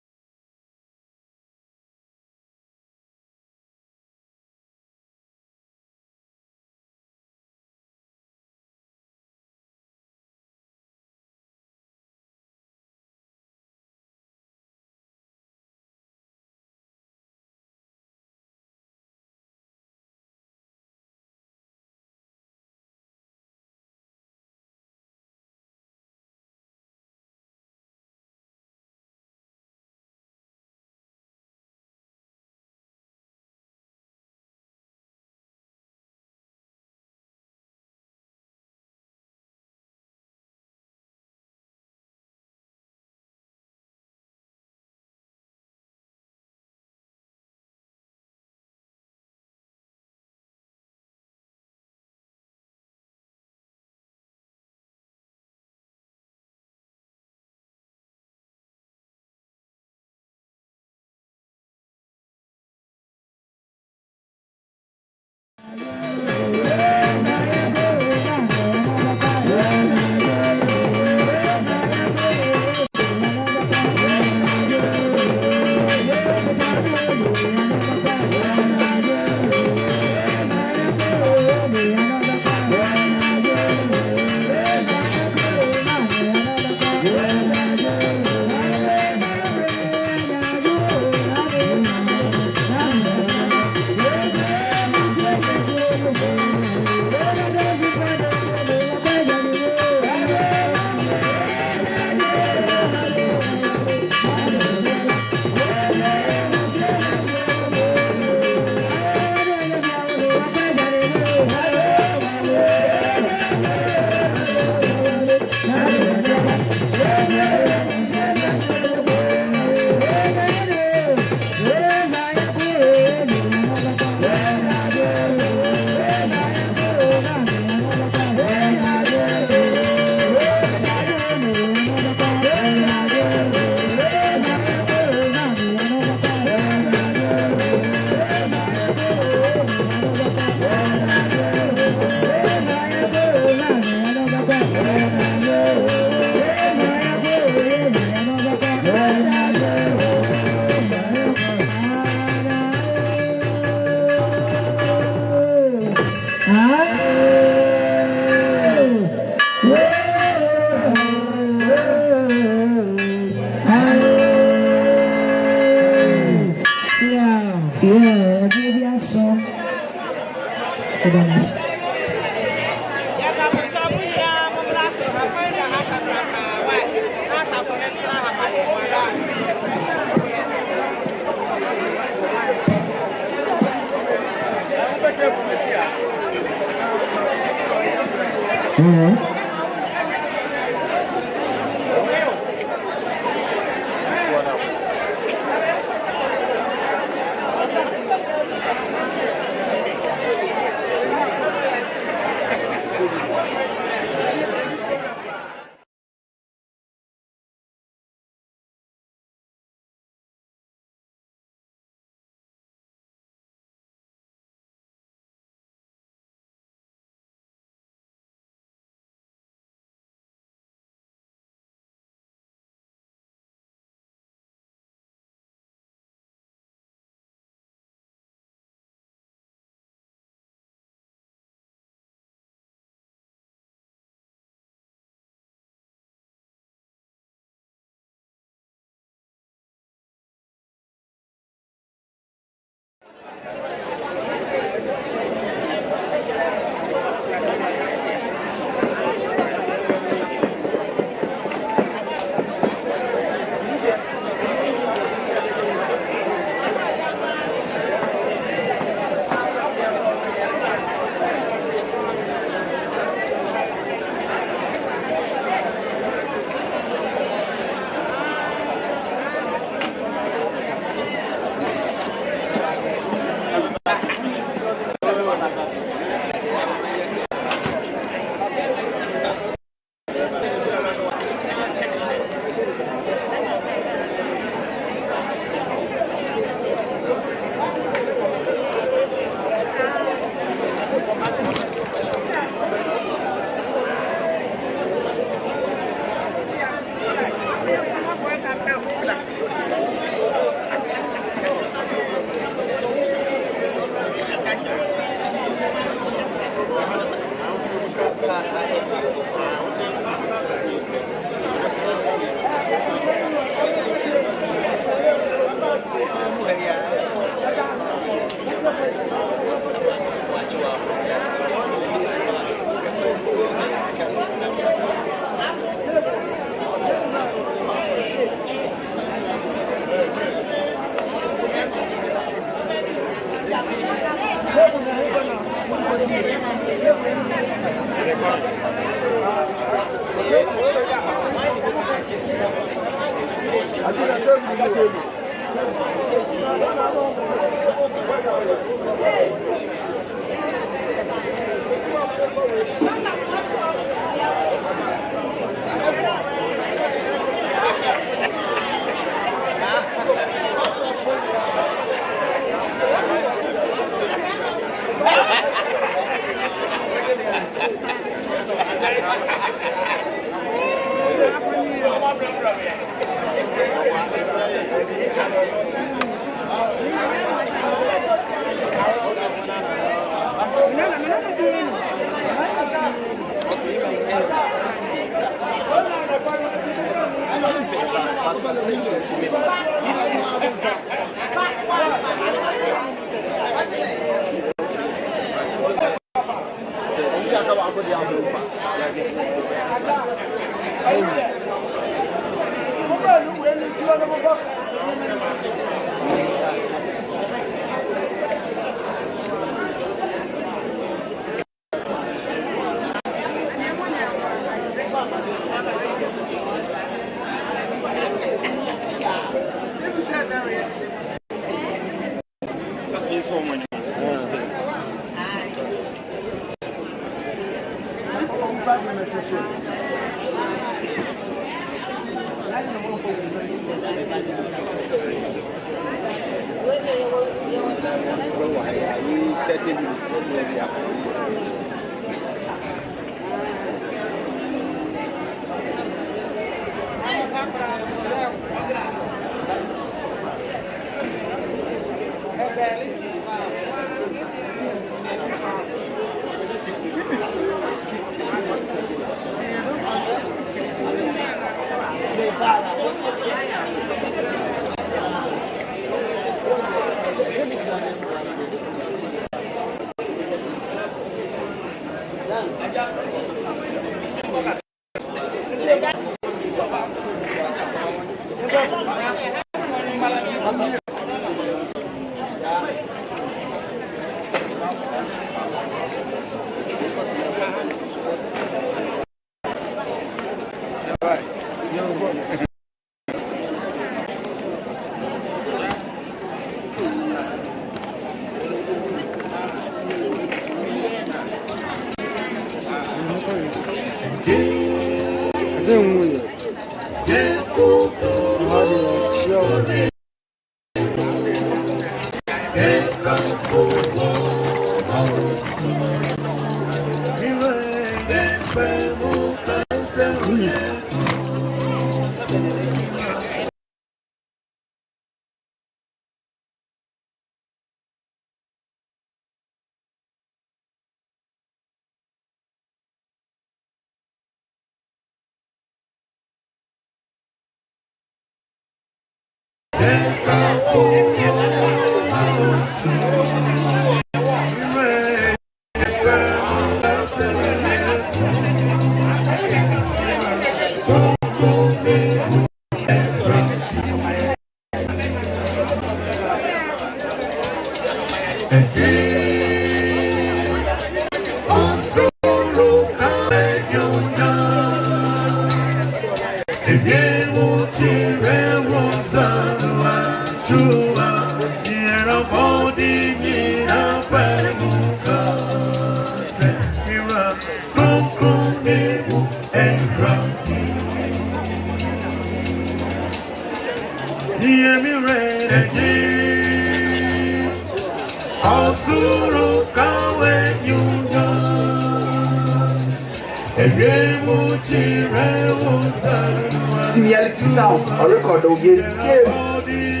Reality sounds or record of yes.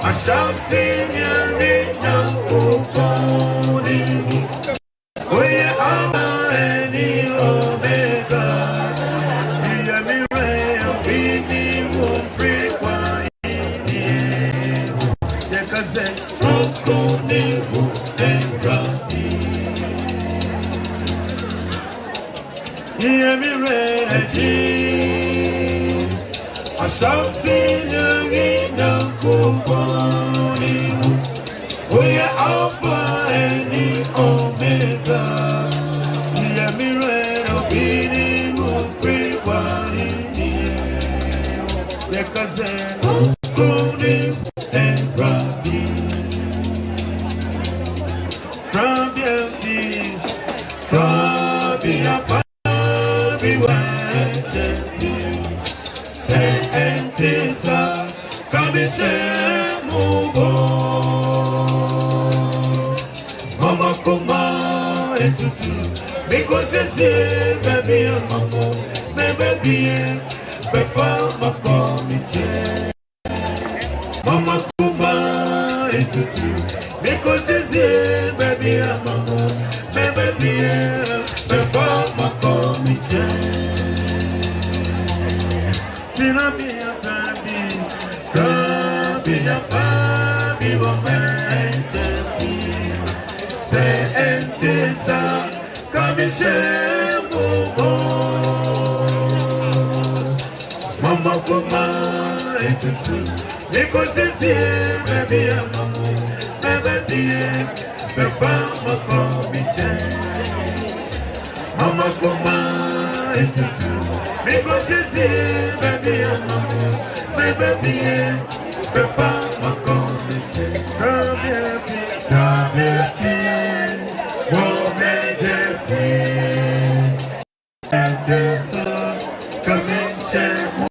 I shall sing your name we are any omega. Hear me rain, we will break one in the air. Because hear me rain, I shall sing your name we are Alpha and the Omega. Hear me rain, we will break one in the air. Because and Rabbi Mama Kuma etutu because it's baby mama baby befa makomiche Mama Kuma etutu because it's baby mama baby befa makomiche Tinabia baby womente Entesa Kabishemo Mama Kuma etutu because it's here baby mama baby befa makomiche Mama Kuma, because it's here, baby, my baby, the farmer comes, come here, won't make it, and the sun coming, share more.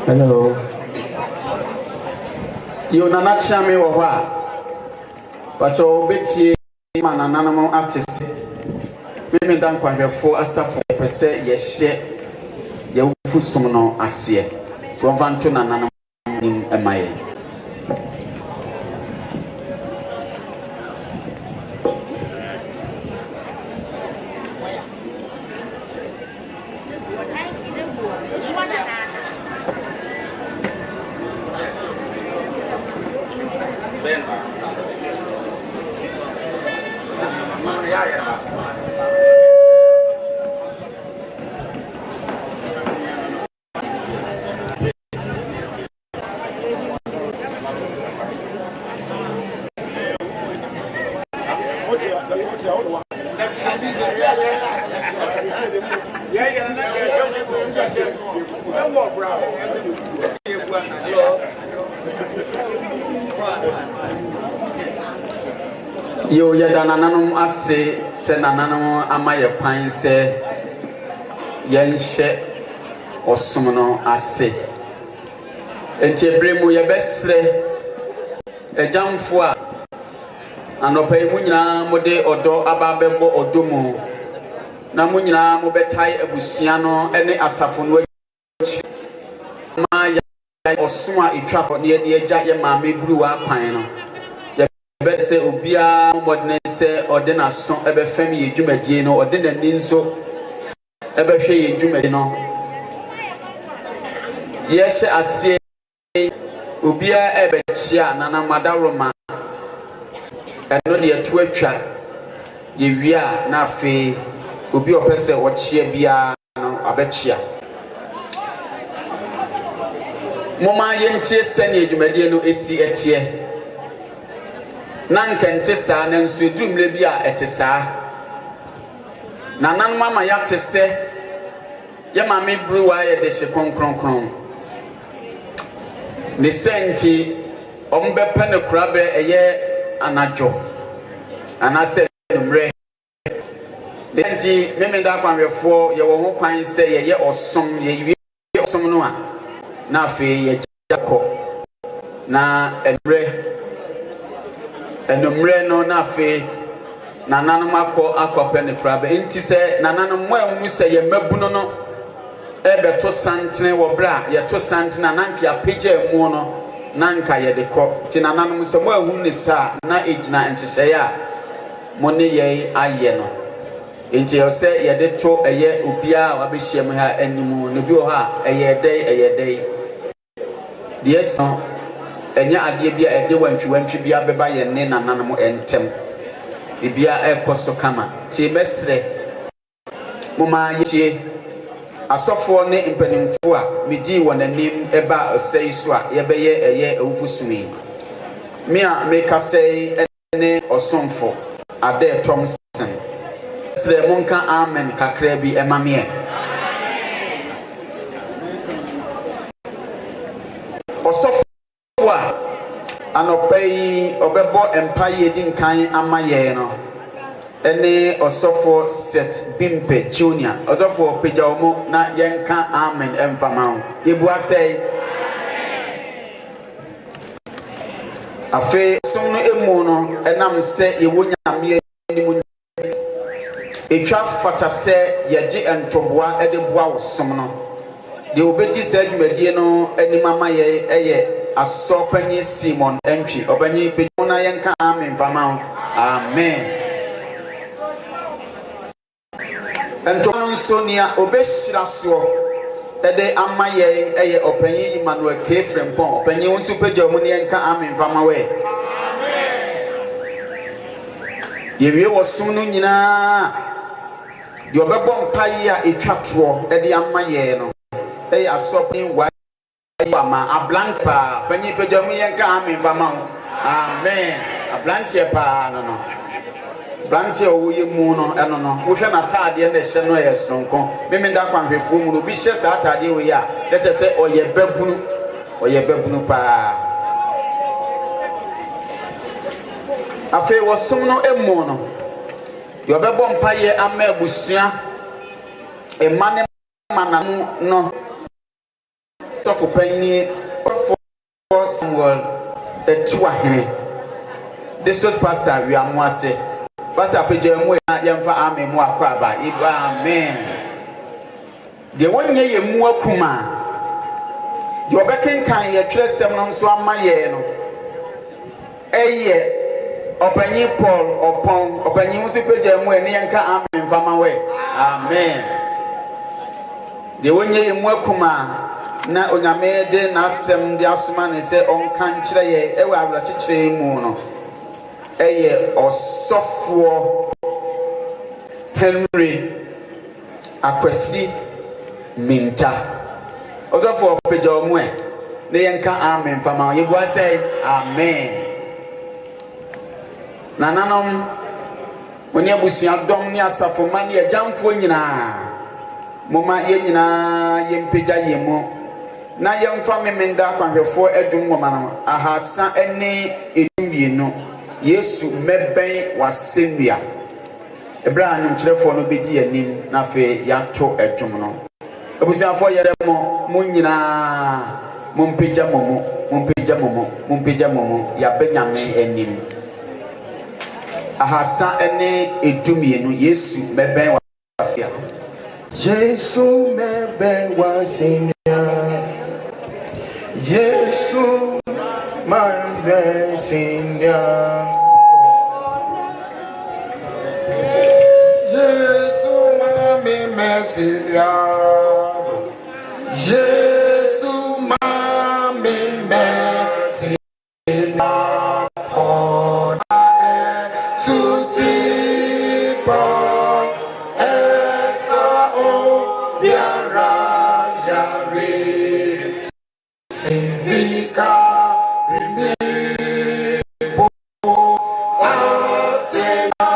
Hello. You nana chame wo ho a. But o betie manana no atese. Me dan kwanhwefo asafo pese ye hye ye wufusum no ase. To vanto nana no nim emaye. Yo yada nananum ase se nananum amaye kwan se yenhye osum no ase enti ebremu ye besre ejamfo a anopa mu nyina mode odo ababebo odomu na mu nyina mo betai abusua no ene asafo no ma ya osum a etwa ne ye eja ye maame Biriwaah kwan no bese obia modne se odena so ebe fam ye dwumadie no odena ni nso ebe hwe ye dwumadie no yehye ase obia ebe chia nana madaroma eno de etu atwa ye wia na afi obi opese wo chia bia no abechia moma yentie sene ye dwumadie no esi etie nankente saa na nso edumle bi a etesa nanan mama ya tese ye maame Biriwaah ye de hye kronkronkron ne senti ombe pene kurabe eye anajo anase numre de senti memenda kwanwefo ye wo ho kwan se ye osom ye wi osom no a na afi ye jakọ na emre enomre no na afi nananom akọ ne krabe enti se nananom mo anwu se ye mabuno no ebeto santene wo bra ye to santene nanka apagya mu no nanka ye de kọ ti nananom se mo anwu ne sa na ejina enhyehye a mo ne ye aye no enti yo se ye de to eye obia wa behiem ha animu ne bi o ha eye dei de so enya ade bia ede wantwi bia beba ye ne nananom entem bibia ekoso kama ti besre moma ye asofo ne impanimfo a medi wonanim eba osei so a ye beye eye awufusumi me a me kasei ne osomfo ade Thompson sre monka amen kakra bi emame osofo a anopai obebo empire din kan amaye no ene osofo set bimpe junior osofo peja omo na yenka amen emfama yebu asai afi sunu emu no enam se yewonyame animu etwa fata se yeje entoboa ede boa wosom no de obedi se adwumadie no animama ye eye Asopani Simon entry Obani Piduna Yanka Amen Famao. Amen. And Tonon Sonia Obeshraso Ede Amaye Eye Openi Emmanuel K. Frempon Openi Unsupe Germanianka Amen Famawe. Yewe was soon yina your babon paya a capture Ede Amaye no Eye Asopni Wa a blank pa Penny Pejamianka Amen Famao. Amen. A blank pa no. Branche oye mu no eno no wo hwe na taade na hye no ye sonko meme da kwanhwefo mu no bi hye sa taade we ya lete se oye babunu pa afi wo som no emu no yo bebo mpaye ama abusua emane mananu no tofo panyi for Samuel etuahene this was Pastor Wiamoase. Pastor Pejemu yamfa amen mu akwaba. Amen. De wonye ye mu akuma. De obeken kan ye tresem no so amaye no. Eye opanyi Paul opon opanyi nso Pejemu ne yanka amen fama we. Amen. De wonye ye mu akuma na onyame de na asem de asoma ne se onka nkyere ye ewe awrakyekere mu no. Eye osofo Henry Akwesi Minta osofo peja omwe ne yenka amen fama yebu asay amen nananom woni abusia dom ne asafo mane ajamfo nyina moma ye nyina yempeja yemu na yemfa memenda kwanhwefo edum woma no ahasa ene edumienu Yesu meben wasenua ebra anyum kyerefo no bedi anim na fe yato edwom no abusiafo yere mo munyina mumpeja momo ya benyame anim ahasa ene edumienu Yesu meben wasenua Yesu meben wasenua Yesu meben wasenua Yesu mami mesina ona sutipa esa o biara yari sivika rimi po asena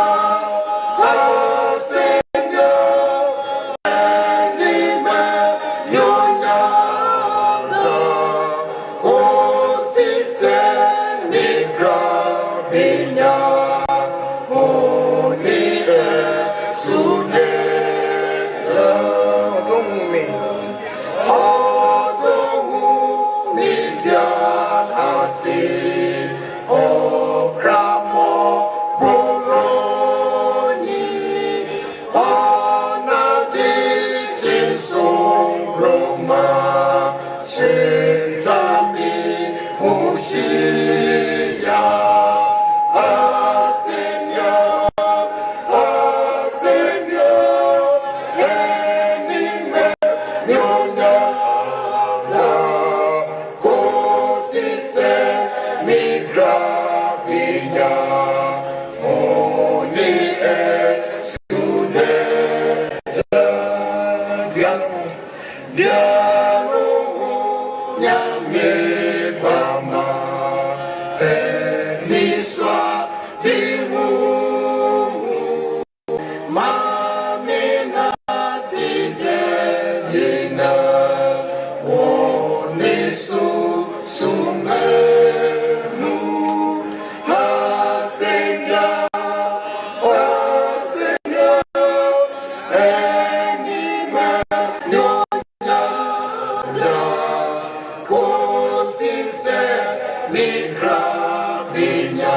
Migra binya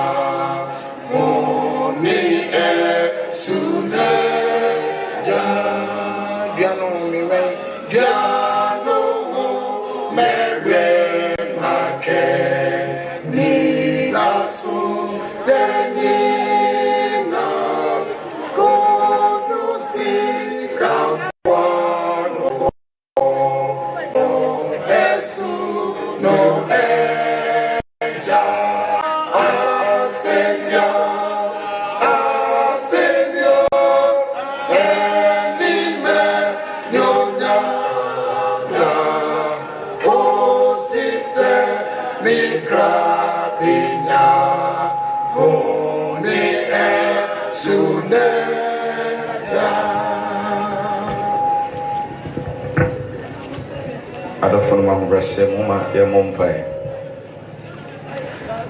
adofo no mahobrɛsɛ mu ma yɛmmɔ mpae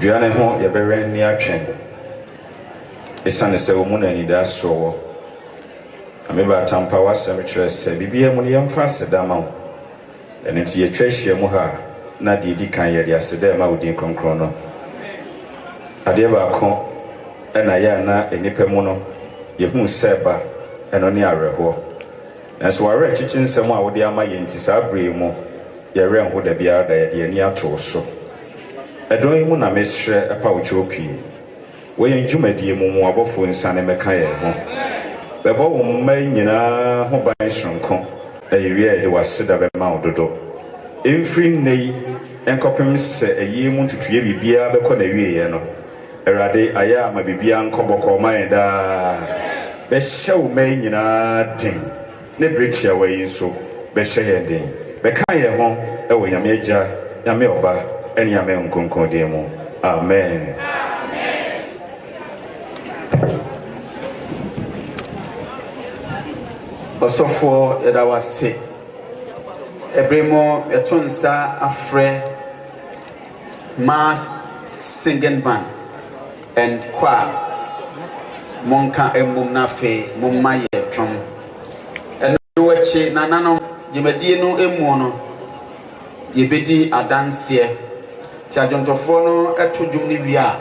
duane ho yɛbɛwɛ nni atwɛn ɛsiane sɛ wɔ mu na anida asorɔ wɔ ameba atampa w'asɛm kyerɛ sɛ biribiara mu no yɛmfa aseda ma wo ɛno nti yɛtwa ahyia mu ha na deɛ di kan yɛde aseda ma wo din kronkron no adeɛ baako ɛna yɛ na nnipa mu no yɛhu sɛ ba ɛno ne awerɛhoɔ nanso wɔawerɛ kyikyi nsɛm a wode ama yɛn nti saa berɛ mu yɛwerɛ nho da biara da yɛde ani atoo so ɛdɔn yi mu na mesrɛ ɛpa wo kyɛw pii wɔyɛ dwumadie mu mu abɔfoɔ nsane mɛka yɛn ho bɛbɔ wo mma nyinaa ho ban sononko ɛyɛ wie a yɛde w'aseda bɛma wo dodo ɛmfiri nnɛ yi ɛnkɔpem sɛ ɛyie mu ntutuiɛ biribiara bɛkɔ na wieɛ no Awurade ayɛ ama biribiara nkɔ bɔkɔɔ ma yɛn daa bɛhyɛ wo mma nyinaa den ne bere tiawa yi nso bɛhyɛ yɛn den bɛka yɛn ho ɛwɔ Nyame Agya Nyame Ɔba ɛne Nyame Nkonkron din mu amen. Osofo yɛda wase ɛbere mu yɛto nsa afrɛ mass singing band and choir monka emum na fe mumma yɛ twom ɛno wɔkyi nananom dwumadie no emu no yɛbɛdi adanseɛ ti adwontɔfoɔ no ɛto dwom ne wie a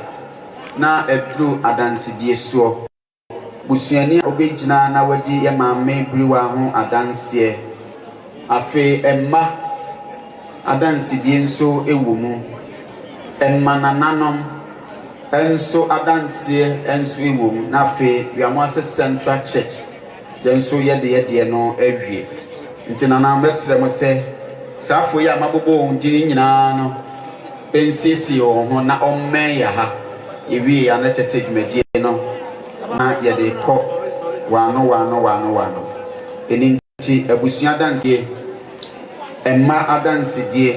na ɛduru adansedie soɔ busuani a obɛgyina na wadi yɛ maame Biriwaah ho adanseɛ afei ɛmma adansedie nso ɛwɔ mu ɛmma nananom ɛnso adanseɛ ɛnso ɛwɔ mu na afei Wiamoase Central Church yɛnso yɛde no awie nti nanam bɛsrɛ mo sɛ saa afo yi a mabobɔ wɔn gyini nyinaa no ɛnsiesie wɔn ho na ɔmmɛn yɛ ha yɛwie ya na kyɛ sɛ dwumadie no na yɛde kɔ wano ɛni nti abusua adanseɛ ɛmma adansedie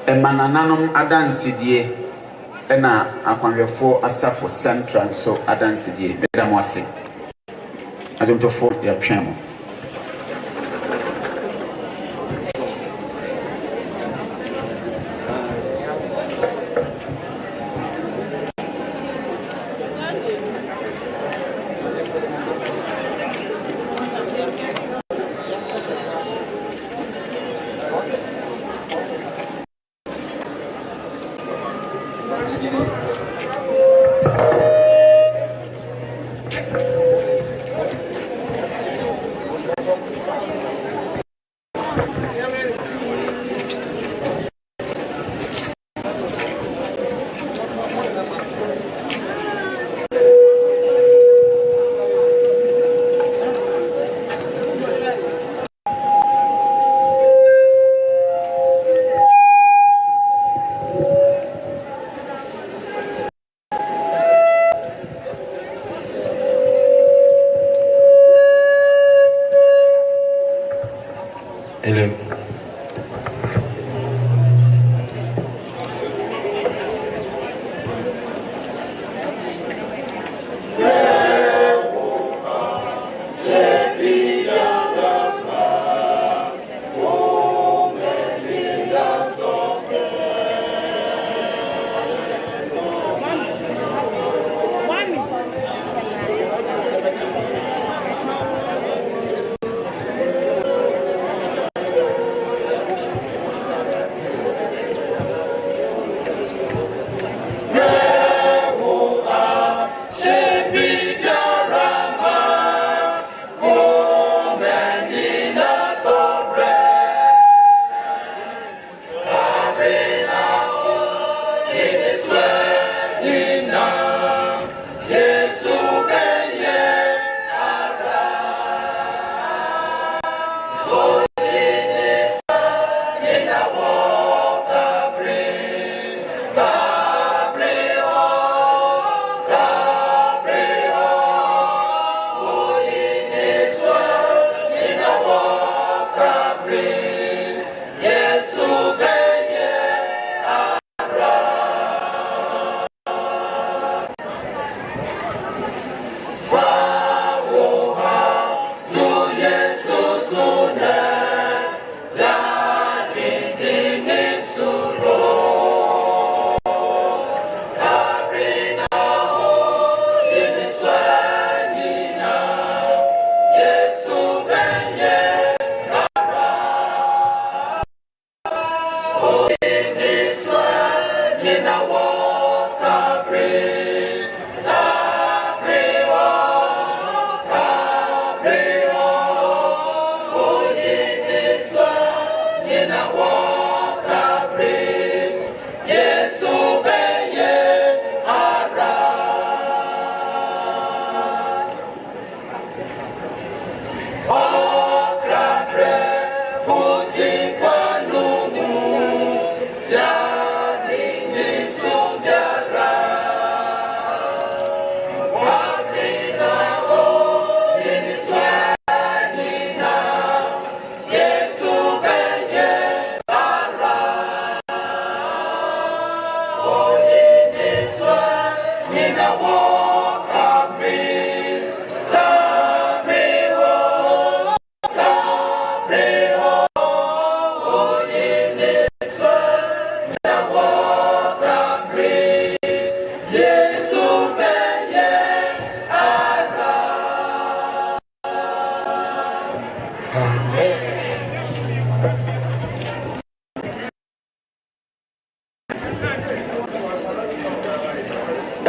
ɛmma nananom adansedie ɛna akwanhwɛfoɔ asafo central nso adansedie bɛda mo ase adwomtofoɔ yɛtwɛn mo.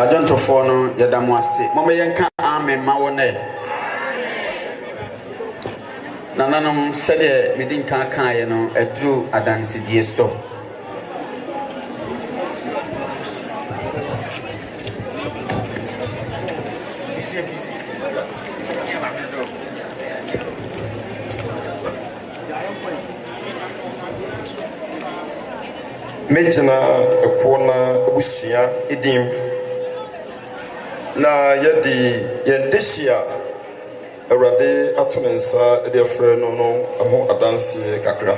adwontofoɔ no yɛda mo ase mɔmɛ yɛnka amen ma wɔ nɛ nananom sɛdeɛ mede nka kaeɛ no aduru adansedie so megyina ɛkoɔ na abusua edim na yɛde yɛn dehyia Awurade ato ne nsa de afrɛ no no ɛho adanseɛ kakra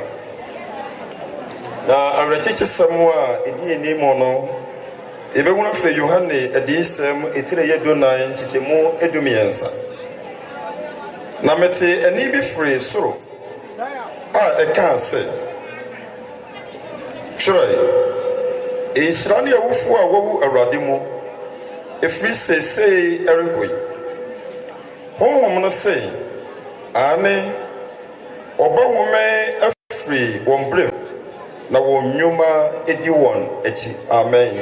na awerɛkyekyesɛm a ɛdi anim no yɛbɛhunu afiri Yohane adiyisɛm ɛtire yɛ 9 nkyekyɛmu 12 na mete ani bi firi soro a ɛkaa sɛ twerɛ ɛnhyira ne awufoɔ a wɔwu Awurade mu ɛfiri seesei ɛrekɔ yi honhom no se ane ɔba home afiri wɔn berem na wɔn nnwuma edi wɔn akyi amen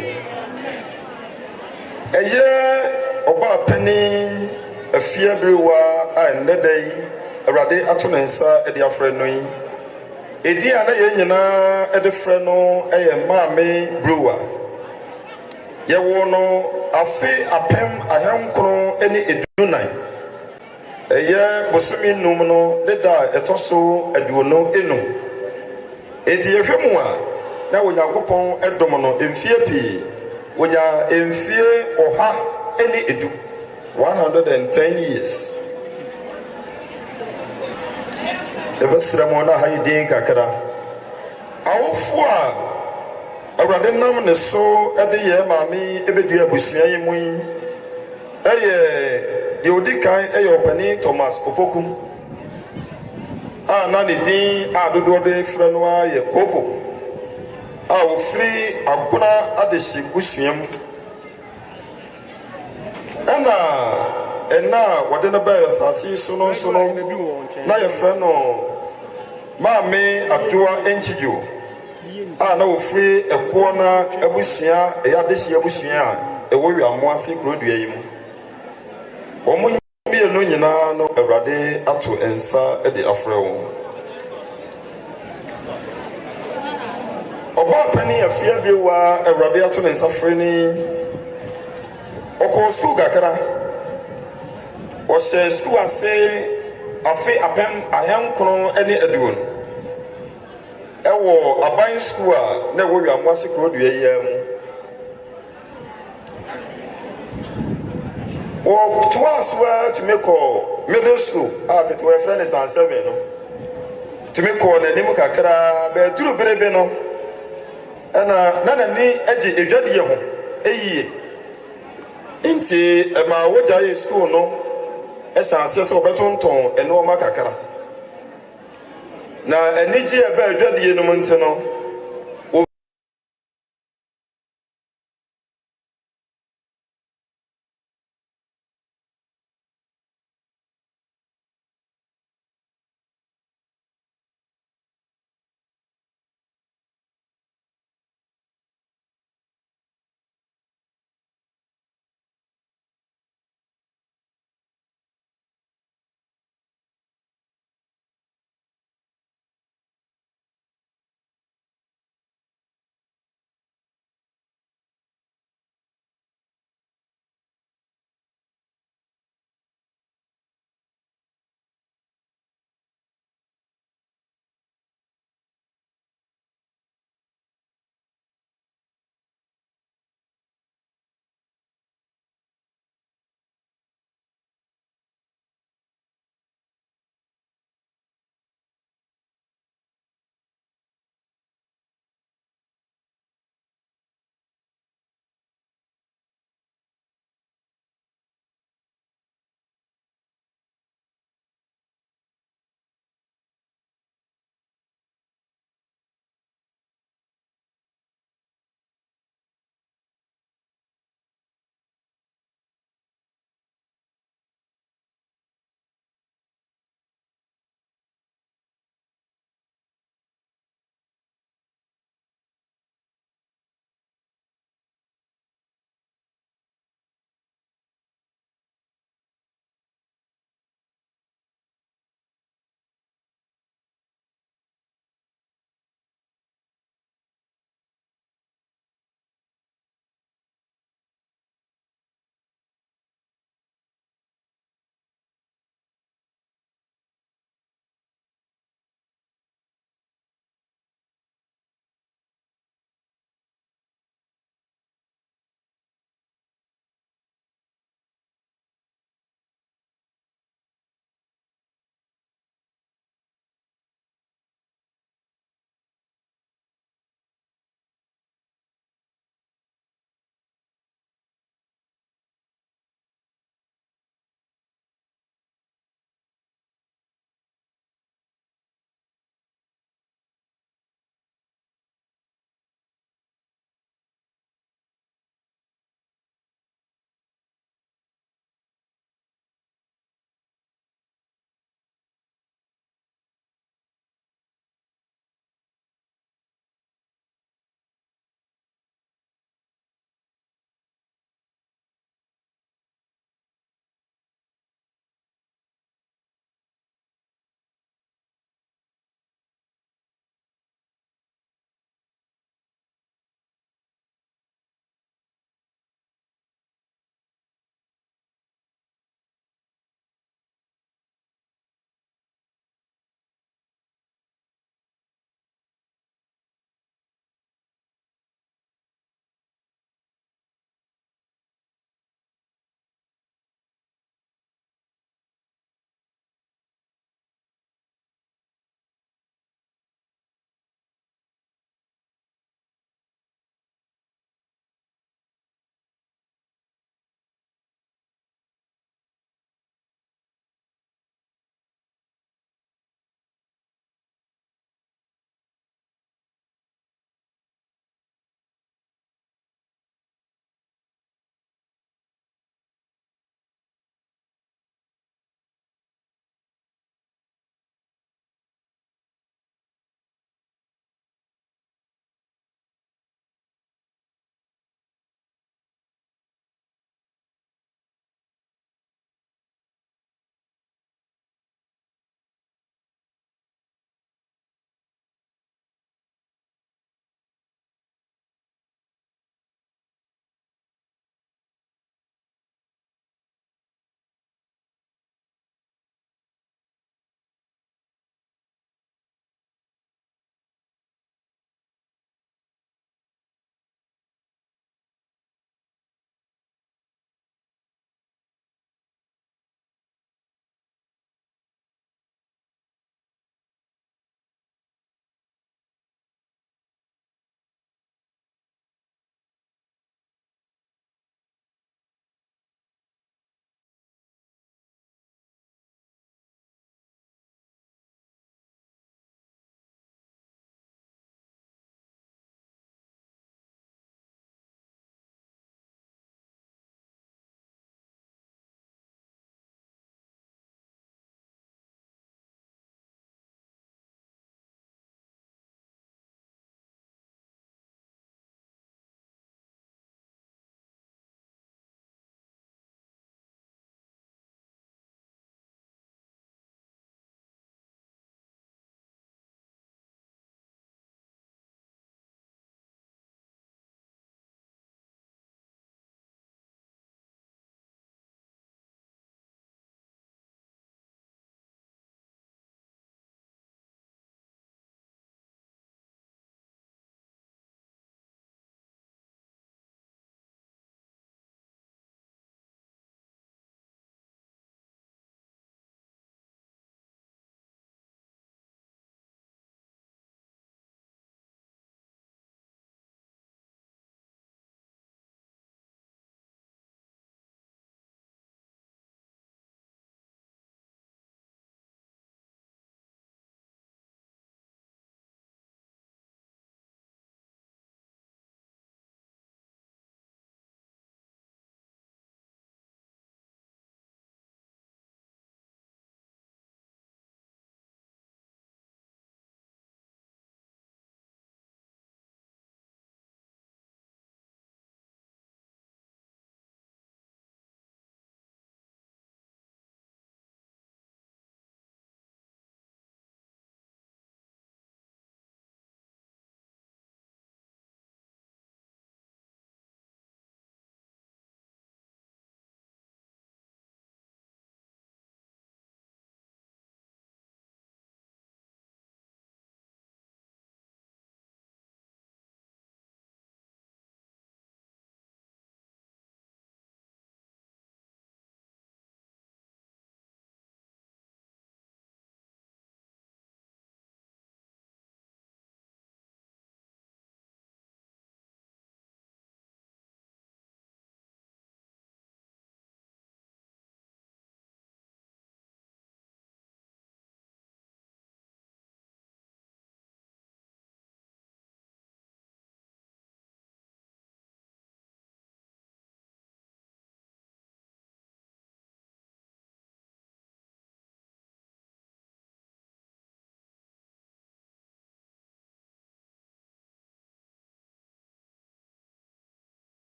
ɛyɛ Obaapanin Afia Biriwaah a nnɛ da yi Awurade ato ne nsa de afrɛ no yi edi a na yɛn nyinaa de frɛ no ɛyɛ Maame Biriwaah yɛwɔ no afe apem ahenkron ne 14 ɛyɛ bosomi num no ne da ɛtɔ so aduonu enum enti yɛhwɛ mu a na Onyankopɔn ɛdom no mfie pii wonya mfie 110 years ɛbɛsrɛ mu na ha yi din kakra awofo a Awurade nam ne so de yɛ maame ebedua abusua yi mu yi ɛyɛ deɛ odi kan ɛyɛ ɔpanin Thomas Opoku a na ne din a dodoɔ de frɛ no a yɛ Kopo a ofiri Agona adehye busua mu ɛna ɛna wɔde no bɛyɛ asase so no nso no na yɛfrɛ no Maame Adwoa Enchidwo a na ofiri ɛkoɔ na abusua ɛyɛ adehye abusua a ɛwɔ Wiamoase kurodua yi mu wɔn mmienu nyinaa no Awurade ato nsa de afrɛ wɔn Obaapanin Afia Biriwaah Awurade ato ne nsa frɛ ni ɔkɔɔ sukuu kakra ɔhyɛ sukuu ase afe apem ahenkron ne aduonu ɛwɔ aban sukuu a na ɛwɔ Wiamoase kurodua yi mu Tuaswa to make middle school at the friend is 7 no to make on a name kakra be duru berebe no na ni eji edwade ye ho eyie nti ma wogya ye school no esanse so betonton eno ma kakra na eniji e ba edwade ye no nti no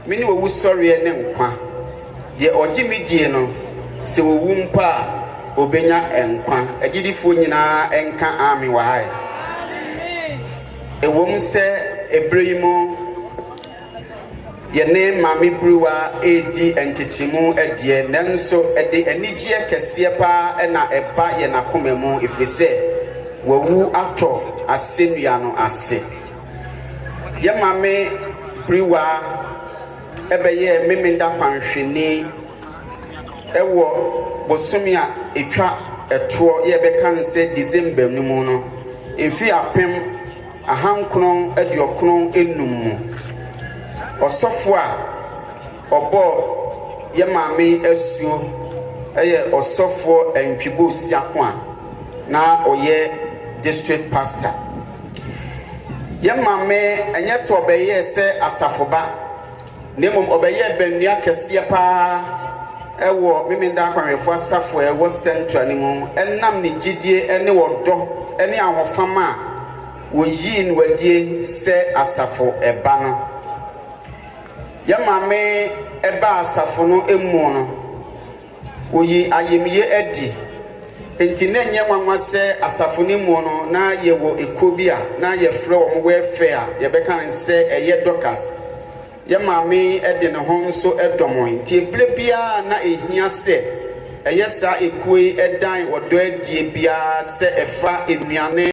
mini wo sorry ne nkwa de ogi mi die no se wo wu mpa obenya enkwa agidifo nyina enka ami wa hai ewom se ebreyimo yene mami Biriwaah edi entitimu edie nanso ede anigye kese pa na eba ye na komemu ifrise wawu ato asenua no ase ye mami Biriwaah ebeye memenda kwanhwene ewo bosomi a etwa eto ye beka nse December ni mu no efi apem ahankron aduokron enum osofo a obo ye mame asuo eye osofo entwibo siako a na oye district pastor ye mame enye se obeye se asafoba nemom obeye banua kese pa ewo memenda akwanwefo asafo ewo central ni mu enam ne gidie ene wodo ene ahofama woyi nwadie se asafo eba no ya mame eba asafo no emu no oyi ayemiye edi enti na nye nwanwa se asafo ni mu no na yewo ekobia na ye frɛ wo welfare ye beka nse eye dokas ya mame edi ne ho nso edomon enti eble bia na ehia se eye sa ekoi edan wodo adie bia se efa enuane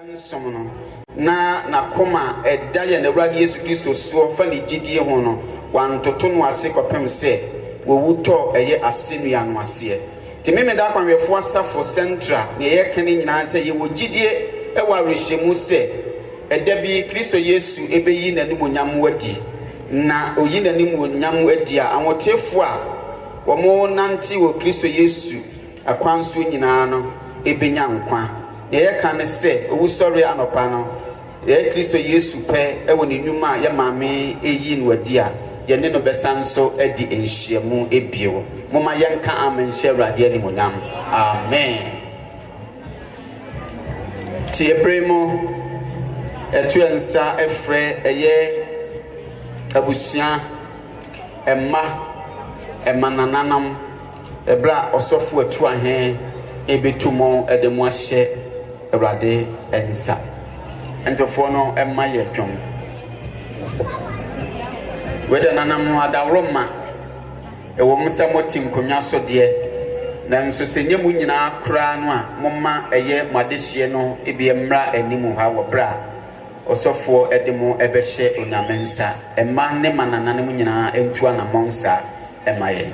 ensono na koma edaye na Awurade Yesu Kristo so fa ne gidie ho no wantoto no ase kopem se wo wuto eye asenua no ase te memeda kwanwefo asafo central ne ye kene nyina se ye wo gidie e wa rehemu se edabi Kristo Yesu ebeyi nanim onyam wadi na oyi nanim onyam wadi a awotefo a wo mo nanti wo Kristo Yesu akwanso nyina no ebenya nkwa ye kan se owu sorry anopa no ye Kristo Yesu pe ewo ne nwuma ye mame eyi nwadi a ye ne no besanso edi enhyiamu ebio moma yenka amen hye Awurade ani monyam amen ti ebremo etu ensa efre eye abusua emma nananam ebra osofo atu ahe ebetumo edemu ahye Awurade ensa entofo no emma ye twom weda nanam adawroma ewo msa motim konwa so de na nso senyemu nyina kra no a momma eye madehye no ebi emra animu ha wo bra osofo edemu ebehye onyamensa emma ne manananem nyina entu anamonsa emma ye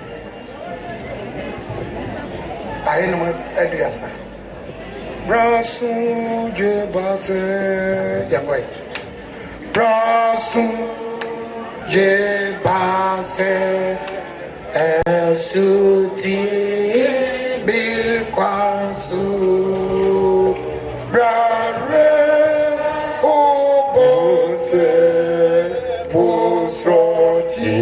ayeno eduasa brasu je base yangoi brasu je base esuti bikwasu brare obose posroti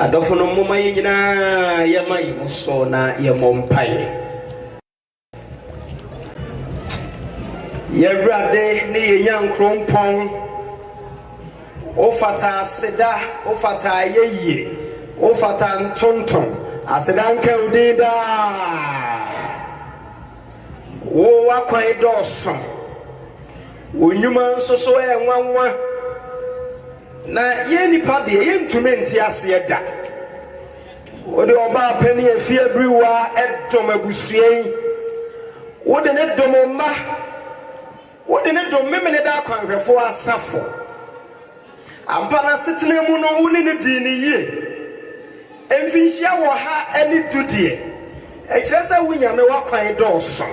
adofono muma yina yama yimuso na yemompaye Yewrade ni Yankrompon, Ofata Seda, Ofata Yeye, Ofata Ntonton, Asedanke Udida, O Wakwa Dawson, Unyuma Soso Nwanwa, na Yeni Padi, Yentumenti Asieda, Ode Obaapanin Afia Biriwaah Edom Abusua, Ode ne domoma. What did it do? Mimene da kwanhwefo asafo. Ampana setene mu no woni ne di ne yie. Emfinhia wo ha ani dudie. E kire se wunyame wakwan dɔɔso.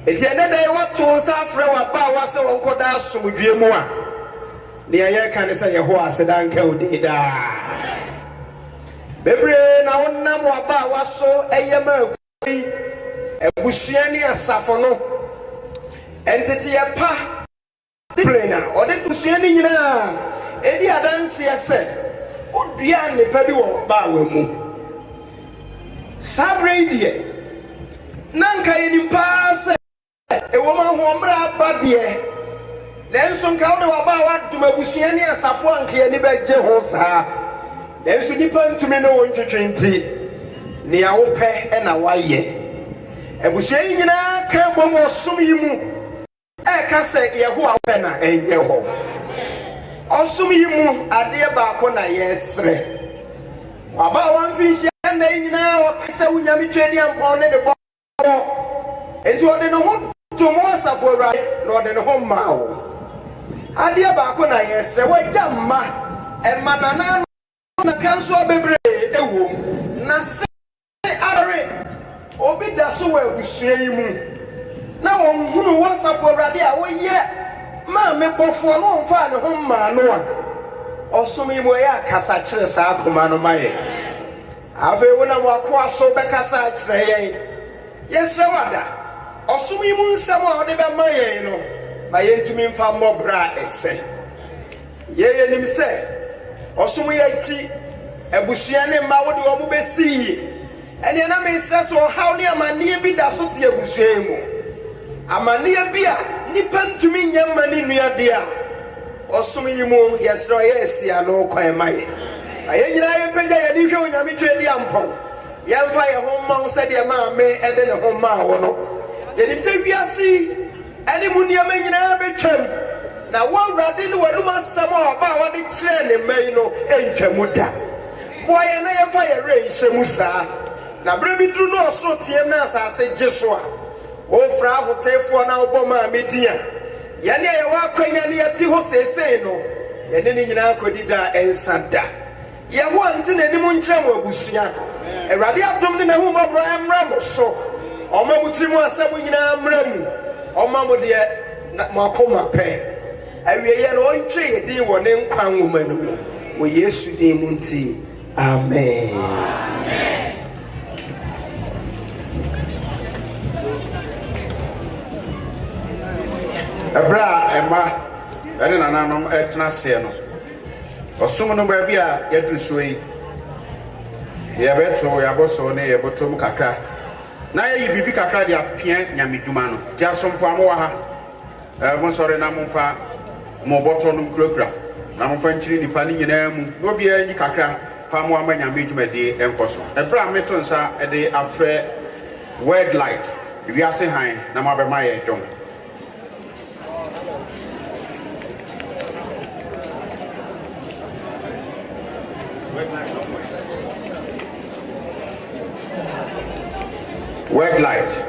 Eti ene da wato nsa afre wa ba wa se won koda asomdue mu a. Ne ye kan se ye ho aseda nka odi da. Bebre na wonnam wa ba wa so eyema ebusua ni asafo no. Entity ya pa plena or the Luciani Edi Adansi said, would be an the Pedi or Bawemu Sabre dear Nanka in pass a woman who ambra badie. Then some count about to Mabusiani and Safuanki and Ibe Jehosa. Then so depend to me no 120 near Ope and Awaye. A Busiana can't more sum Eka se Yehowa pena enyeho. Osumi mu ade baako na yesre. Aba wan finhia na nyina okase wunyame twedi ampon ne de bo. Enti ode no ho tomo asafo ra na ode no ho ma wo. Ade baako na yesre wagya mma emanana na kanso bebre ewo. Na se are obi da so wa abusua yi mu. Na wonhunu wasafo rade a woyɛ ma me bofo no mfa ne ho ma no a ɔsomi mo ya kasa kyerɛ saa koma no maye ave wona wakɔ aso bɛkasa kyerɛ yɛn yɛsrɛ wada ɔsomi mu nsɛm a ɔde bɛma yɛn no ma yɛntumi mfa mmɔbra ɛsɛ yɛyɛ nim sɛ ɔsomi yɛ akyi abusua ne mma wode ɔmo bɛsi ɛne na me srɛ so ɔhaw ne amanneɛ bi da so te abusua yi mu Amania bia nipa ntumi nyama ni nua de a osum yi mu yesro yesia no kwan maye ayegyina ye pagya ye di hwe onyame twedi ampon yemfa ye ho ma wo sede ma me ede ne ho ma wo no ye nim se wiase ani mu niam nyina betwam na wo awrade ne wanum asam a ba wo de kire ne mai no entwamu da boye na yemfa ye re nhye saa na bre bi duru no osoro tiem na asase gye so a O fra hotefo na oboma media yene ye wa kwanya ne yati ho sesei no yene ni nyina akodi da ensada ye ho ante na nim nkyerɛ mo abusua Awurade adom ne na hu mabra emra mo so ɔma mutiri mu asɛm nyina amra mu ɔma mo de mo akoma pɛ awie ye no ɔntwe ye din wɔ ne nkwa nwoma no mu wɔ Yesu din mu nti amen. Ebra Emma ene nananom etena se no osum no ba bi a yaduru so yi ye beto ya boso ne ye botom kakra na ye bibi kakra de apia nyamedwuma no ti asomfo amwa ha mo sore na momfa mo boto no krakra na momfa nchiri nipa ni nyina mu no bia nyi kakra fa mo ama nyamedwuma de enkoso ebra meto nsa de afre word light wi ase han na ma be ma ye dwom. Word light.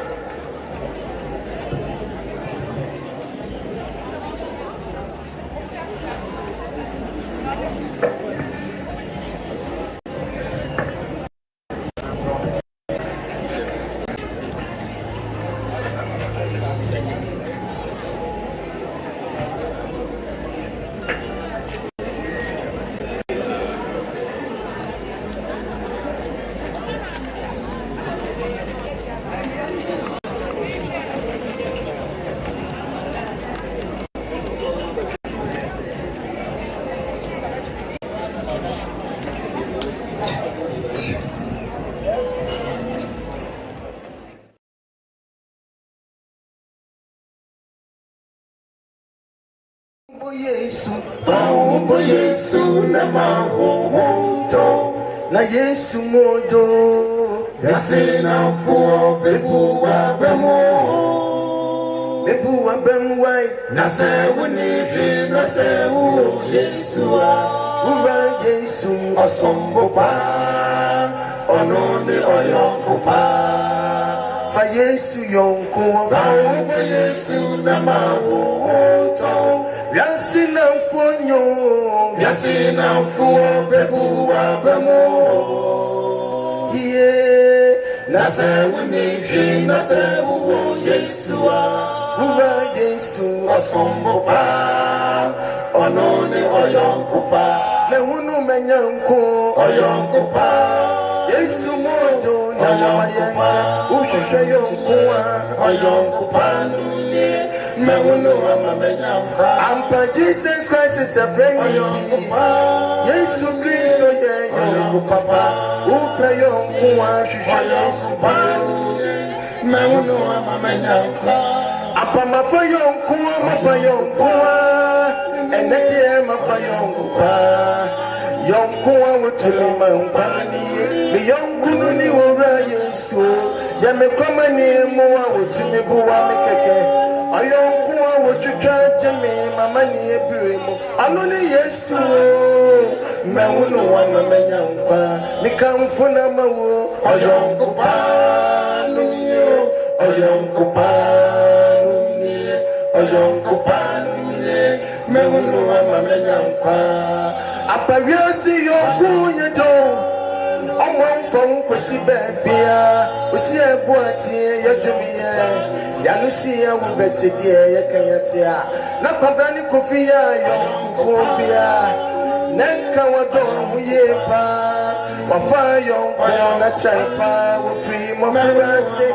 Yesu, Bambo Yesu, Namaho, na Yesu mojo, Yasena for Bebuwa Bemo, Bebuwa Bemway, Nase Winnie, Nase Yesua, Ura Yesu, Osombopa, Onone Oyonkopa, Fa Yesu Yonko, Bambo Yesu, Namaho, Yasina Fonyo, Yasina for Bebuwa Bemo. Nasa wini nasa uwo Yesua Uwa Yesu Osombopa Onone Oyonkopa Mehunu menyanko Oyonkopa Yesu mojo Oyonkopa Ushusha yonkoa Oyonkopa Mehunu ama menyanko Ampa Jesus Christ is a friend Oyonkopa Yesu Kristo ye Oyonkopa Upe yonkoa Shusha Yesu Mehunu ama menyanko Apa mafa yonkoa Eneke mafa yonkopa Yonkoa wutuli mankwanani Mi yonkunu ni wura Yesu Yame koma ni muwa wutumi buwa mikeke Ayonkoa wututra jemi mama ni ebiremu Anu ni Yesu Mehunu ama menyanko Mikamfuna mawo Oyonkopa Nuyo Oyonkopa Oyonkopanuye Mehunu ama menyanko Apawiasi yonkunye do Omwanfo nkosi bebia Osi ebuati yajumiye Yanusi ya wubetidie yakanyasia Na kwabrani kofia yonkufobia Nenka wadon yepa Wafa yonko na chaipa Wafri mafurase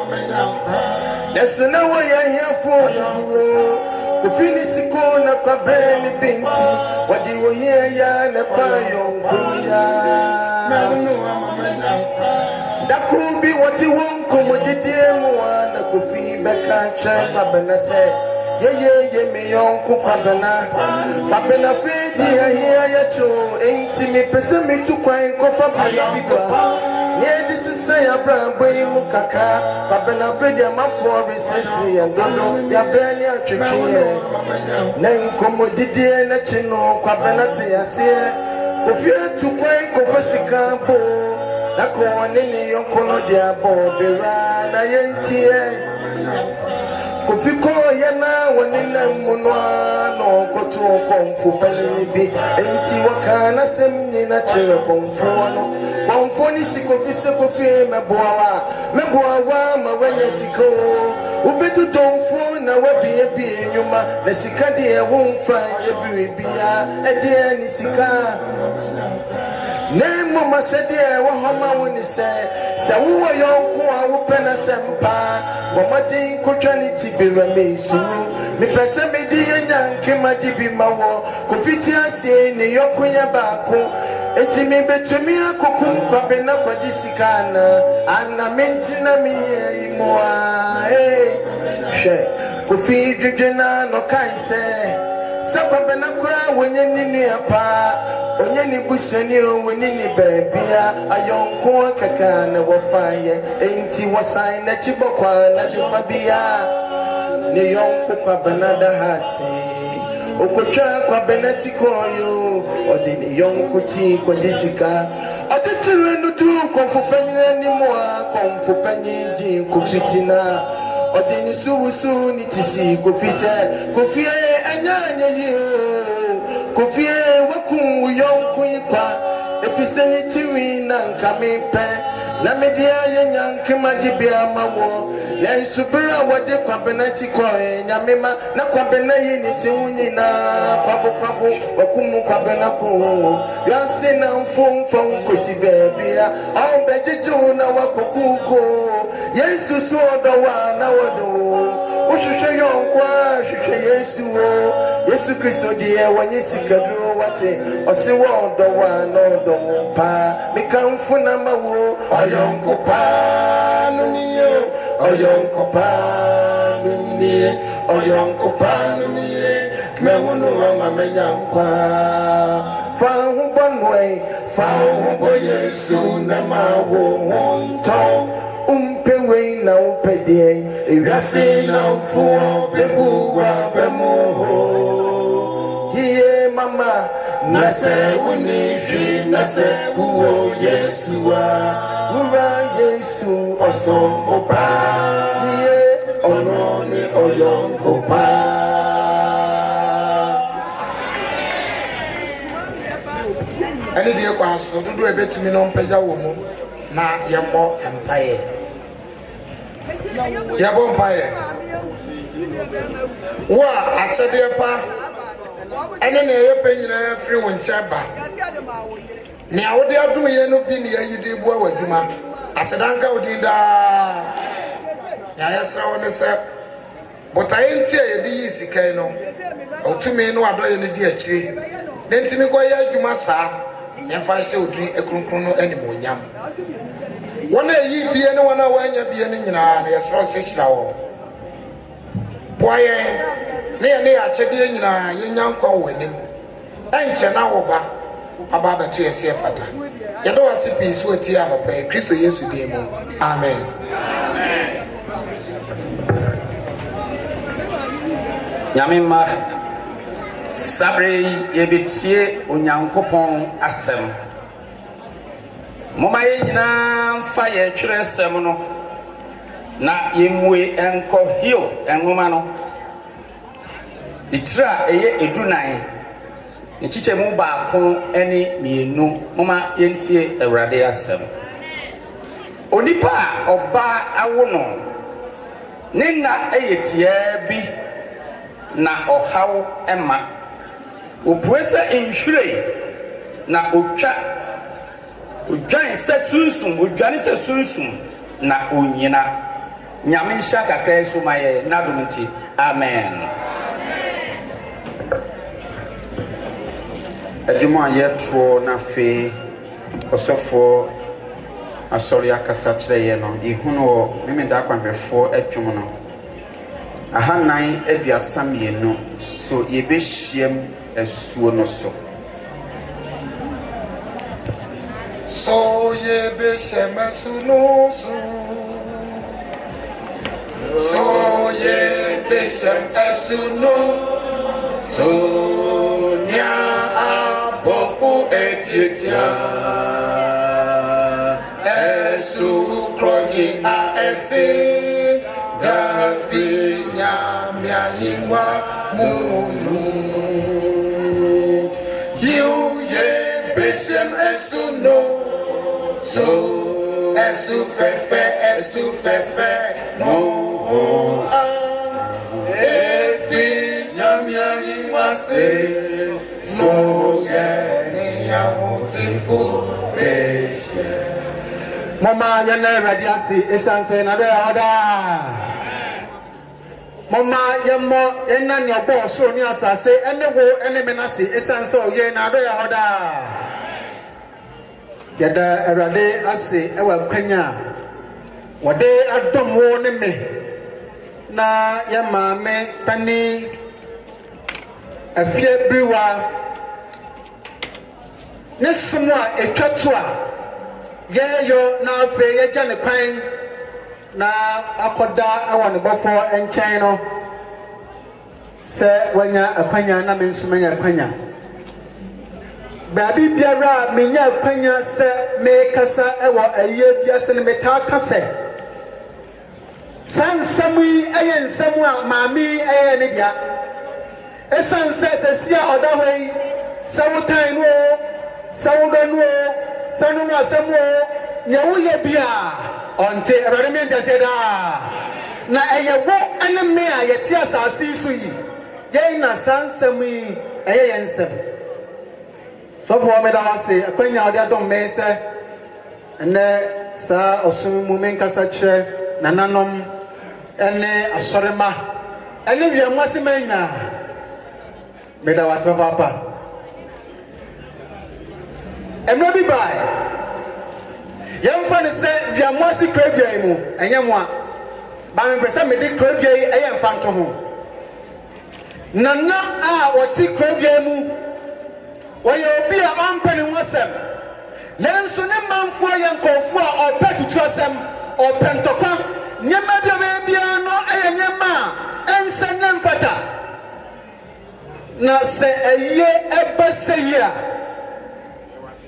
Nesuna waya hiafo Kufini siko na kwa breni binti Wadi woye ya nefa yonkuya Dakubi wati wonko Mwajidie mwa na kufi beka Chema benase Ye me yonko kwa bena Pabena fedi ya hiya ya cho Enti mi pese mi tukwa Kofa baya bigwa Nye disi se ya brambo imu kaka Pabena fedi ya mafori sisi ya dodo Ya brani ya trikiye Nenko mojidie na chino Kwa bena tiyasiye Kofie tukwa kofa sikambo Nako nini yonkono diabo Bira na yentie Kofiko yana wanina munwa No kotu konfu palibi Enti wakana semni na chere konfu wano Konfu nisi kofise kofi Mebuawa mawenye siko Ubedu donfu na wabi nyuma Na sikadi ya wumfa yebiwibia Edie nisika Nemo masedi wahoma wunise Sa uwa yonku awupena sempa Wamadi kuchani tibiwa meisuru Mipese midiye nyanke madibi mawo Kufiti asiye ni yonku ya bako Eti mibetumi akukum kwa bena kwa jisikana Ana minti na miye imua She kufi jujena no kaise Sakwa bena kura wenye nini hapa Onye ni buseni wenye ni bebia Ayonko kaka na wafaye Enti wasai na chibokwa na difabia Ni yonko kwa benada hati Okocha kwa benati koyo Odini yonko ti kwa jisika Adetiru nudu konfupenye ni mwa Konfupenye di kufitina Odini suwusu ni tisi kufise Kufie anyanya yu Kufie wakungu yonku yikwa Efise ni tiwi na nkamipe Na media ye nyanke madibia mawo Yensu bira wade kwa benati koe Nyamima na kwa bena yini tiwunyi na Kwabu wakumu kwa benako Yansi na mfumfa mkosi bebia Au bejiju na wakukuko Yesu suodo wa na wado Ushushe yonkwa, shushe Yesu Yesu Kristo diye wanyisi kadro wate Osi wodo wa nodo mpa Mikamfuna mawo Oyonko pa nuniye Oyonko pa nuniye Oyonko pa nuniye mehunu roma menyankwa fa ho bonwe fa ho bo Yesu na mawo honto umpewe na upedie ewiase na mfuo bebuwa bemuho hiye mama nase unifi nase uwo Yesua ura Yesu osom opa hiye ononi oyonkopa ani de kwa so dodo ebetumi no mpagya wo mu na yemo empaye yabo mpaye wa achede pa ene na yepe nyina firi wo nchaba ne awode adum ye no bi ne yide bu awadwuma asedanka odinda ya yesra wo ne se botaye ntie yede yi sikai no otumi no adoye ne di akire dentimi ko ya adwuma saa yɛmfa hyɛ odin ekronkron no animonyam wɔn a yi bie ne wɔn a wɔanya bie ne nyinaa na yɛsrɛ sɛ hyira wɔn boayɛ ne yɛ ne akyɛdeɛ nyinaa yɛnya nkwa wɔ anim ɛnkyɛ na wɔba aba abɛto yɛsɛ fata yɛde wɔ ase pii so atie anɔpɛ Kristo Yesu din mu amen nyame ma sabre yebetie onyankopon asem moma ye nyina mfa ye twere asem no na yemue enko hio enwoma no itira eye edunan nchiche mu baako eni mienu moma yentie awurade asem onipa oba awo no ne na eyetie bi na ohaw ema opuese inhwire na odwan se sunsun odwane se sunsun na onyina nyame hya kakra so maye na domti amen adwuma yeto na fe osofo asori akasa kire ye no ihunu memenda akwanhwefo atwum no ahanan aduasa mienu so yebehyiam esuo no so yebehyiam esuo no so yebehyiam esuo no so nya abofu etietia esu kroji a ese davi nyamia yinwa munu so esu fefe no efi nyamia yiwase so ye ni yahotifu beshe mama yana ready asi esanso na be oda mama yemo enna ni obo so ni asase ene wo ene menase esanso ye na be oda yada erade ase ewa kwanya wode adom wo ne me na ya maame pani Afia Biriwaah ne somo a etwato a ye yo na afa ye gya ne kwan na akoda awa ne bofo enchen no se wanya akwanya na me nso manya akwanya babi biara menya akwanya se me kasa ewo aye biase ne meta kase sansam yi aye nsam a maami aye ne dia esanse sesia odahoi sawutan no sawudan no sanu asemo nyawo ye bia onte erade me ntase da na eye wo ene me a yeti asase so yi ye na sansam yi aye yensam so for me da wase akwanya ode adom me se ene sa osum mu men kasa kire nananom ene asorema ene wiamase manyina meda wase papa emre bi bai yemfa ne se wiamase krabia mu enye mo a ba me pese me de krabia yi eye mfa nto ho nana a wɔte kurabea mu wɔyɛ obi a ɔmpɛ ne ho asɛm nanso ne manfoɔ yɛ nkɔɔfoɔ a ɔpɛ tutu asɛm ɔpɛ ntɔkwa nneɛma biara no ɛyɛ nneɛma a ɛnsɛ ne mfata na sɛ ɛyɛ ɛbɛ sɛ yi a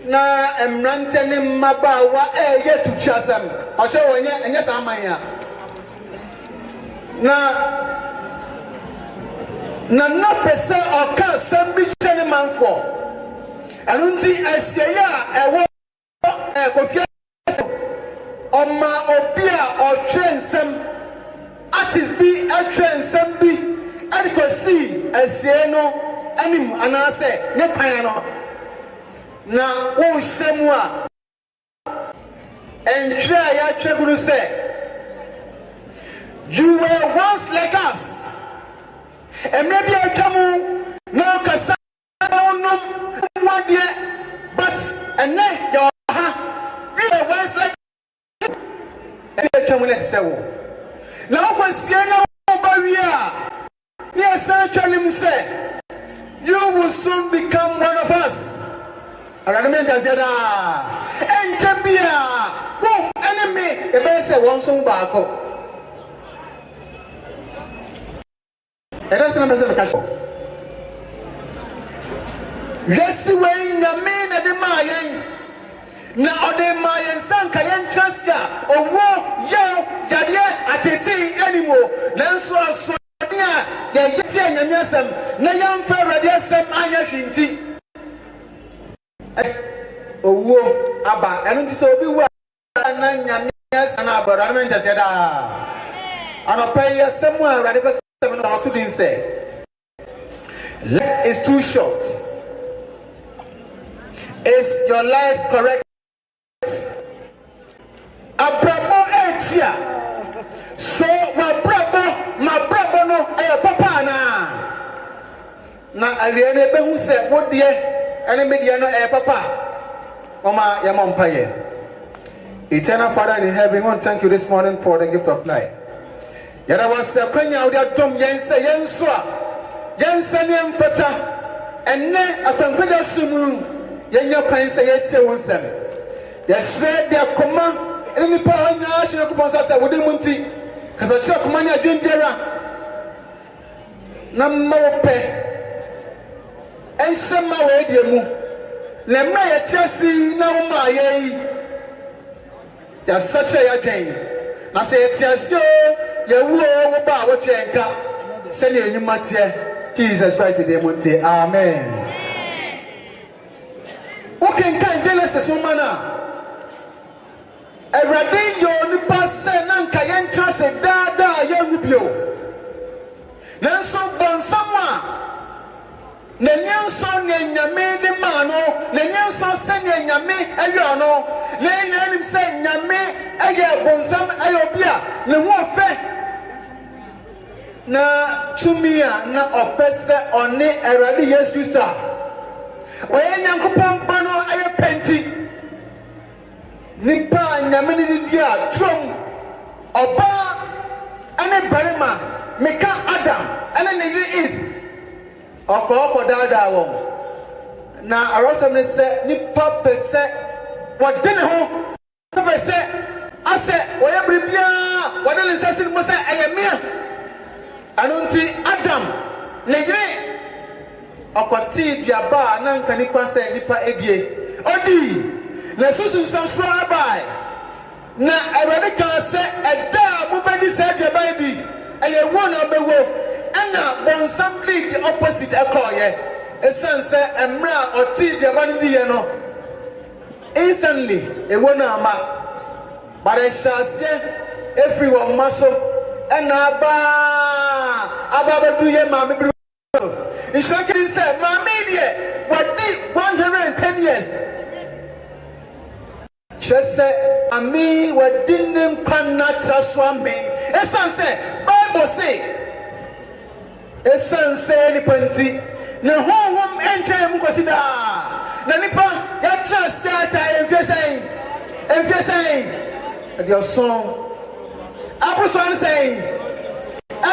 na mmerante ne mmabaawa ɛyɛ tutu asɛm ɔhyɛ wɔnyɛ ɛnyɛ saa aman a na pɛ sɛ ɔka asɛm bi kyerɛ ne manfoɔ ɛno nti asieɛ a ɛwɔ kɔfie ɔma obi a ɔtwerɛ nsɛm artist bi atwerɛ nsɛm bi ɛde kɔsii asieɛ no anim anaasɛ ne kwan no na wɔnhyɛ mu a ɛntwerɛ a yɛatwerɛ gu no sɛ you were once like us. Mmerɛ bi atwa mu na ɔkasa na ɔnom mmoadeɛ but ɛnɛ yɛwɔ ha we were once like ɛbi atwa mu na ɛte sɛ wo na wokɔsie na woba wie a ne yɛsan twa ne mu sɛ you will soon become one of us. Awurade me ntaseɛ daa ɛnkyɛ bi a wo ɛne me yɛbɛyɛ sɛ wɔn nso baako. Ɛda sɛ na bɛsɛ meka kyɛ wiase wei nyame na de maa yɛn na ɔde maa yɛn sɛ nka yɛntwa se a owuo yaw yadeɛ atetee anim o nanso asoɔden a yɛyɛ tie nyame asɛm na yɛmfa Awurade asɛm anyɛ hwe nti owuo aba ɛno nti sɛ obi wu a na nyame asɛm na aba Awurade me nkyɛseɛ daa anɔpa yi asɛm a Awurade bɛsɛ life is too short. Is your life correct? Abrabo etia. So my brabo no papa na awiene be hu se wo de ene media no papa. Mama ya mompaye. Eternal Father in heaven, we want to thank you this morning for the gift of life. Yada was a kwenya odi atom yense yenso a yense ne mfata enne akwankwaja sumu yenya kwan se yetie wonsem ya hre de akoma ene nipa hanya hre ko bonsa se wode munti kasa kire akoma ne adwendera na mawope ense ma we de mu na mma yetie si na wo ma ye ya sache ya dwen na se yetie si o Yewu ba what enka send you matie Jesus Christ the monte amen. Okay, can Genesis woman Awurade yo nipa se na nka yenka se da yewu bio nanso bonsam a na nyanso ne nyame de ma no na nyanso se ne nyame ayo no na nyanim se nyame aye bonsam ayo bia ne ho ofe na tumia na opese oni Awurade Yesu Kristo oye nyankopɔn ba no aye penti nipa nyame ne dia trom oba ane barima meka Adam ane ne Eve oko dada wo na arosam ne se nipa pese wode ne ho pese ase oye bribia wode ne sese mo se ayemia anunti Adam ne yire okoti biaba na nka nipa se nipa edie odi na susu sanso abai na Awurade kan se eda mo bedi se biaba bi eye wo na bewo ana bonsam lead opposite ekoye esanse emra oti biaba ni die no instantly ewo na ama but eshasie every one maso ena aba bedu ye ma me bru inshakiri say ma media what 110 years just say ami what didn't pan natural me esanse Bible say esanse ni panti na honhom entwe mu kosida na nipa ya chance ya cha enfiesain your song abuso an say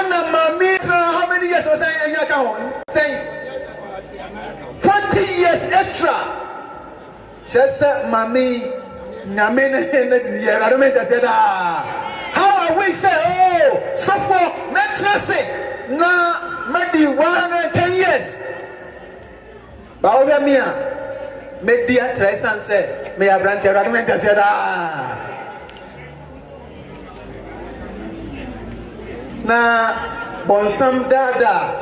Anna Mami, how many years was I in your account? Saying 40 years extra. Just said, Mami, Namin, I don't mean to say that. How I wish say, oh, so for let's na maybe 110 years. Bawga mia, media Tresan said, may I grant your argument? I said, na bonsam dada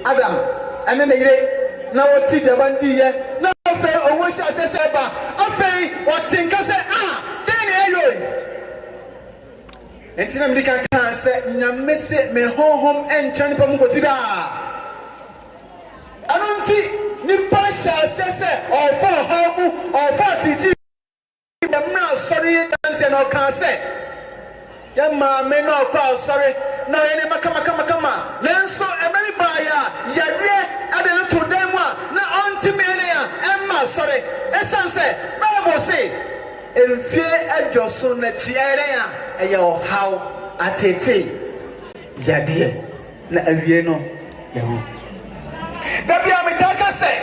Adam, and then they now what see the bandi here. Now, I wish I said, okay, what think I said, then and tell them they can say, Namese, me home and Chanipam consider. I don't think Nipa shall say, or for home or for Titi. I'm not sorry, dancing or can't say. Yama may not call sorry. No, any Makama. Lenso, Emily Baya, Yadre, I don't to them one. No, Auntie Mania, Emma, sorry. Essence, Bible say. In fear at your son at Tiarea, and your how at Tete Yadie, na Avieno, Yahoo. Dabiamitaka say,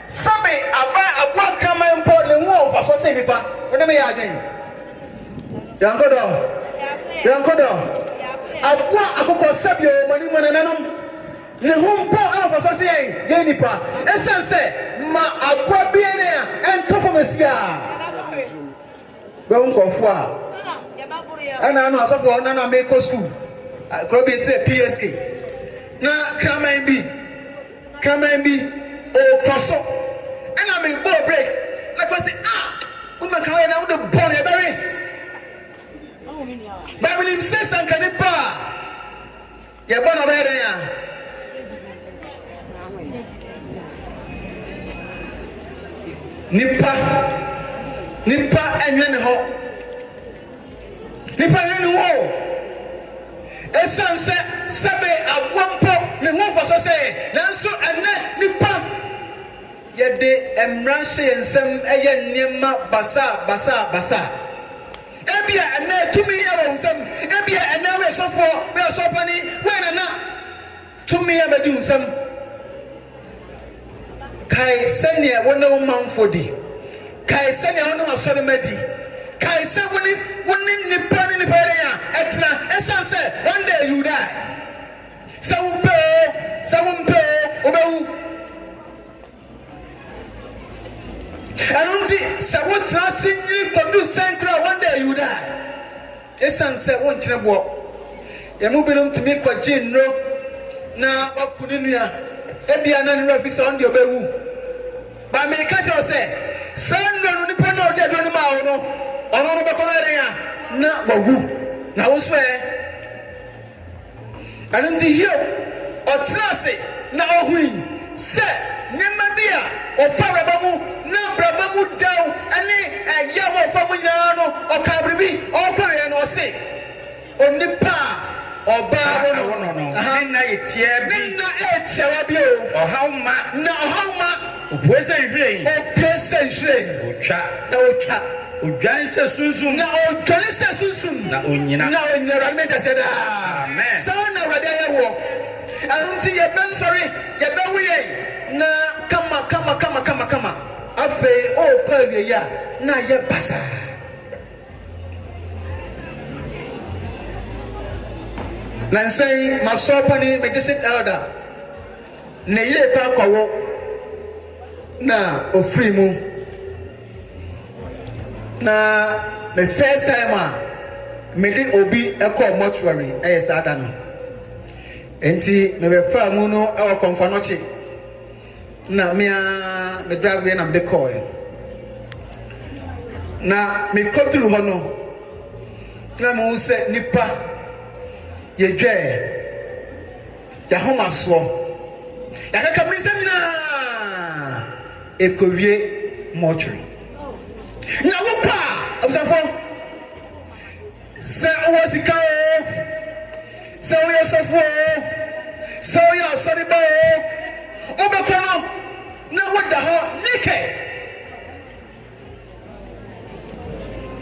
Sabi, a black camera in Portland Wall for Sosiba, what am I again? Yankodo, a black Sabio, Manimananum, the home port out for Sosia, Yenipa, Essence, Ma Aguabiania, and Topomesia. Go for four. And I know some Nana make school. I probably say PSK. Now, come and be, oh, Crosso. And I mean, ball break. Like I say, we can carry out the body, baby. Baby, him says, and can it bar? You're born already. Nipa and Yenho. Nipa Yenho. Essence, Sabe, a one pop, the one was say, Nanso and Nipa. Yet they embrace and some ayan Nima Basa. Ebia and there 2 million some, Ebia and now we're so for, we are so funny, when and now 2 million do some. Kai Sanya, 1 month for thee. Kai Sanya, 1 month for the medi. Kai Sabunis, 1 in the pen in the area, extra, essence, one day you die. Sawumpe, Obehu. I don't see Sawut singing for do Sankra, one day you die. Essence, one trouble. You're moving to make what Jane wrote. Now, what couldn't you? Ebiana Rabis on your Behu. But may catch us say, Sand on the Pano, they're doing Mauno, on the Baconaria, not Babu. Now, swear. I don't see you or Trassi, now we say, Nemabia or Farabamu, no Brabamu down, and a Yamo Famino or Cabribi or Korean or say, or Nipa. Or Barbara, or how much? No, how much? Where's a ring? Oh, Pesce, no, Gansa Susun, no, Gansa Susun, no, in the Rameta said, man, so now I walk. I don't see your ben sorry, your belly. Na, come. I feel, oh, Pavia, ya, na, ya passa. Nansay Masopani Medicine Elder Neye Pakowo na Ofrimu na the first time me dey obi ekọ mortuary sada no enti me be fa mu no e o konfa no chi na me drive na me call na me koduru ho no na mo se nipa ye dwe ya homa so ya ka kamisa mina ekowie mortuary na wo pa observe se o sika o se o yesofo se o ya sorry ba o be kono na wo da ho nike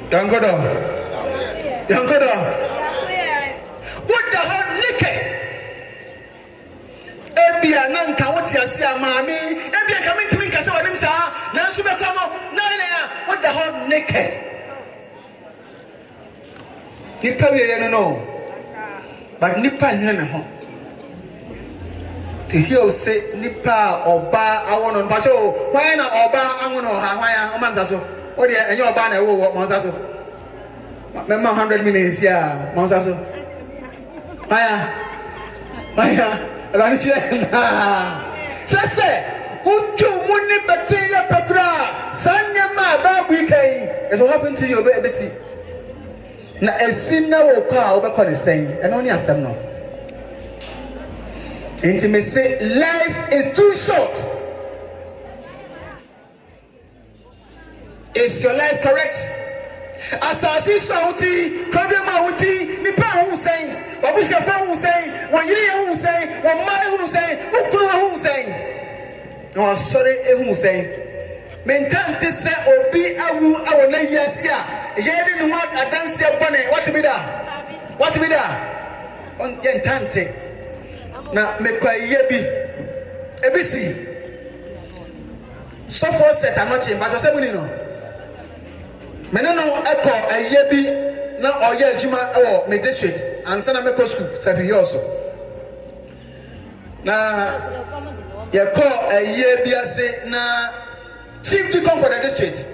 Yangodo what the hell nike na nka wote ase a maame ebia ka mentimi nka sɛ wɔnim saa nanso bɛkɔ no na ne a woda hɔ naked nipa wieyɛ no but nipa nwene ne ho to hear say nipa oba awon on pacho why na oba awon ha hwan o manza so o de enye oba na ewo manza so me ma 100 million sia manza so aya rani chire sese utu muni betinga pekra sanya ma ba weekend it will happen to you be see na esin na wo kwa wo be ko ne sen eno ni asem no intimacy. Life is too short. Is your life correct? Asasi shauti, problem auti, nipa hu saying, wabusha hu saying, wanyiri hu saying, wamai hu saying, ukuru hu saying. No, I'm sorry, hu saying. Mentante se obi awu awona yesia. Yedi no what adanse bone. What be da? What be da? On tante. Na mekwa yebi ebisi so for set anoche but say muni no meneno eko ayebi na oye adwuma e me district ansa na meko school 7 years na ye call ayebi ase na chief deacon for the district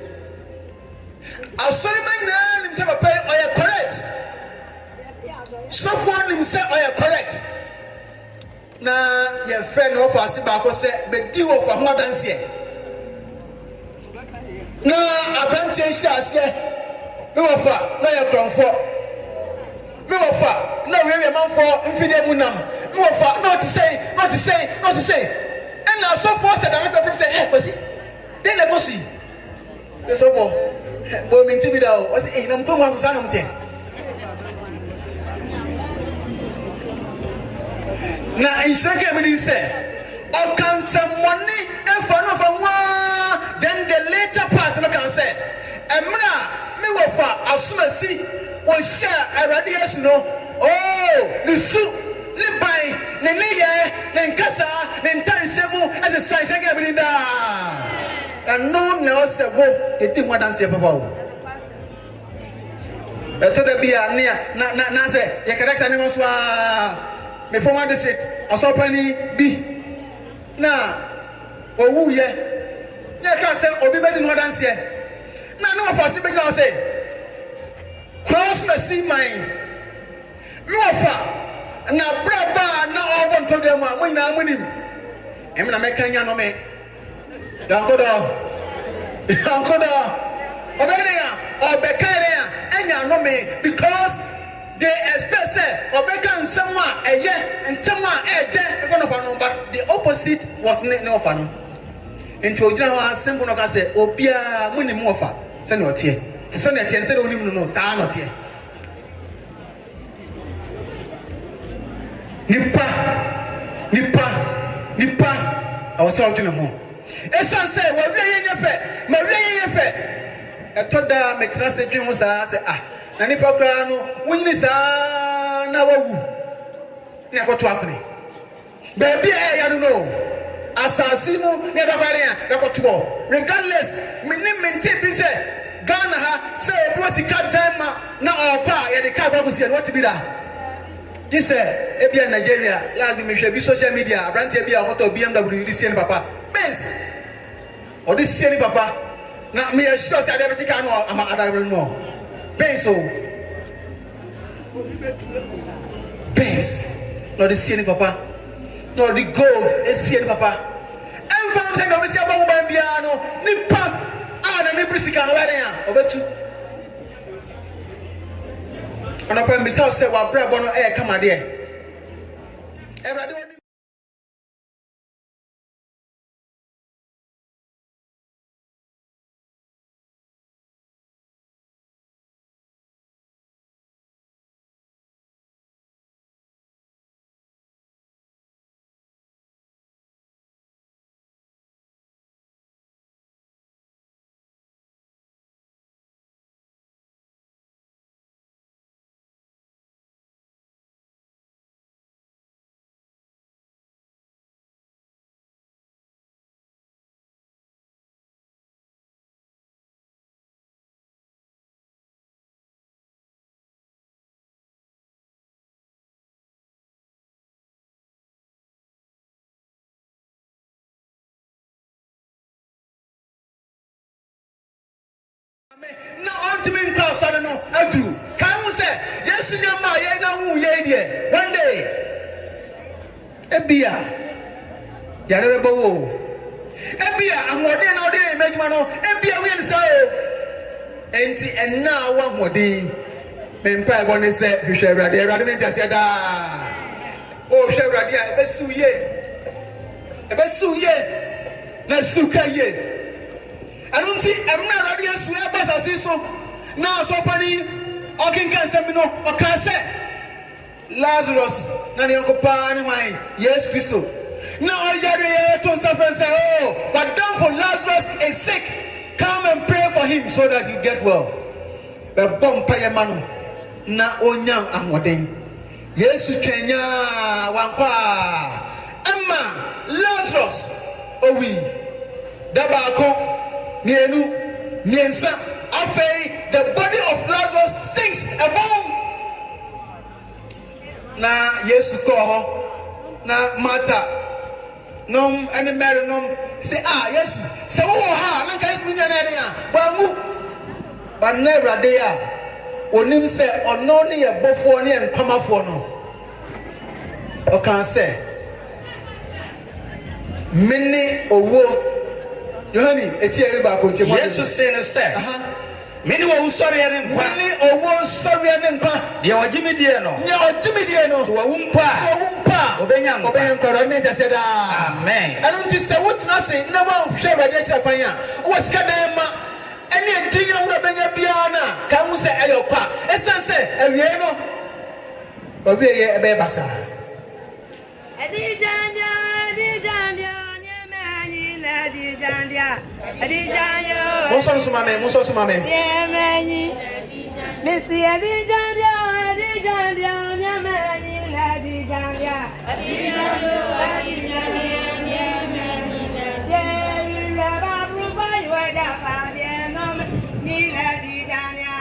asori man na nim say papa oye correct so for nim say oye correct na your friend of us back say be di of ho danse na abantie hyaase me wofa na your kronfo me wofa na we manfo mfide munam me wofa not to say and now so for said that from say hey kwasi dey na bosi dey so for bo mi nti bi da o say na mpo mo so sa na mte na inshake me say or can some money and for no for one then the later part no can say emra me wofa asumasi wo share already yes no oh the soup le bai le neye le nkasa le ntansemu as a sai shake me da and no no say go e ti mo dance papa o e to da bia na say your character ni so me former district Obaapanin bi na owu ye ya ka say obi be di no dance ye na no for si be go say cross na see mine no for na braba na owo nto dem a mo nyina munim em na me kan ya no me dankodo obedea obekare anya no me because they expect say obeka nsema eye ntema ede even of no but the opposite was no of no nti ogira ho asembo no ka say obia munim ofa se na otie se na tie se na onim no sa na otie nipa awose odwene ho esan say wo wie yenye fe etoda mekra se dwen ho sa say na nipa kra no wonyini saa na wawu ni akoto akone baby ya no asasi mu ne da kware ya akoto regardless minti bi say Ghana ha say obo sika dama na opa ya de ka kwa kusia what be da this ebia Nigeria last me hwe bi social media abrantie bia akoto BMW di sien papa base o di sien papa na me sure say ade betika no ama adabre no base no the sien papa no the gold is sien papa en fa say go be say ba ban bia no nipa na ni brisika no were ya obetu ana pa mbisa say wa bra bo no kama de e na ultimate cause no adu kan mu say yes nyama ye na hu ye die one day ebia yare bebo wo ebia ahode na ode emejuma no ebia we nsa o enti enna wa hode mempa go ne say hwehwe awrade me ntase da o hwe awrade a ebesu ye na suka ye anunti emna awrade asu abasasi so na so pani okinkan semino okase Lazarus na ne nkopa ne man Yes Christo na oyare to suffer oh but down for Lazarus is sick come and pray for him so that he get well be bompa ye manu na onyam ahoden Yesu twenya wankwa amma Lazarus owi dabako mienu miensa afei the body of Lazarus sinks above na Yesu ko na Martha nom and Mary nom say Yesu say wo ha na kai munya na de ya bangu but never dey ya onim say ono ne ye bofo ne enkamafo no o kan say mini owo Yohani eti eri ba ko nche Yesu say no say mini wo usori ene nkwa mini owo usori ene nkwa de wajimi die no so wo wumpa obenya nkwa me jase da amen anu nti se wotna se na wa hwe awrade akira kwan a wo sika dan ma ene enti ya wura benya bia na ka hu se ayokwa esan se awie no obi ye ebe basa adijanja Monso sumame. Yemeni. Messi adijanja. Yemeni adijanja. Yeri raba pruva yuada padieno ni adijanja.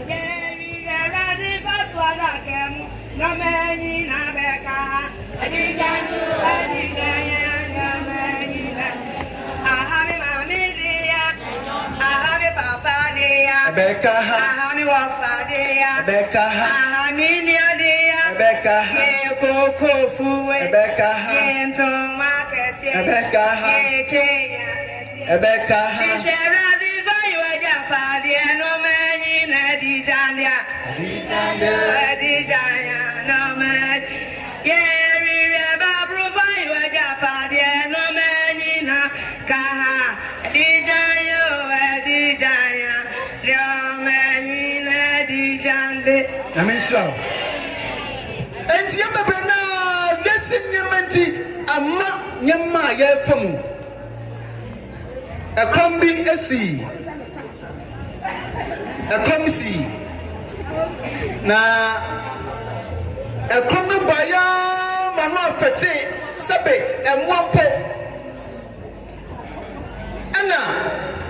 Yeri raba di fatwa na kemu no meni na beka. Adijanja. Becca, Ahami wafadeya, Becca, Ahaminia deya, Becca, Ye koko fuwe, Becca, Ye ntoma kese, Becca, Ye cheya, Becca, Shishera di vayu ajapadi no meni na dijandia, Adijanya no meni, Ye rireba provayu ajapadi no meni na kaha, Adijanya. Amen. And Yamabena, guessing Yamanti, Ama Yama Yafamu. A combi a sea. A comsi. Na a combi baya, Mama Fete, Sabe, and one pop. Anna,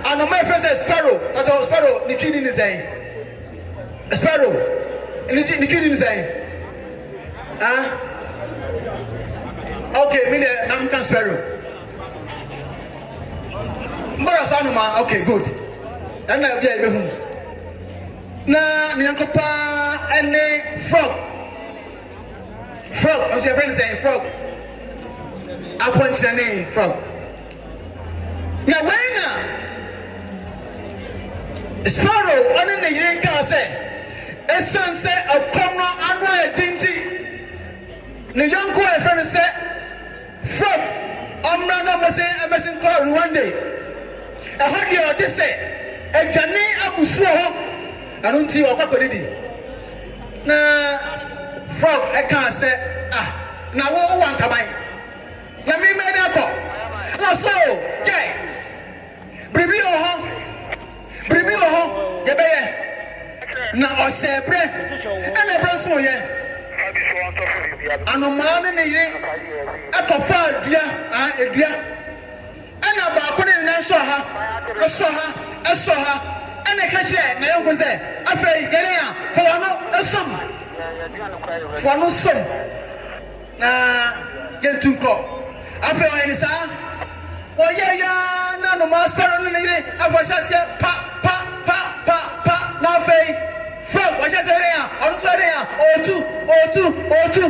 and my friend says Sparrow, but our Sparrow, the kid in his eye. Sparrow. Ni kidi ni say okay me I'm can Sparrow mbara sanu ma okay good and na dia be hu na ni ankopa ene frog as your friend say frog upon chane frog na when Sparrow on the yire kan say esan say akono anu edinti ne yonko e friend say frog omra na mesin call one day e hodi o de say egane abusu ho anu nti okwakodidi na frog e kan say na wo wankaban na me me dey ko na so jay bribi o ho ye be ye na osebre ene branso ye anomane ne yire atofa adua edua ana ba ko ne nan so ha ene ka che na yonko se afei yere ya fo no som na yentunko afei ene sa oye ya na no master no ne afashase pa na fei Frank washase re a onu so re a otu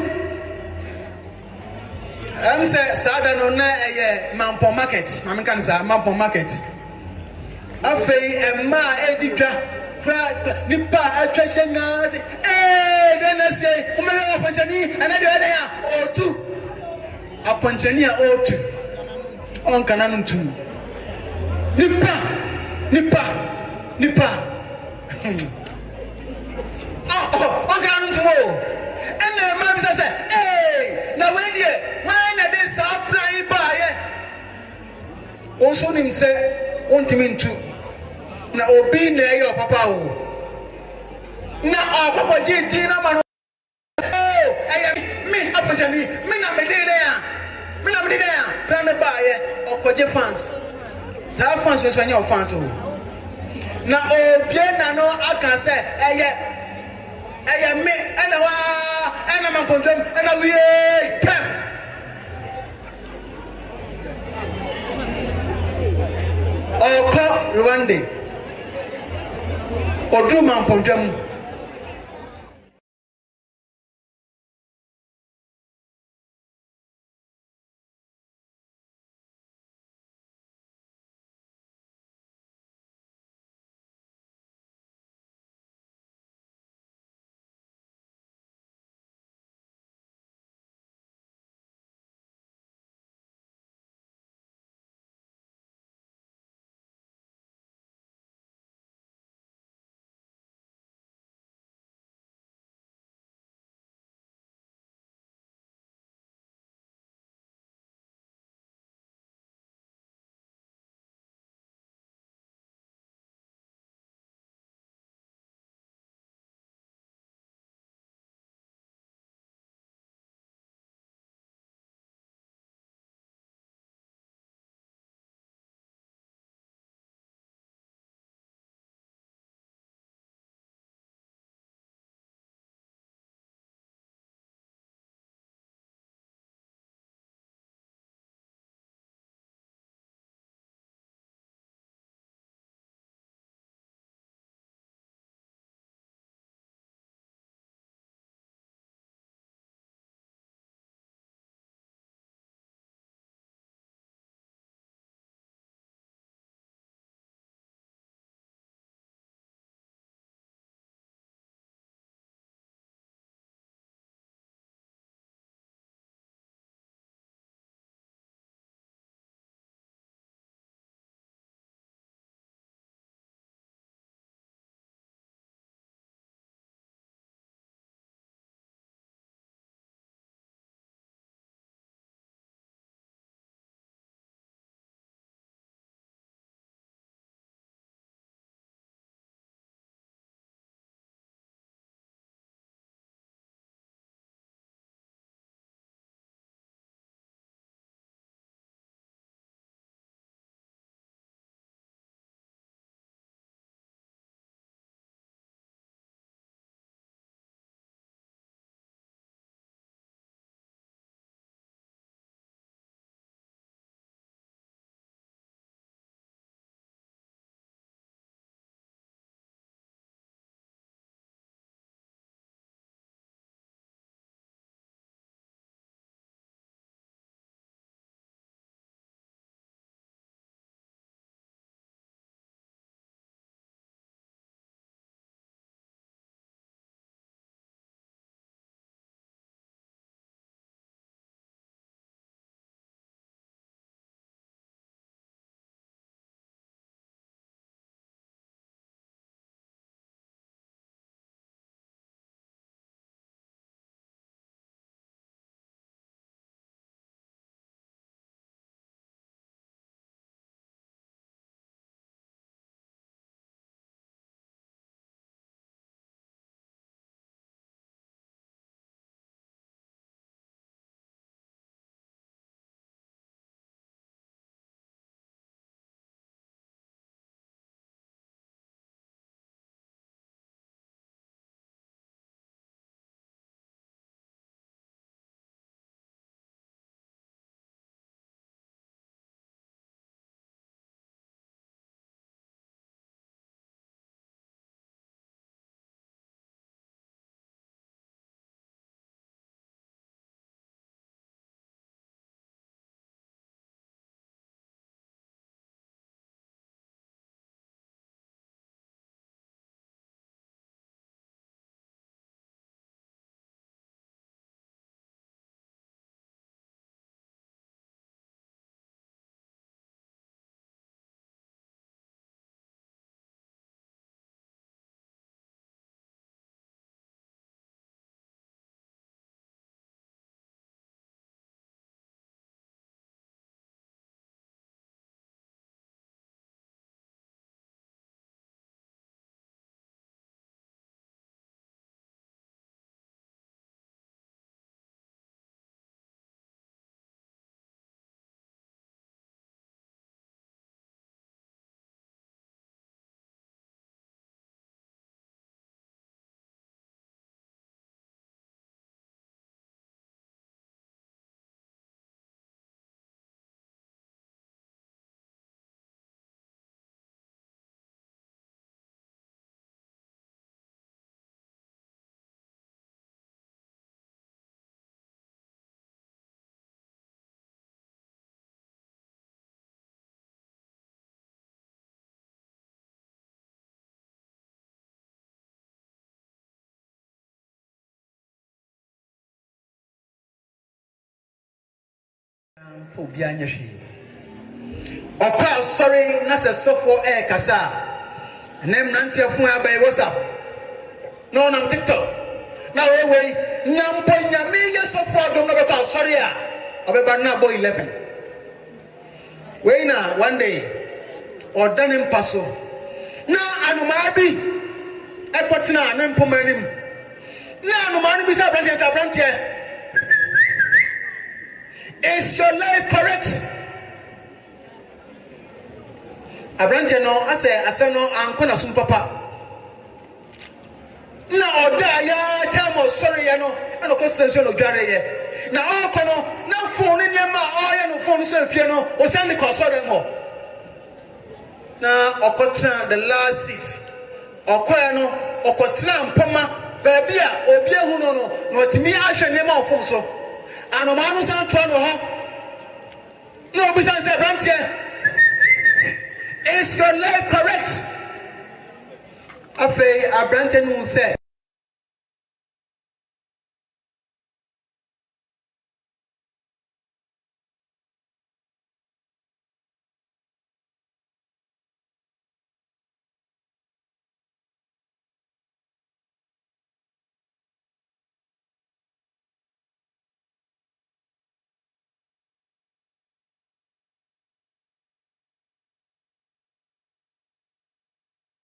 say sada no na Mampo market ma menka say Mampo market afei emma edidwa fra nipa atwahye nga then say o me aponchani ana de ya otu aponchani a otu on kana no ntum nipa on kana no ntum o ene ma bi say na we die when na dey supply ba ye also nim say ontimi ntu na obi na eyo papa o na akoko jiti na mano me aponchani me na me dey there plan ba ye okoje fans za fans we so anya fans o na obie na no aka say eye me ena man kondom ena we tem oko Rwanda odu man kondom Obi anya hwe. Okwa sorry na se sofo kasa. Nem nantia fun abai WhatsApp. No nam TikTok. Na we nyampo nyame ye sofo adom na beta sorry a. Obeba na boy 11. We na one day odanim paso. Na anuma bi ekwotina na mpomanim. Na anuma no bi sa brantie. Is your life correct? Abrante no ase no anko na sum papa. Na oda ya chamo sorry ya no na ko senso no dware ye. Na onko no na phone ni ma oya no phone so afie no o send ko so dem ho. Na okotra the last seat. Okoya no okotra mpoma baby a obi ehu no otimi ahwe ne ma phone so. Anomanu san to no ho. No obi san say Abrante. Is your life correct? Afei Abrante no say